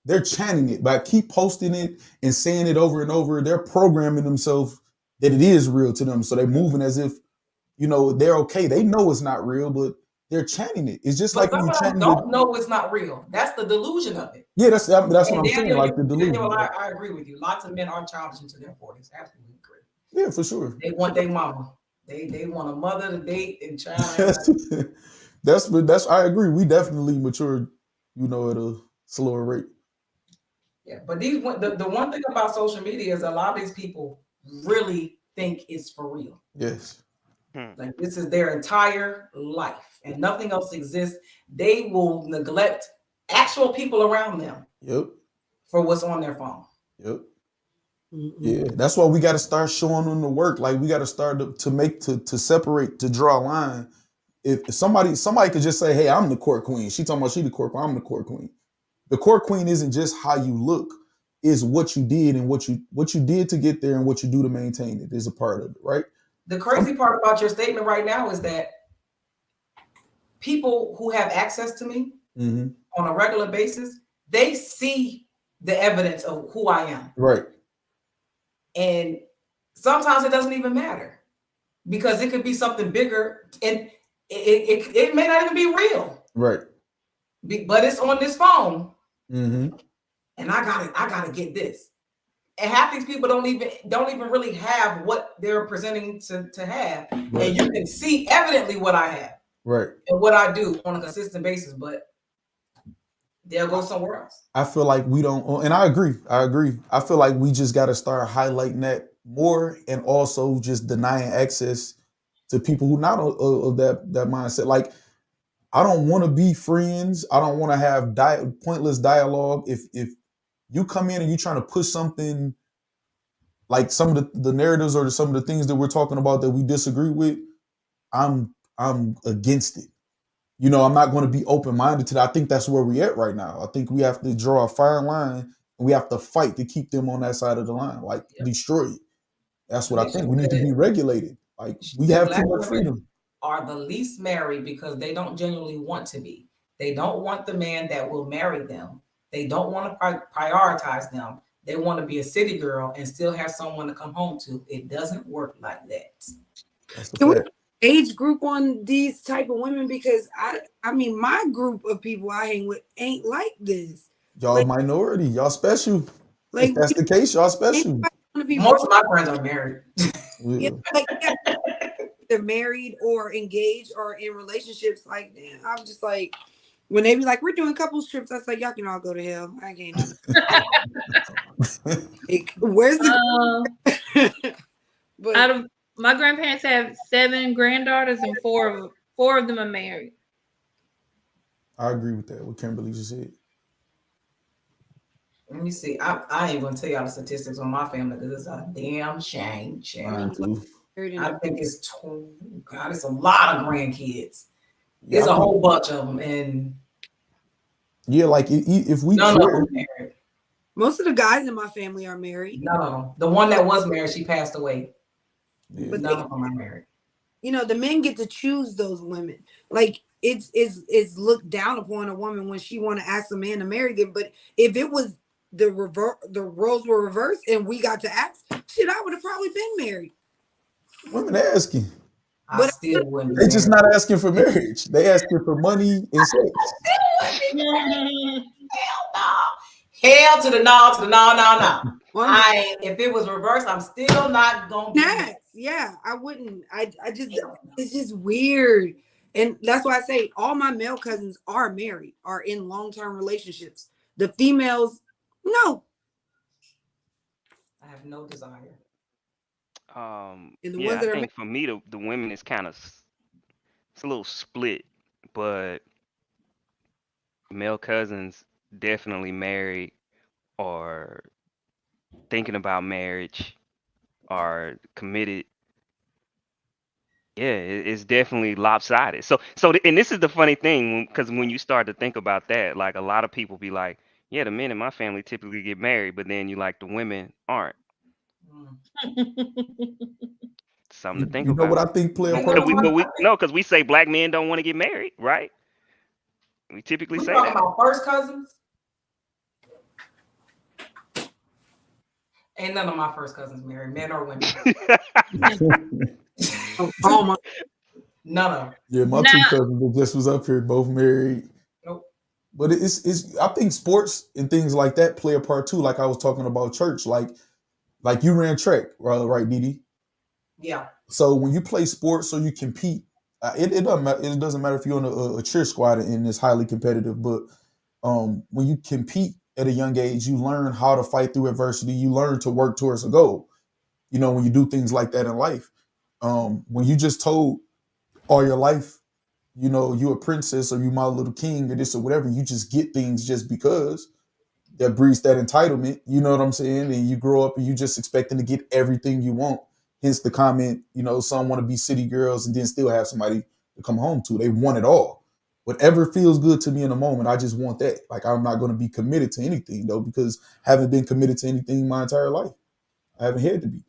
they're chanting it, but keep posting it and saying it over and over. They're programming themselves that it is real to them. So they're moving as if, you know, they're okay. They know it's not real, but they're chanting it. It's just like when you don't know it's not real. That's the delusion of it. Yeah, that's what I'm saying. Like the delusion. Daniel, I agree with you. Lots of men are childish into their 40s. Absolutely agree. Yeah, for sure. They want their mama. They want a mother to date and child. that's I agree. We definitely matured, you know, at a slower rate. Yeah, but the one thing about social media is a lot of these people really think it's for real. Yes. Like, this is their entire life and nothing else exists. They will neglect actual people around them. Yep. For what's on their phone. Yep. Yeah, that's why we got to start showing them the work. Like, we got to start to separate, to draw a line. If somebody could just say, "Hey, I'm the court queen." She talking about she the court queen. I'm the court queen. The court queen isn't just how you look; is what you did and what you did to get there and what you do to maintain it is a part of it, right? The crazy part about your statement right now is that people who have access to me on a regular basis, they see the evidence of who I am. Right. And sometimes it doesn't even matter because it could be something bigger and it may not even be real. Right. But it's on this phone. And I gotta get this. And half these people don't even really have what they're presenting to have. Right. And you can see evidently what I have. Right. And what I do on a consistent basis, but they'll go somewhere else. I feel like we don't, and I agree. I feel like we just got to start highlighting that more, and also just denying access to people who not of that mindset. Like, I don't want to be friends. I don't want to have pointless dialogue. If you come in and you're trying to push something, like some of the narratives or some of the things that we're talking about that we disagree with, I'm against it. you know, I'm not going to be open-minded to that. I think that's where we're at right now. I think we have to draw a fine line and we have to fight to keep them on that side of the line, like destroy it. That's what I think. We need to be regulated. Like we have too much freedom. Are the least married because they don't genuinely want to be. They don't want the man that will marry them. They don't want to prioritize them. They want to be a city girl and still have someone to come home to. It doesn't work like that. Can we age group on these type of women? Because I mean, my group of people I hang with ain't like this. Y'all like, minority. Y'all special. Like, if that's the case, y'all special. Most of my friends are married. Yeah, like, they're married or engaged or in relationships. Like, damn, I'm just like, when they be like, we're doing couples trips, I was like, y'all can all go to hell. I can't do it. Like, where's the but out of my grandparents have 7 granddaughters and 4 of them are married. I agree with that. What Kimberly just said. Let me see. I ain't gonna tell y'all the statistics on my family because it's a damn shame. I think it's it's a lot of grandkids. There's a whole bunch of them, and yeah, like if we married. Most of the guys in my family are married. No, the one that was married, she passed away. Yeah. But none of them are married. You know, the men get to choose those women. Like it's looked down upon a woman when she want to ask a man to marry them. But if it was the roles were reversed and we got to ask, shit, I would have probably been married. Women asking. But still wouldn't. They just not asking for marriage. They asking for money and sex. Hell no. Hell to the no. If it was reversed, I'm still not gonna. Yeah, I wouldn't. I just it's just weird, and that's why I say all my male cousins are married, are in long-term relationships. The females, no. I have no desire. Yeah, I think for me, the women is kind of, it's a little split, but male cousins definitely married or thinking about marriage or committed. Yeah, it's definitely lopsided. So, and this is the funny thing, because when you start to think about that, like a lot of people be like, yeah, the men in my family typically get married, but then you like the women aren't. Something to think about. You know what I think play a part? Because we say black men don't want to get married, right? We typically say that. About first cousins. Ain't none of my first cousins married, men or women. None of them. Yeah, my 2 cousins that just was up here, both married. Nope. But it's I think sports and things like that play a part too. Like I was talking about church, like you ran track, right, Didi? Yeah. So when you play sports or you compete, it doesn't matter if you're on a cheer squad and it's highly competitive, but when you compete at a young age, you learn how to fight through adversity. You learn to work towards a goal. You know, when you do things like that in life, when you just told all your life, you know, you a princess or you my little king or this or whatever, you just get things just because. That breeds that entitlement, you know what I'm saying? And you grow up and you just expecting to get everything you want. Hence the comment, you know, some want to be city girls and then still have somebody to come home to. They want it all. Whatever feels good to me in the moment, I just want that. Like, I'm not going to be committed to anything, though, because I haven't been committed to anything my entire life. I haven't had to be.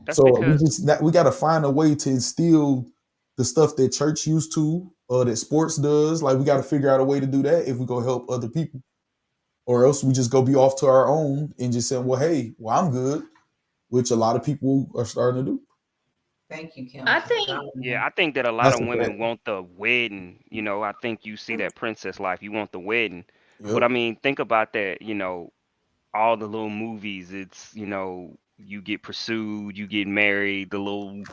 That's so because we got to find a way to instill the stuff that church used to or that sports does. Like, we got to figure out a way to do that if we go help other people. Or else we just go be off to our own and just say, well, hey, I'm good, which a lot of people are starting to do. Thank you, Kim. I think that a lot of women want the wedding. You know, I think you see that princess life. You want the wedding. Yep. But I mean, think about that, you know, all the little movies. It's, you know, you get pursued, you get married, the little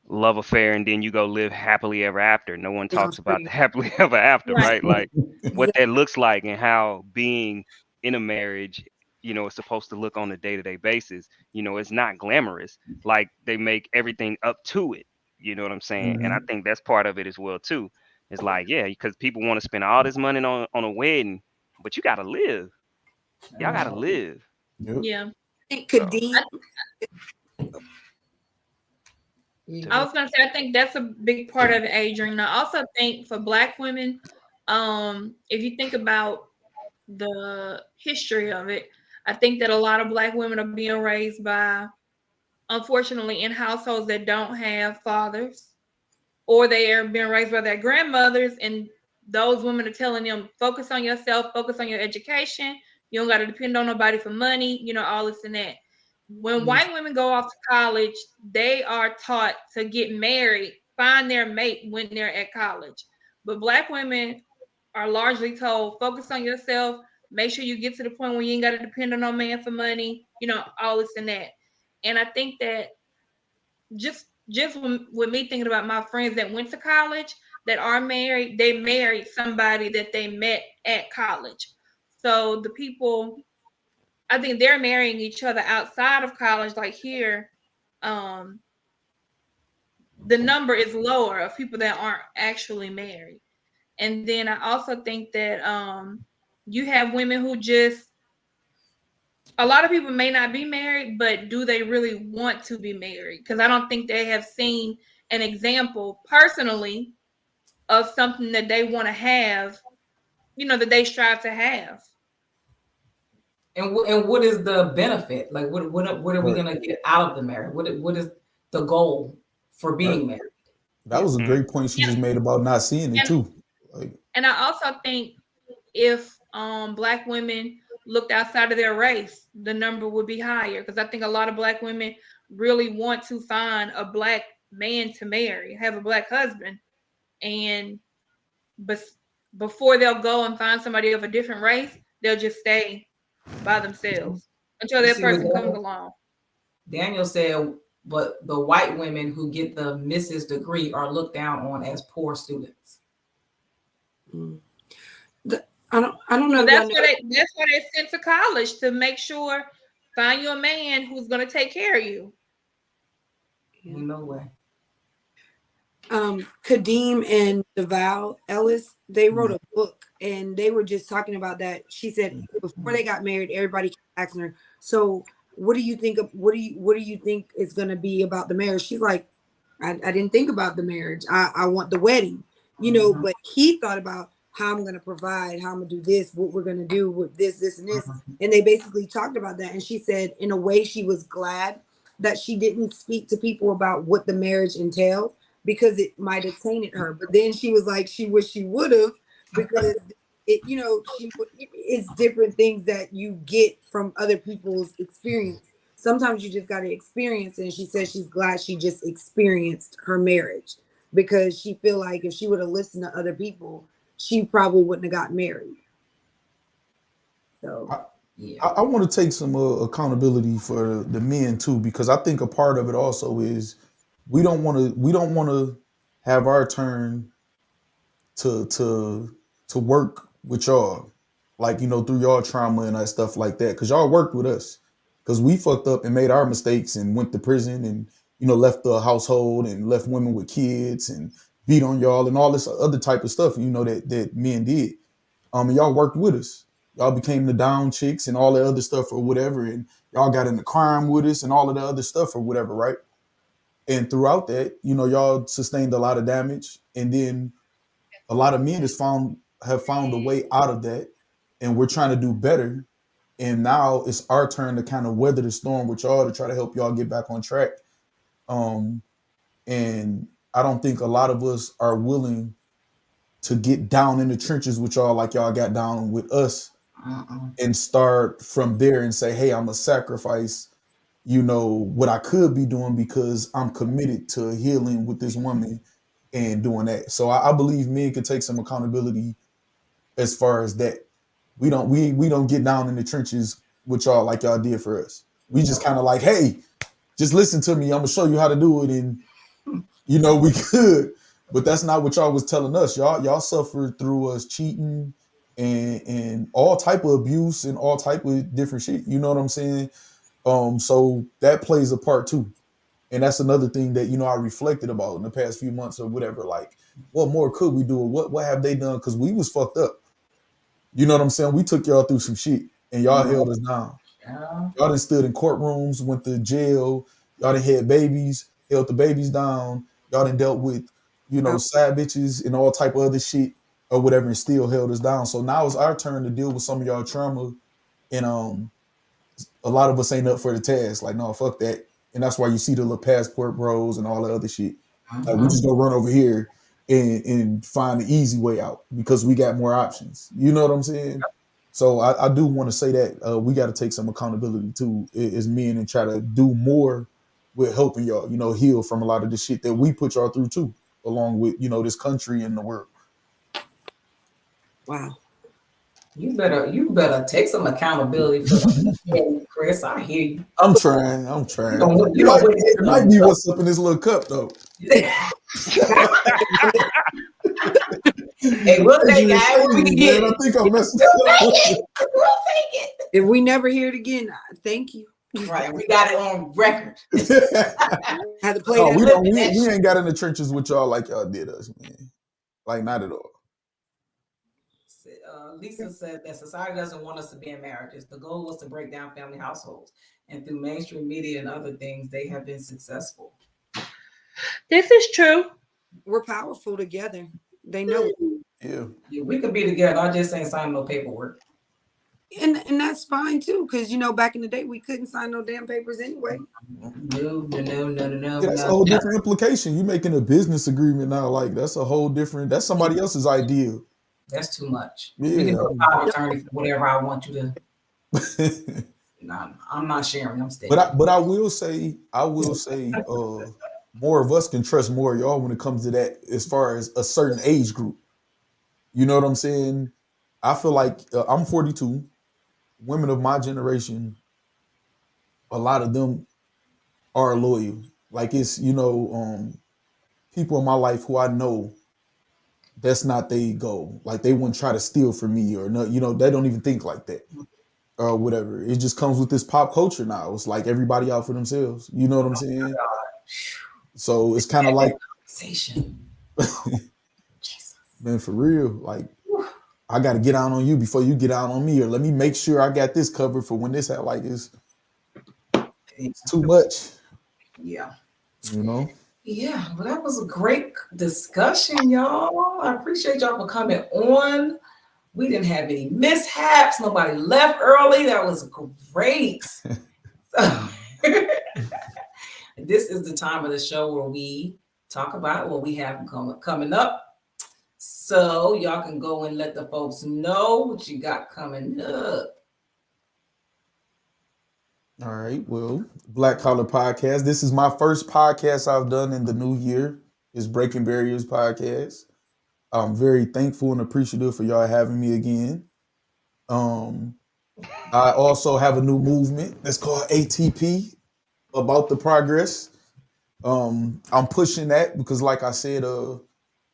love affair, and then you go live happily ever after. No one talks about the happily ever after, right? Like what that looks like and how being in a marriage, you know, is supposed to look on a day-to-day basis. You know, it's not glamorous. Like they make everything up to it. You know what I'm saying? Mm-hmm. And I think that's part of it as well too. It's like, yeah, because people want to spend all this money on a wedding, but you gotta live. Y'all gotta live. Yeah. Kadeem. I was gonna say, I think that's a big part of it, Adrian. I also think for Black women, if you think about the history of it, I think that a lot of Black women are being raised by, unfortunately, in households that don't have fathers, or they are being raised by their grandmothers, and those women are telling them, focus on yourself, focus on your education. You don't got to depend on nobody for money, all this and that. When white women go off to college, they are taught to get married, find their mate when they're at college. But Black women are largely told, focus on yourself, make sure you get to the point where you ain't got to depend on no man for money, all this and that. And I think that just with me thinking about my friends that went to college that are married, they married somebody that they met at college. So the people, I think they're marrying each other outside of college. Like here, the number is lower of people that aren't actually married. And then I also think that you have women who just, a lot of people may not be married, but do they really want to be married? Because I don't think they have seen an example personally of something that they want to have, that they strive to have. And what is the benefit? Like, what are we gonna get out of the marriage? What is the goal for being married? That was a great point she just made about not seeing it too. Like, and I also think if Black women looked outside of their race, the number would be higher, because I think a lot of Black women really want to find a Black man to marry, have a Black husband, and before they'll go and find somebody of a different race, they'll just stay by themselves until that person comes along. Daniel said, but the white women who get the Mrs. degree are looked down on as poor students. I don't know. That's why they sent to college, to make sure, find you a man who's going to take care of you. No way. Kadeem and DeVal Ellis, they wrote a book, and they were just talking about that. She said before they got married, everybody kept asking her, so what do you think of, what do you think is going to be about the marriage? She's like, I didn't think about the marriage. I want the wedding, but he thought about how I'm going to provide, how I'm going to do this, what we're going to do with this, and this. And they basically talked about that. And she said, in a way, she was glad that she didn't speak to people about what the marriage entailed, because it might have tainted her. But then she was like, she wished she would have, because it's different things that you get from other people's experience. Sometimes you just got to experience it. And she says she's glad she just experienced her marriage, because she feel like if she would have listened to other people, she probably wouldn't have got married. So I want to take some accountability for the men too, because I think a part of it also is we don't want to have our turn to work with y'all, like, through y'all trauma and that stuff like that, because y'all worked with us, because we fucked up and made our mistakes and went to prison and left the household and left women with kids and beat on y'all and all this other type of stuff, that men did. And y'all worked with us. Y'all became the down chicks and all the other stuff or whatever, and y'all got into crime with us and all of the other stuff or whatever, right? And throughout that, y'all sustained a lot of damage, and then a lot of men have found a way out of that, and we're trying to do better. And now it's our turn to kind of weather the storm with y'all, to try to help y'all get back on track. And I don't think a lot of us are willing to get down in the trenches with y'all like y'all got down with us, and start from there and say, hey, I'm gonna sacrifice, what I could be doing, because I'm committed to healing with this woman and doing that. So I believe men can take some accountability as far as that. We don't get down in the trenches with y'all like y'all did for us. We just kind of like, hey, just listen to me. I'm gonna show you how to do it, and we could. But that's not what y'all was telling us. Y'all suffered through us cheating and all type of abuse and all type of different shit. You know what I'm saying? So that plays a part too. And that's another thing that, I reflected about in the past few months or whatever. Like, what more could we do? Or what have they done? Because we was fucked up. You know what I'm saying? We took y'all through some shit, and y'all held us down. Y'all done stood in courtrooms, went to jail. Y'all done had babies. held the babies down. Y'all done dealt with, side bitches and all type of other shit or whatever, and still held us down. So now it's our turn to deal with some of y'all trauma, and a lot of us ain't up for the task. Like, no, fuck that. And that's why you see the little passport bros and all the other shit. Like, we just go run over here and find the easy way out because we got more options. You know what I'm saying? So I do want to say that we got to take some accountability too as men and try to do more with helping y'all, heal from a lot of the shit that we put y'all through too, along with, this country and the world. Wow. You better take some accountability for the Chris. I hear you. I'm trying. It might be what's up in this little cup though. Hey, we'll take it. We can get I think I'm messing up. We'll take it. If we never hear it again, thank you. Right, we got it on record. Had to play No, that. we ain't got in the trenches with y'all like y'all did us, man. Like, not at all. Lisa said that society doesn't want us to be in marriages. The goal was to break down family households, and through mainstream media and other things, they have been successful. This is true. We're powerful together. They know it. Yeah, we could be together. I just ain't signing no paperwork. And that's fine too, because back in the day we couldn't sign no damn papers anyway. No. Yeah, that's a whole different implication. You making a business agreement now, like that's a whole different. That's somebody else's idea. That's too much. Yeah. We can do a power of attorney for whatever I want you to. No, I'm not sharing. I'm staying. But I will say, more of us can trust more of y'all when it comes to that, as far as a certain age group. You know what I'm saying? I feel like I'm 42. Women of my generation, a lot of them are loyal. Like, it's people in my life who I know that's not their goal. Like, they wouldn't try to steal from me or no, they don't even think like that or whatever. It just comes with this pop culture now. It's like everybody out for themselves. You know what I'm saying? So it's kind of like, man, for real. Like, I got to get out on you before you get out on me, or let me make sure I got this covered for when this happens. Like, it's too much. Yeah. Yeah, well, that was a great discussion, y'all. I appreciate y'all for coming on. We didn't have any mishaps. Nobody left early. That was great. This is the time of the show where we talk about what we have coming up. So y'all can go and let the folks know what you got coming up. All right. Well, Black Collar Podcast. This is my first podcast I've done in the new year. It's Breaking Barriers Podcast. I'm very thankful and appreciative for y'all having me again. I also have a new movement that's called ATP, About the Progress. I'm pushing that because, like I said,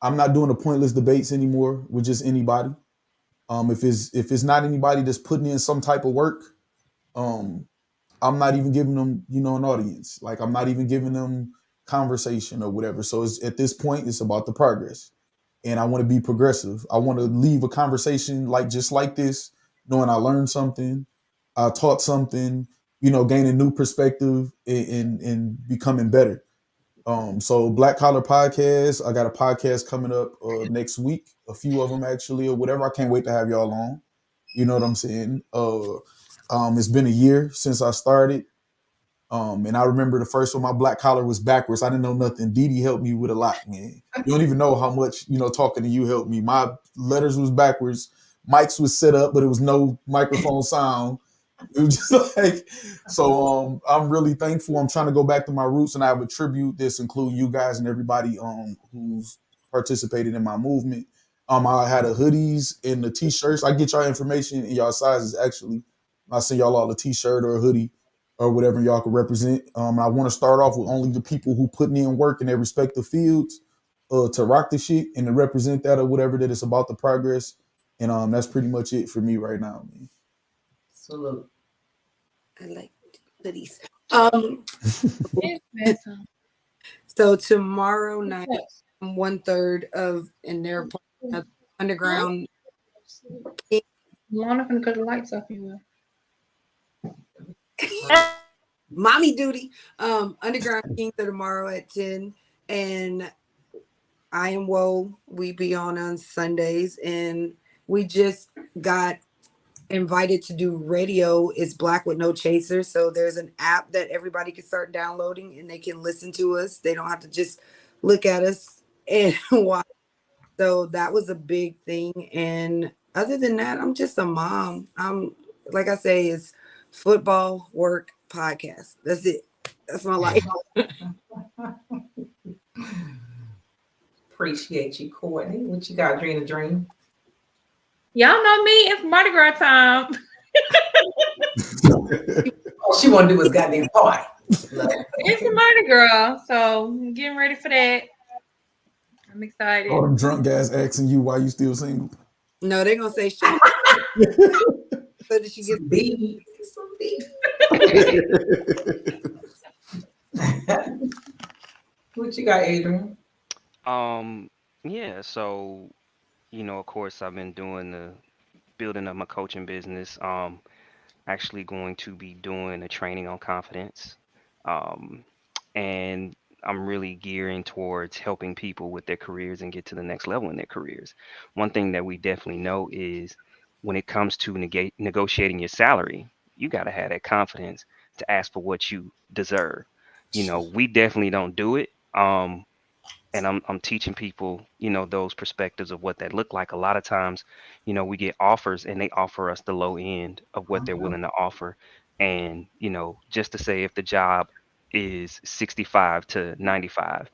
I'm not doing the pointless debates anymore with just anybody. If it's not anybody that's putting in some type of work, I'm not even giving them, an audience. Like, I'm not even giving them conversation or whatever. So at this point, it's about the progress. And I want to be progressive. I want to leave a conversation just like this, knowing I learned something, I taught something, gaining new perspective and becoming better. So Black Collar Podcast, I got a podcast coming up next week, a few of them actually, or whatever. I can't wait to have y'all on. You know what I'm saying? It's been a year since I started. And I remember the first one, my black collar was backwards. I didn't know nothing. Dee helped me with a lot, man. You don't even know how much, talking to you helped me. My letters was backwards. Mics was set up, but it was no microphone sound. It was just like, so I'm really thankful. I'm trying to go back to my roots, and I have a tribute that's include you guys and everybody who's participated in my movement. I had the hoodies and the t-shirts. I get y'all information in y'all sizes, actually. I send y'all all a t-shirt or a hoodie or whatever y'all can represent. I want to start off with only the people who putting in work in their respective fields to rock the shit and to represent that or whatever that it's about the progress. And that's pretty much it for me right now, man. Salute. I like hoodies. So tomorrow night, 1/3 of in their underground. Monica can cut the lights off, you will. mommy duty. Underground Kings are tomorrow at 10. And I Am Woe, we be on Sundays. And we just got invited to do radio. Is Black with No Chaser. So there's an app that everybody can start downloading and they can listen to us. They don't have to just look at us and watch. So that was a big thing. And other than that, I'm just a mom. I'm, like I say, it's football, work, podcast. That's it. That's my life. Appreciate you, Courtney. What you got, Drena Dream? Y'all know me. It's Mardi Gras time. All she want to do is goddamn party. It's a Mardi Gras, so I'm getting ready for that. I'm excited. All them drunk guys asking you why you still single. No, they're gonna say shit. So that she gets beat. What you got, Adrian? Yeah, so of course I've been doing the building up my coaching business. Actually going to be doing a training on confidence. And I'm really gearing towards helping people with their careers and get to the next level in their careers. One thing that we definitely know is when it comes to negotiating your salary, you got to have that confidence to ask for what you deserve. We definitely don't do it. And I'm teaching people, those perspectives of what that look like. A lot of times, we get offers and they offer us the low end of what they're willing to offer. And, just to say if the job is 65 to 95,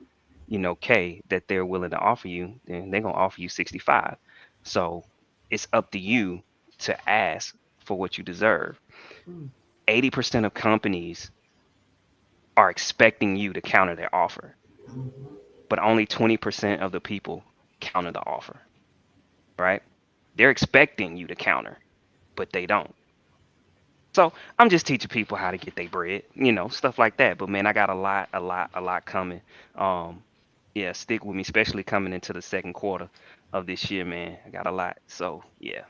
K that they're willing to offer you, then they're going to offer you 65. So it's up to you to ask for what you deserve. 80% of companies are expecting you to counter their offer, but only 20% of the people counter the offer, right? They're expecting you to counter, but they don't. So I'm just teaching people how to get their bread, stuff like that. But man, I got a lot coming. Yeah, stick with me, especially coming into the second quarter of this year, man. I got a lot. So yeah,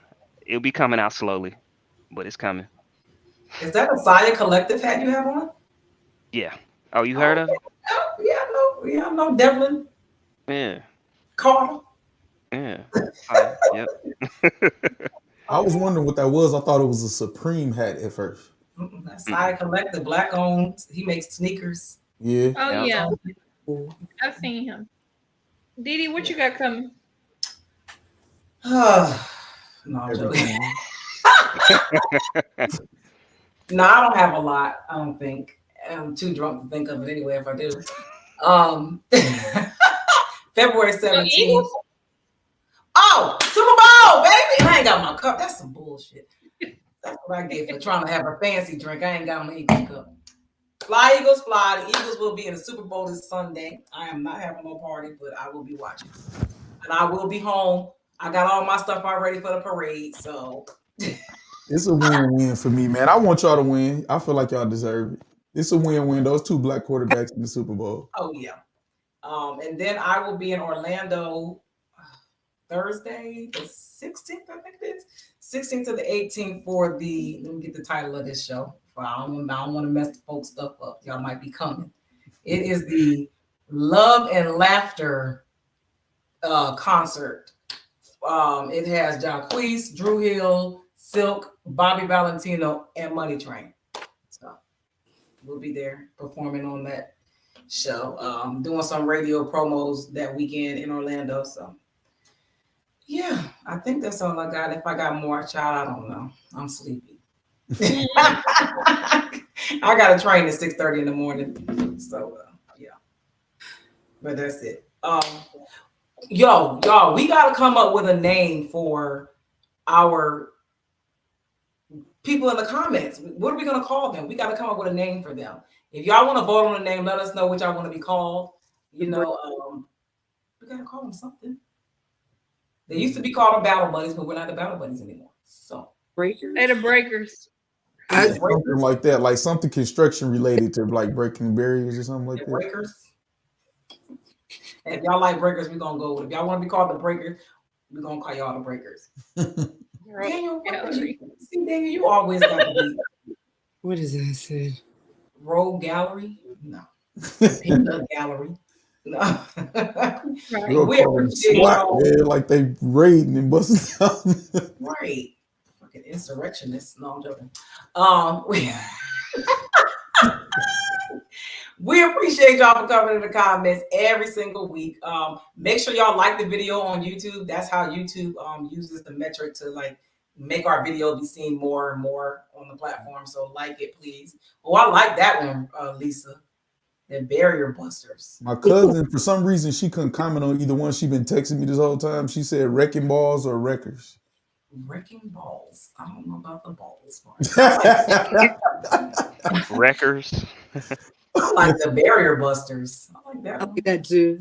it'll be coming out slowly, but it's coming. Is that a Saya Collective hat you have on? Yeah. Oh, you heard of it? Oh, yeah, no, Devlin. Yeah. Carter. Yeah. Yep. I was wondering what that was. I thought it was a Supreme hat at first. That's Saya Collective, black owned. He makes sneakers. Yeah. Oh Yeah. yeah, I've seen him. Didi, what you got coming? No, I'm joking. No, I don't have a lot. I don't think. I'm too drunk to think of it anyway. If I do, February 17th. Oh, Super Bowl, baby! I ain't got my cup. That's some bullshit. That's what I get for trying to have a fancy drink. I ain't got my Eagles cup. Fly, Eagles, fly. The Eagles will be in the Super Bowl this Sunday. I am not having no party, but I will be watching. And I will be home. I got all my stuff already for the parade, so. It's a win-win for me, man. I want y'all to win. I feel like y'all deserve it. It's a win-win. Those two black quarterbacks in the Super Bowl. Oh, yeah. And then I will be in Orlando Thursday, the 16th, I think it is. 16th to the 18th for the, let me get the title of this show. I don't want to mess the folks stuff up. Y'all might be coming. It is the Love and Laughter concert. It has Jacquees, Drew Hill, Silk, Bobby Valentino, and Money Train. So we'll be there performing on that show. Doing some radio promos that weekend in Orlando. So yeah, I think that's all I got. If I got more, child, I don't know. I'm sleepy. I got a train at 6:30 in the morning. So yeah. But that's it. Y'all, we gotta come up with a name for our people in the comments. What are we gonna call them? We gotta come up with a name for them. If y'all want to vote on a name, let us know what y'all want to be called. We gotta call them something. They used to be called the Battle Buddies, but we're not the Battle Buddies anymore. So Breakers. They're the Breakers. Something like that, like something construction related to like breaking barriers or something like that. Breakers. And if y'all like Breakers, we're gonna go with it. If y'all want to be called the Breakers, we're gonna call y'all the Breakers. Daniel, Daniel, you always got to be. What is that said? Road Gallery? No. Peanut Gallery? No. Right. Girl We called them appreciate SWAT, y'all. man, like they raiding and busting down. Right. Fucking insurrectionists. No, I'm joking. We appreciate y'all for coming in the comments every single week. Make sure y'all like the video on YouTube. That's how YouTube uses the metric to like make our video be seen more and more on the platform. So like it, please. Oh, I like that one, Lisa. The barrier busters. My cousin, for some reason, she couldn't comment on either one. She been texting me this whole time. She said wrecking balls or wreckers. Wrecking balls. I don't know about the balls part. Wreckers. I like the barrier busters. I like that I one. like that too.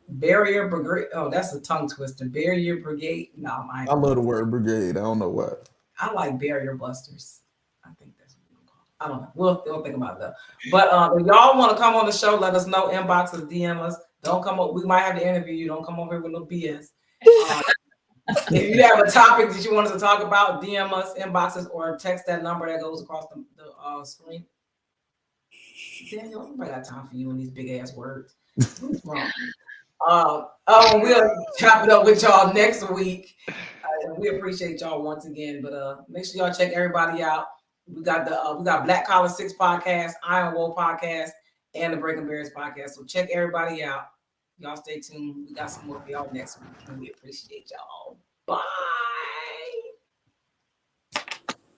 Barrier brigade. Oh, that's a tongue twister. Barrier brigade. No, I love the word brigade. I don't know why. I like barrier busters. I think that's what we're call it. I don't know. We'll think about that. But if y'all want to come on the show, let us know. Inbox us, DM us. Don't come up. We might have to interview you. Don't come over here with no BS. If you have a topic that you want us to talk about, DM us, inbox us, or text that number that goes across the screen. Daniel, I got time for you and these big ass words. What's wrong? We'll chop it up with y'all next week. We appreciate y'all once again, but make sure y'all check everybody out. We got Black Collar 6 podcast, Iron Wool podcast, and the Breaking Bears podcast. So check everybody out. Y'all stay tuned. We got some more for y'all next week, and we appreciate y'all. Bye.